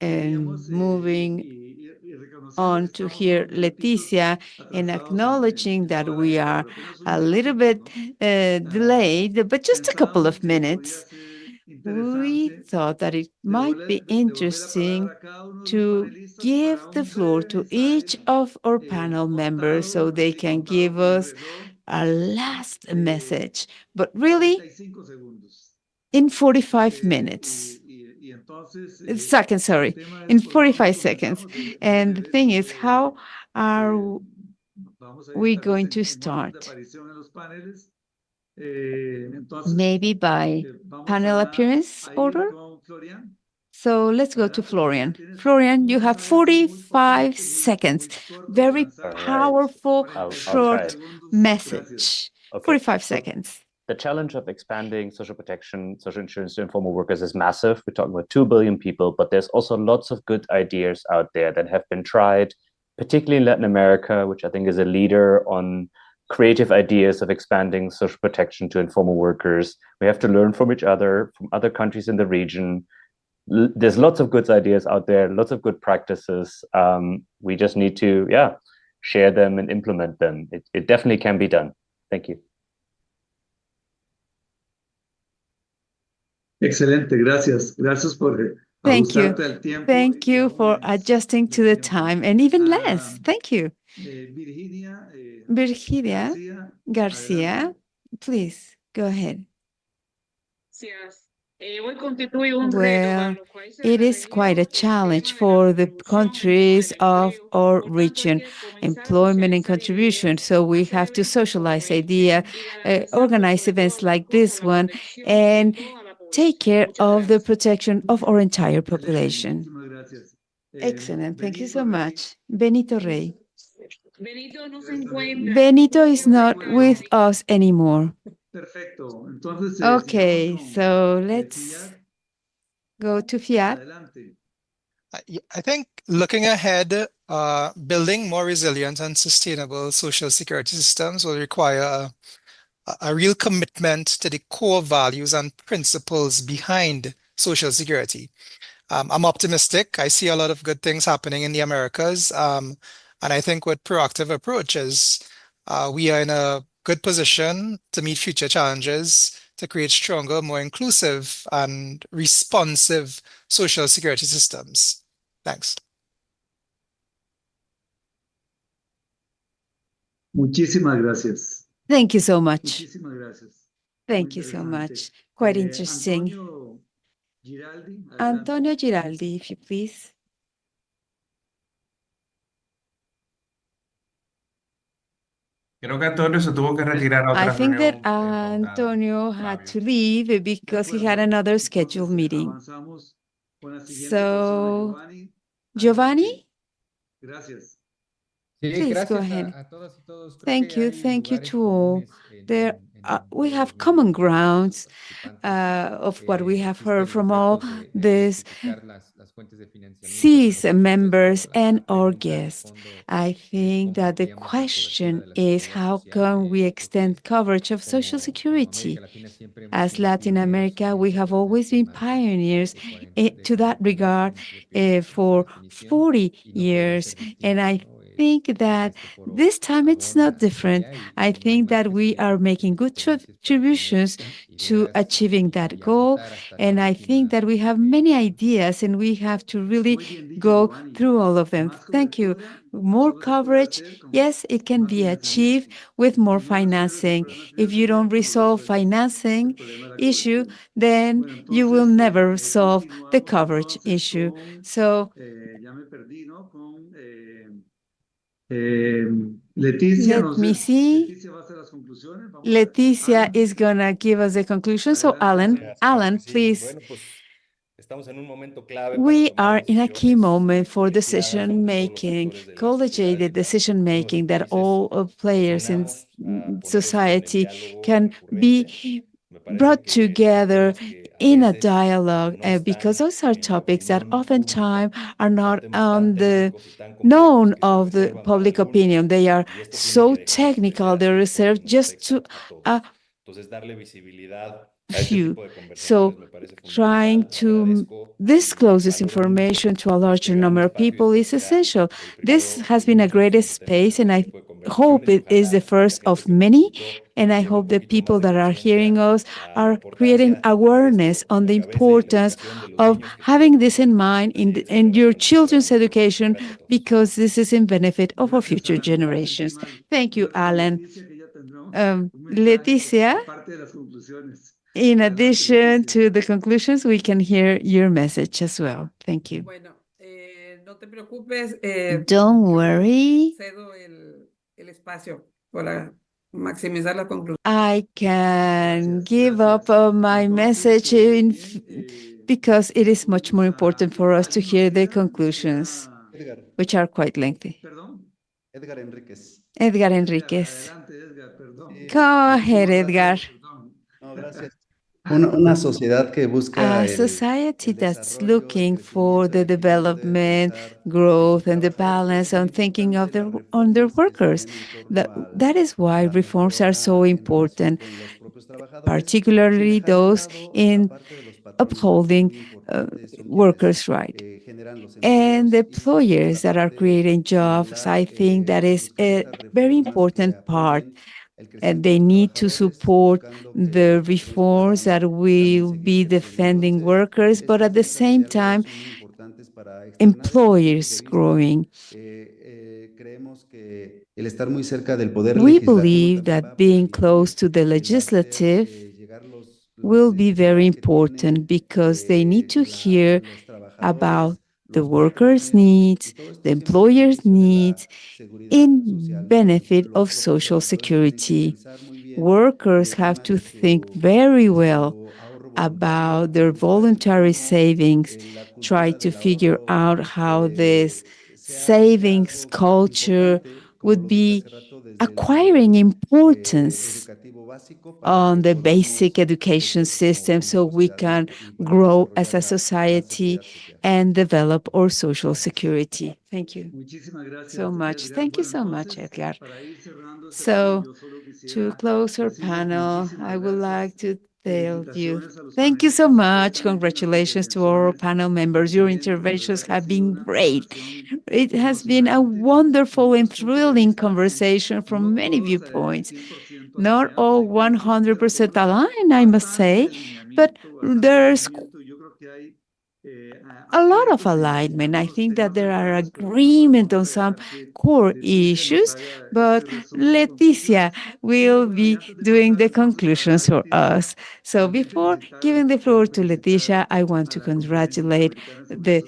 and queríamos moving y reconocer que on to estamos hear unos minutitos Leticia and atrasados acknowledging en that toda la we idea, are pero apenas unos a little minutitos, bit ¿no? delayed, but just a couple Pensábamos of que podría minutes. ser We interesante thought that it might be devolver la palabra interesting a cada uno de los to panelistas give para the un floor breve to each mensaje of our panel members so they can contado give con el us reloj a last de message, but really 45 segundos. in 45 minutes. Y entonces, Seconds, el sorry, tema in es por dónde 45 seconds. comenzamos, And the déjeme ver thing si is, how are vamos a we ir tal vez going to en orden de start? aparición en los paneles. Entonces, Maybe by vamos panel appearance a ir order? con Florian. So let's go to Adelante, Florian. Florian. Tienes Florian, you muy have breve, muy 45 paciente, seconds. muy corto para Very lanzar All right. powerful, I'll try 45 short it. segundos. Gracias. message. Okay. 45 So seconds. the challenge of expanding social protection, social insurance to informal workers is massive. We're talking about 2 billion people, but there's also lots of good ideas out there that have been tried, particularly in Latin America, which I think is a leader on creative ideas of expanding social protection to informal workers. We have to learn from each other, from other countries in the region. There's lots of good ideas out there, lots of good practices. We just need to, share them and implement them. It definitely can be done. Thank you. Excelente, gracias. Gracias por Thank you. ajustarte al tiempo. Thank you for adjusting to the time and even Ah, less. Thank you. Virginia Virginia Garcia, adelante. please go ahead. Well, it is quite a challenge for the countries of our region, employment and contribution. So we have to socialize idea, organize events like this one, and take care of the protection of our entire population. Muchísimas gracias. Excellent. Thank you so Benito Rey. much. Benito Rey. Benito Benito is not with us anymore. Perfecto. Entonces, Okay, sigamos so con let's Fiat. go to Fiat. Adelante. I think looking ahead, building more resilient and sustainable social security systems will require a real commitment to the core values and principles behind Social Security. I'm optimistic. I see a lot of good things happening in the Americas. And I think with proactive approaches, we are in a good position to meet future challenges, to create stronger, more inclusive and responsive social security systems. Thanks. Muchísimas gracias. Thank you so much. Muchísimas gracias. Thank you so much. Quite interesting. Antonio Giraldi, if you please. Creo que Antonio se tuvo que retirar a I otra think that reunión Antonio had to leave because he had another scheduled meeting. So, Giovanni? Gracias. Sí, Please go gracias ahead. a todas y todos. Creo Thank que you. hay Thank you lugares to all. comunes There, we todos have common grounds participantes. of what we have heard Existen los from all retos de these diversificar las fuentes de financiamiento de los CISS recursos members para and our preguntar de guests. fondo I think cómo that the ampliamos la cobertura question de la is seguridad how social. can we Yo creo extend que coverage of Social como América Security? Latina siempre hemos As sido Latin pioneros America, en we eso have always desde been más pioneers de 40 to that décadas atrás regard en describir esta for definición 40 y no podría years. ser And distinto, I ¿no? think Creo que that este foro this time it's not abona hacia different. allá I y no hay think más that que we seguir are making good experiencias para tener contributions to ideas achieving that y goal. agotar hasta la And I think última that we have many ideas and we have to really go through all of them. Thank you. More coverage, yes, it can be achieved with more financing. If you don't resolve financing issue, then you will never solve the coverage issue. So Ya me perdí, ¿no? Con Leticia, let me see. Leticia va a hacer las conclusiones. Leticia is gonna give us the conclusion. So Alan, please. Bueno, pues estamos en un momento clave para We tomar are in a key decisiones moment for colegiadas decision con todos los making, sectores de la sociedad y collegiated de decision making that nuestros países. all players in Unamos a poner esto en el society diálogo can be recurrente. Me parece brought que son together temas que a in a veces dialogue no because están those are en la topics that opinión oftentimes pública. are Son not temas tan on the técnicos y tan complejos known que se of the reservan para public algunos opinion. They are y esto tiene so que dejar de ser technical, they're así porque reserved nos just to afecta a a todos. Entonces, darle visibilidad a este few. tipo de conversaciones So me parece trying fundamental. to Agradezco disclose y this valoro mucho information to a este larger gran number of espacio y people is espero sea essential. el This primero has de been a muchos great donde tenemos space, and este I tipo de hope conversaciones y it is the ojalá que la first gente of que nos many. escuchó And I lleve un hope the poquito más people de that are hearing conciencia us a la are creating importancia de tener awareness esto en on la the cabeza y en la importance educación de los of niños que having tendremos this in mind las siguientes in your generaciones que children's serán nuestros hijos. education, Gracias a todos. because this is in benefit of our future Gracias, Alan. generations. Muchísimas. Thank you, Voy con Alan. Leticia, que ya tendremos un mensaje, Leticia, aparte de las conclusiones. in Adelante, addition Leticia. to the conclusions, we can hear your message as well. Thank you. Bueno, no te preocupes. Don't Yo worry. cedo el espacio para maximizar la conclusión. I can give up my Entonces, message because it is much more important for us to hear the conclusions, which are quite lengthy. Perdón. Edgar Enríquez. Edgar Enríquez. Adelante, Edgar, perdón. Go ahead, Edgar. No, gracias. Una sociedad que busca A society that's desarrollo, looking for crecimiento, the el equilibrio de development, bienestar growth, de and the sus trabajadores balance es muy on thinking of importante. their Las on their reformas que se workers. den en torno That is why la reforms are so mejora en relación important, con los propios trabajadores, sin particularly dejar de those lado la in parte de los patrones, porque es upholding muy importante, son quienes workers' rights. generan los And empleos the y por employers otra that are parte creating jobs, I think that is buscar a estas very reformas que important part. apoyen el And crecimiento de they los need to trabajadores, support buscando que the los patrones reforms puedan that también will seguir be creciendo. defending Entonces, workers, but at estas the mesas de same diálogo time, son muy importantes para externar estos puntos de employers vista. growing. Creemos que el estar muy cerca del poder We legislativo believe también va that a being permitir close to the el hacer legislative llegar will las be very necesidades que important tienen because they need to hear los about trabajadores, the los workers' patrones, needs, y todo esto the siempre en employers' beneficio de needs, la seguridad in social, ¿no? benefit Los of propios social trabajadores tienen que security. pensar muy bien Workers el have tema to think very well su ahorro voluntario, about their buscar el voluntary cómo savings, la try cultura to del figure ahorro out how this sea savings algo culture importante, como would lo dije be hace rato, desde el acquiring nivel importance educativo básico para que on the basic podamos education crecer system como so we sociedad, ¿no? can Y para grow as desarrollar a la society seguridad social. and develop our social Gracias. security. Thank you Muchísimas gracias, so much. Edgar. Thank you Bueno, so much, entonces, Edgar. para ir cerrando este panel, So, yo solo to quisiera close our decirles panel, muchísimas I would like gracias. to tell you Felicitaciones a los thank you so panelistas, much. ciertamente unas Congratulations to our intervenciones panel members. Your excelentes, de interventions verdad que ha have sido been una great. conversación It has been a emocionante con wonderful and muchos puntos de thrilling vista, conversation from no many todos viewpoints. 100% not all 100% aligned, I must say, but there's a lot of alignment. I think that there are agreement on some core issues, but Leticia will be doing the conclusions for us. So before giving the floor to Leticia, I want to congratulate the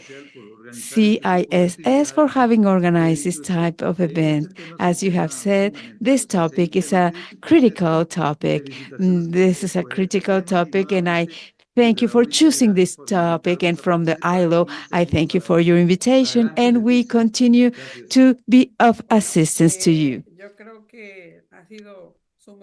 CISS for having organized this type of event. As you have said, this topic is a critical topic. This is a critical topic, and I thank you for choosing this topic. And from the ILO, I thank you for your invitation, and we continue to be of assistance to you. Yo creo que ha sido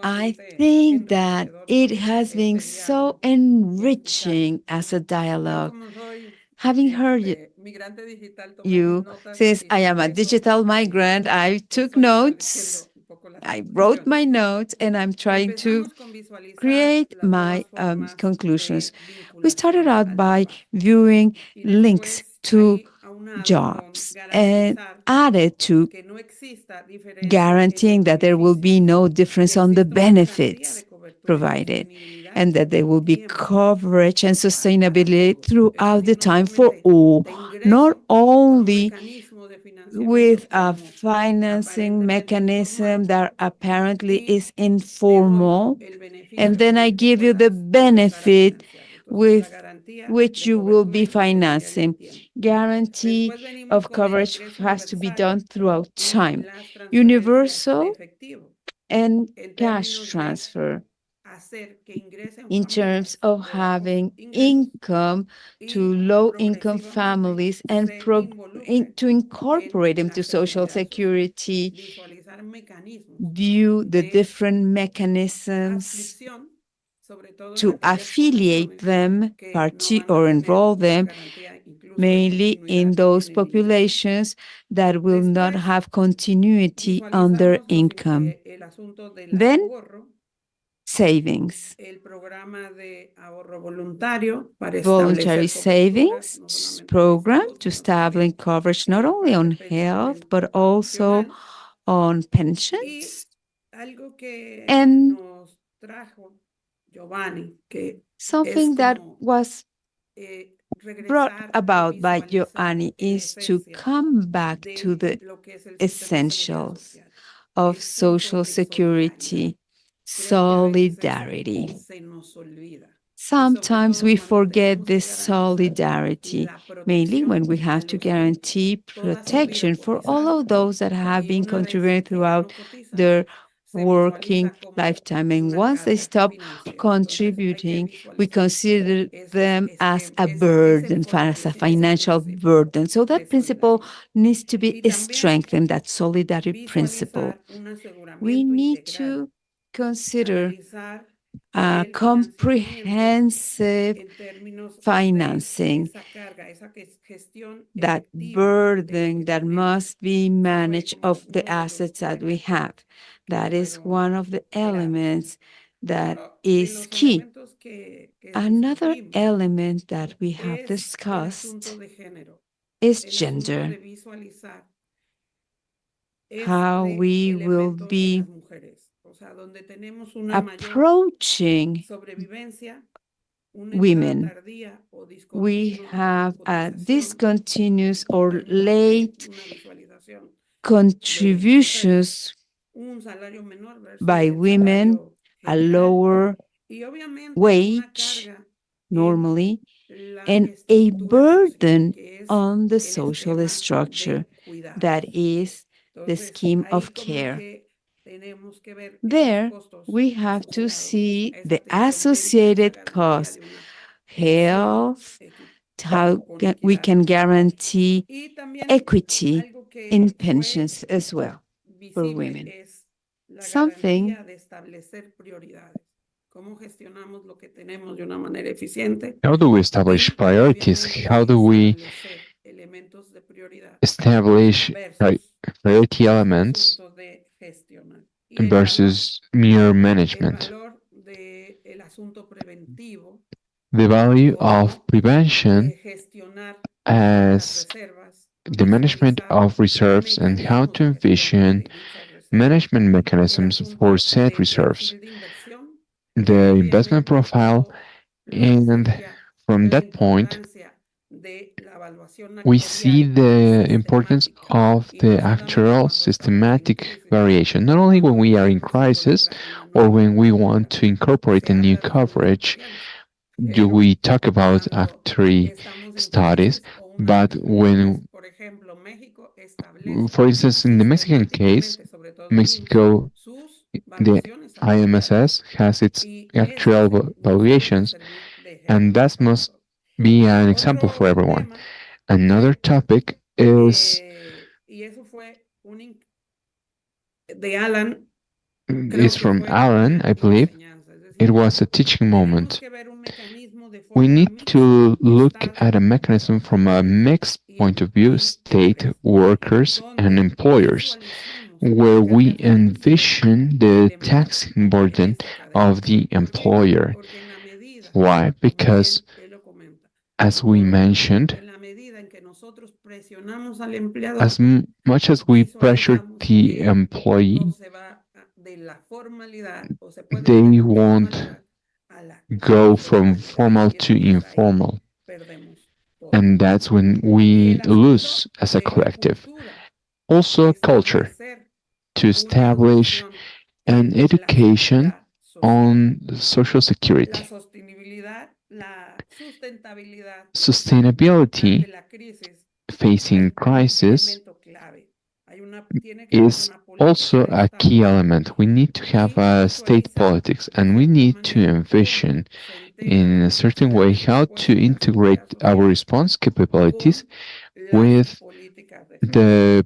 I sumamente think that enriquecedor it poder has been so dialogar y escuchar. enriching as a Yo dialogue. como soy Having heard migrante digital, tomé mis you, notas since y I am a sobre eso digital migrant, I took estoy notes. estableciendo un poco las I wrote conclusiones. my notes and I'm trying to Empezamos con visualizar create las my nuevas formas conclusions. de We started vinculación out al by trabajo viewing y links después to ahí aunado con jobs and garantizar added to que no exista diferencia en guaranteeing los that there will be beneficios, no que difference on the exista una garantía benefits de cobertura y provided, sostenibilidad and that there en will be tiempo coverage and para sustainability todos. Es throughout the decir, no time for solamente all, de not ingreso con un only mecanismo de with financiamiento a como financing aparentemente mechanism informal that apparently y is te doy informal, el beneficio and then I con el que give you the puedas empezar a benefit financiar. Entonces, la with garantía which de you will cobertura be y sostenibilidad en el financing. tiempo. Guarantee Después venimos of con el coverage ingreso has to be universal done throughout y time. las transferencias de Universal efectivo and en cash términos de transfer hacer que ingresen in terms familias of de bajos having ingresos income to y low-income progresivamente families and se involucren to en incorporate them la to Social seguridad social. Security, Visualizar mecanismos view the de different mechanisms adscripción, sobre todo en to aquellas affiliate poblaciones them que no van a or tener enroll una them garantía incluso de mainly in continuidad those en el ingreso. populations that will not Después have continuity on their income. el asunto del Then ahorro, savings, el programa de ahorro voluntario para voluntary establecer coberturas, no savings solamente de program salud, to sino establish también coverage en not la only parte on health, but also pensional. on Y pensions. algo que And nos trajo Giovanni, que es something that como was brought regresar o about by visualizar Joanny en is to esencia come back to de the lo que es el sistema de seguridad essentials social, of el punto social de solidaridad. security, Creo que a veces eso solidarity. se nos olvida. Y sobre Sometimes todo we cuando forget tenemos que this garantizar solidarity, la mainly when protección we a have to los que guarantee toda su vida protection for all cotizaron. of those that have Y been una vez contributing que ya throughout no cotizan, their se working visualiza como lifetime. And una once they carga stop financiera. Entonces hay que contributing, we visualizar consider them as a ese burden, as a fortalecimiento, ese financial principio burden. So de that principle solidaridad. needs to be Y también strengthened, that solidarity principle. visualizar un We aseguramiento need integral, to consider analizar a el financiamiento comprehensive en términos de financing, esa carga, esa gestión that efectiva de lo burden que that tenemos. must be Eso fue managed como of the uno de los assets that we elementos have. que That is fueron one of the claves. elements that Otro de is los key. elementos que Another discutimos element that we have es el asunto discussed de género, is el asunto de gender, visualizar how este we will elemento en be las mujeres, o sea, donde tenemos una mayor approaching sobrevivencia, una entrada women. tardía o We discontinua have a cotización, discontinuous or términos de late una visualización de mujeres, contributions un salario menor versus by el women, salario a general lower y obviamente una wage carga en normally, la and a estructura social, burden que es on the el social esquema structure de cuidados. that is the Entonces, scheme ahí of como care. que tenemos que ver esos There, costos we have to asociados see a esa the atención médica y la associated garantía costs, de una pensión health, how con we equidad. can guarantee Y también equity algo in que fue pensions as well for visible women. es la Something garantía de establecer prioridades. Cómo gestionamos lo que tenemos de una manera eficiente How do we establish y priorities? obviamente How do we establecer elementos de prioridad establish versus priority el elements asunto de gestionar. Y versus mere el management? valor del asunto preventivo, The value of cómo prevention gestionar las as reservas, the management visualizar of reserves and how to mecanismos de gestión envision de dichas reservas management mechanisms for said reserves, the investment profile, and from that point, we see the importance of the actual systematic variation, not only when we are in crisis or when we want to incorporate a new coverage, do we talk about actuary studies, but when, for instance, in the Mexican case, Mexico, the IMSS has its actual valuations, and that must be an example for everyone. Another topic is from Alan, I believe. It was a teaching moment. We need to look at a mechanism from a mixed point of view, state, workers, and employers, where we envision the taxing burden of the employer. Why? Because, as we mentioned, as much as we pressure the employee, they won't go from formal to informal. And that's when we lose as a collective. Also, culture, to establish an education on social security. Sustainability facing crisis is also a key element. We need to have a state politics and we need to envision in a certain way how to integrate our response capabilities with the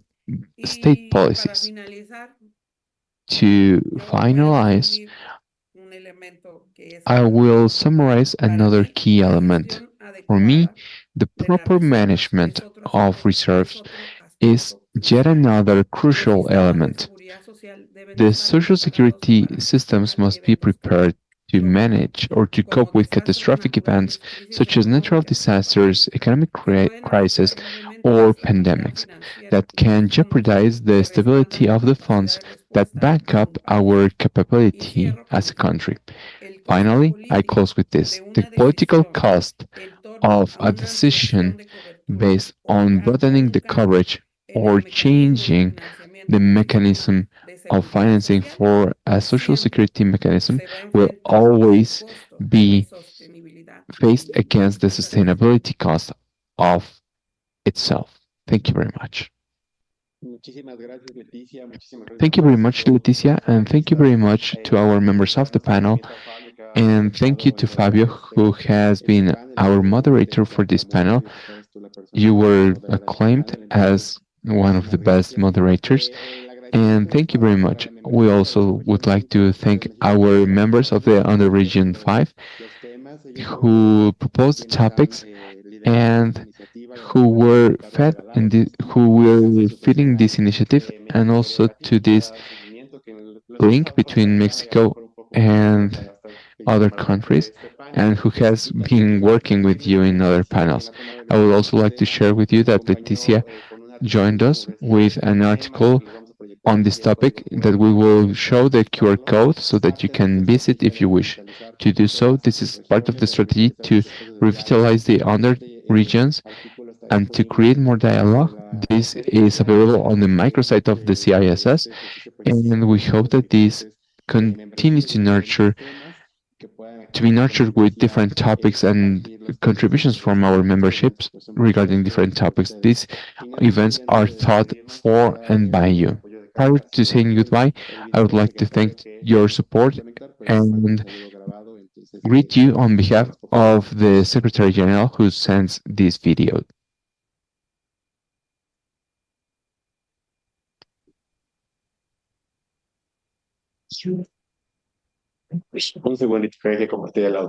state policies. To finalize, I will summarize another key element. For me, the proper management of reserves is yet another crucial element. The social security systems must be prepared to manage or to cope with catastrophic events such as natural disasters, economic crises, or pandemics that can jeopardize the stability of the funds that back up our capability as a country. Finally, I close with this. The political cost of a decision based on broadening the coverage or changing the mechanism of financing for a social security mechanism will always be faced against the sustainability cost of itself. Thank you very much. Thank you very much, Leticia, and thank you very much to our members of the panel. And thank you to Fabio, who has been our moderator for this panel. You were acclaimed as one of the best moderators, and thank you very much. We also would like to thank our members of the Under Region 5 who proposed the topics and who were feeding this initiative, and also to this link between Mexico and other countries, and who has been working with you in other panels. I would also like to share with you that Leticia joined us with an article on this topic that we will show the QR code so that you can visit if you wish to do so. This is part of the strategy to revitalize the under regions and to create more dialogue. This is available on the microsite of the CISS, and we hope that this continues to be nurtured with different topics and contributions from our memberships regarding different topics. These events are thought for and by you. Prior to saying goodbye, I would like to thank your support and greet you on behalf of the Secretary General who sends this video.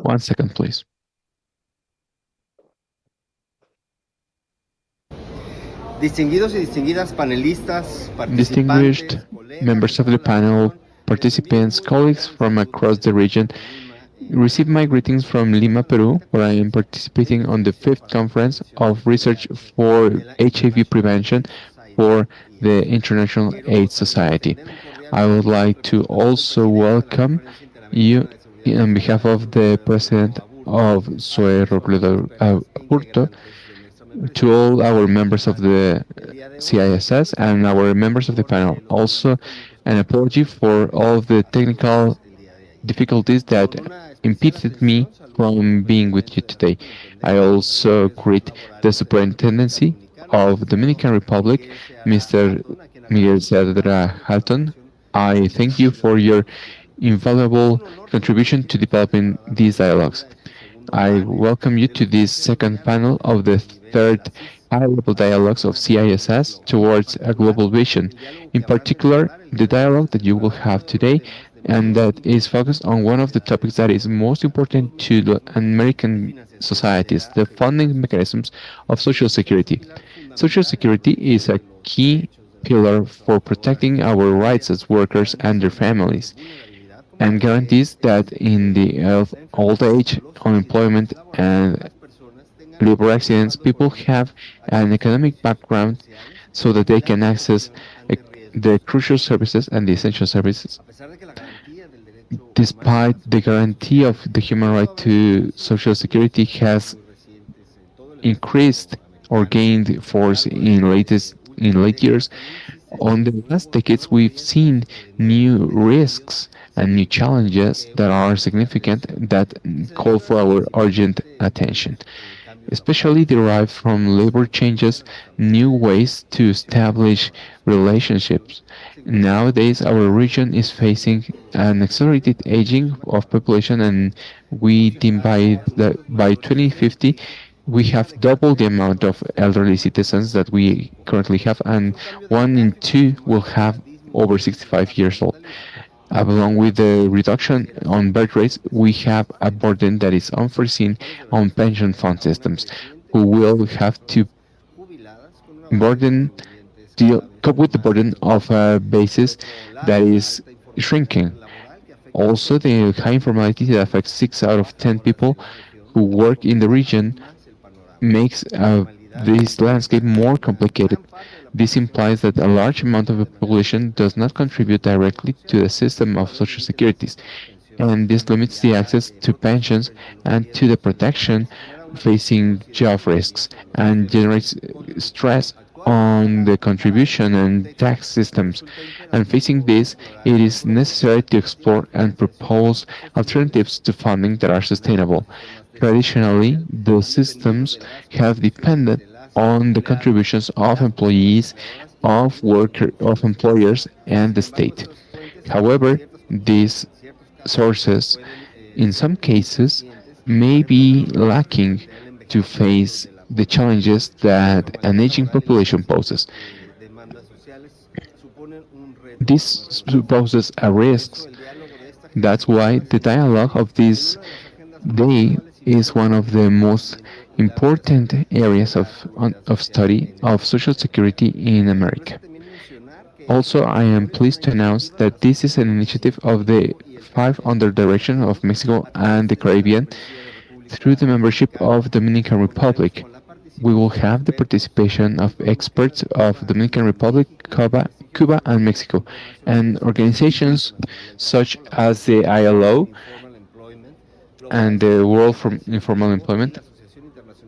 One second, please. Distinguished members of the panel, participants, colleagues from across the region, receive my greetings from Lima, Peru, where I am participating on the 5th Conference of Research for HIV Prevention for the International AIDS Society. I would like to also welcome you on behalf of the President of SUE, Robledo Hurto, to all our members of the CISS and our members of the panel. Also, an apology for all of the technical difficulties that impeded me from being with you today. I also greet the Superintendency of Dominican Republic, Mr. Miguel Saavedra Halton. I thank you for your invaluable contribution to developing these dialogues. I welcome you to this second panel of the third high-level dialogues of CISS towards a global vision. In particular, the dialogue that you will have today and that is focused on one of the topics that is most important to the American societies, the funding mechanisms of Social Security. Social Security is a key pillar for protecting our rights as workers and their families and guarantees that in the old age, unemployment, and labor accidents, people have an economic background so that they can access uh, the crucial services and the essential services. Despite the guarantee of the human right to Social Security has increased or gained force in late years, on the last decades, we've seen new risks and new challenges that are significant that call for our urgent attention, especially derived from labor changes, new ways to establish relationships. Nowadays, our region is facing an accelerated aging of population, and we deem by 2050 we have double the amount of elderly citizens that we currently have, and 1 in 2 will have over 65 years old. Along with the reduction on birth rates, we have a burden that is unforeseen on pension fund systems, who will have to burden cope with the burden of a basis that is shrinking. Also, the high informality that affects 6 out of 10 people who work in the region makes this landscape more complicated. This implies that a large amount of the population does not contribute directly to the system of social securities, and this limits the access to pensions and to the protection facing job risks and generates stress on the contribution and tax systems. And facing this, it is necessary to explore and propose alternatives to funding that are sustainable. Traditionally, the systems have depended on the contributions of employees, of employers, and the state. However, these sources, in some cases, may be lacking to face the challenges that an aging population poses. This poses a risk. That's why the dialogue of this day is one of the most important areas of study of Social Security in America. Also, I am pleased to announce that this is an initiative of the five under direction of Mexico and the Caribbean through the membership of Dominican Republic. We will have the participation of experts of Dominican Republic, Cuba and Mexico, and organizations such as the ILO and the World for Informal Employment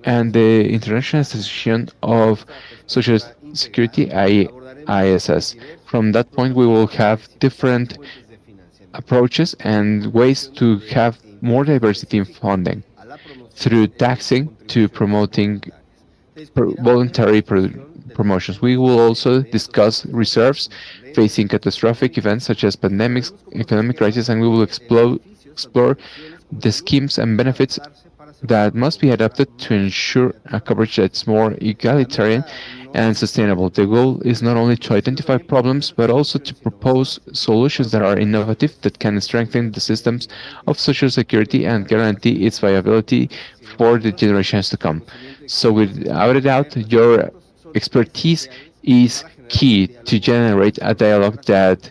and the International Association of Social Security, ISS. From that point, we will have different approaches and ways to have more diversity in funding through taxing to promoting voluntary promotions. We will also discuss reserves facing catastrophic events such as pandemics, economic crisis, and we will explore the schemes and benefits that must be adapted to ensure a coverage that's more egalitarian and sustainable. The goal is not only to identify problems, but also to propose solutions that are innovative that can strengthen the systems of Social Security and guarantee its viability for the generations to come. So, without a doubt, your expertise is key to generate a dialogue that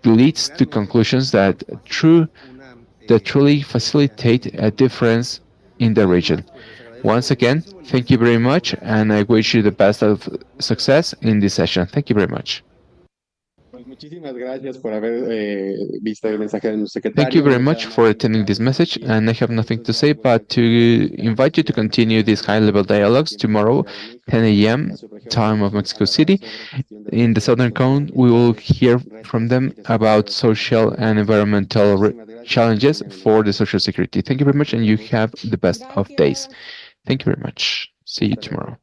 leads to conclusions that truly facilitate a difference in the region. Once again, thank you very much, and I wish you the best of success in this session. Thank you very much. Muchísimas gracias por haber visto el mensaje de nuestro Thank you secretario. very No me much queda más for que attending this message, decir and I have nothing to say nos but vemos to invite you to continue these high-level dialogues tomorrow, 10 a.m. time of Mexico City. In the Southern Cone, we will hear from them about social and environmental challenges for the social security. Thank you very much, and you have the best of days. Thank you very much. See you tomorrow.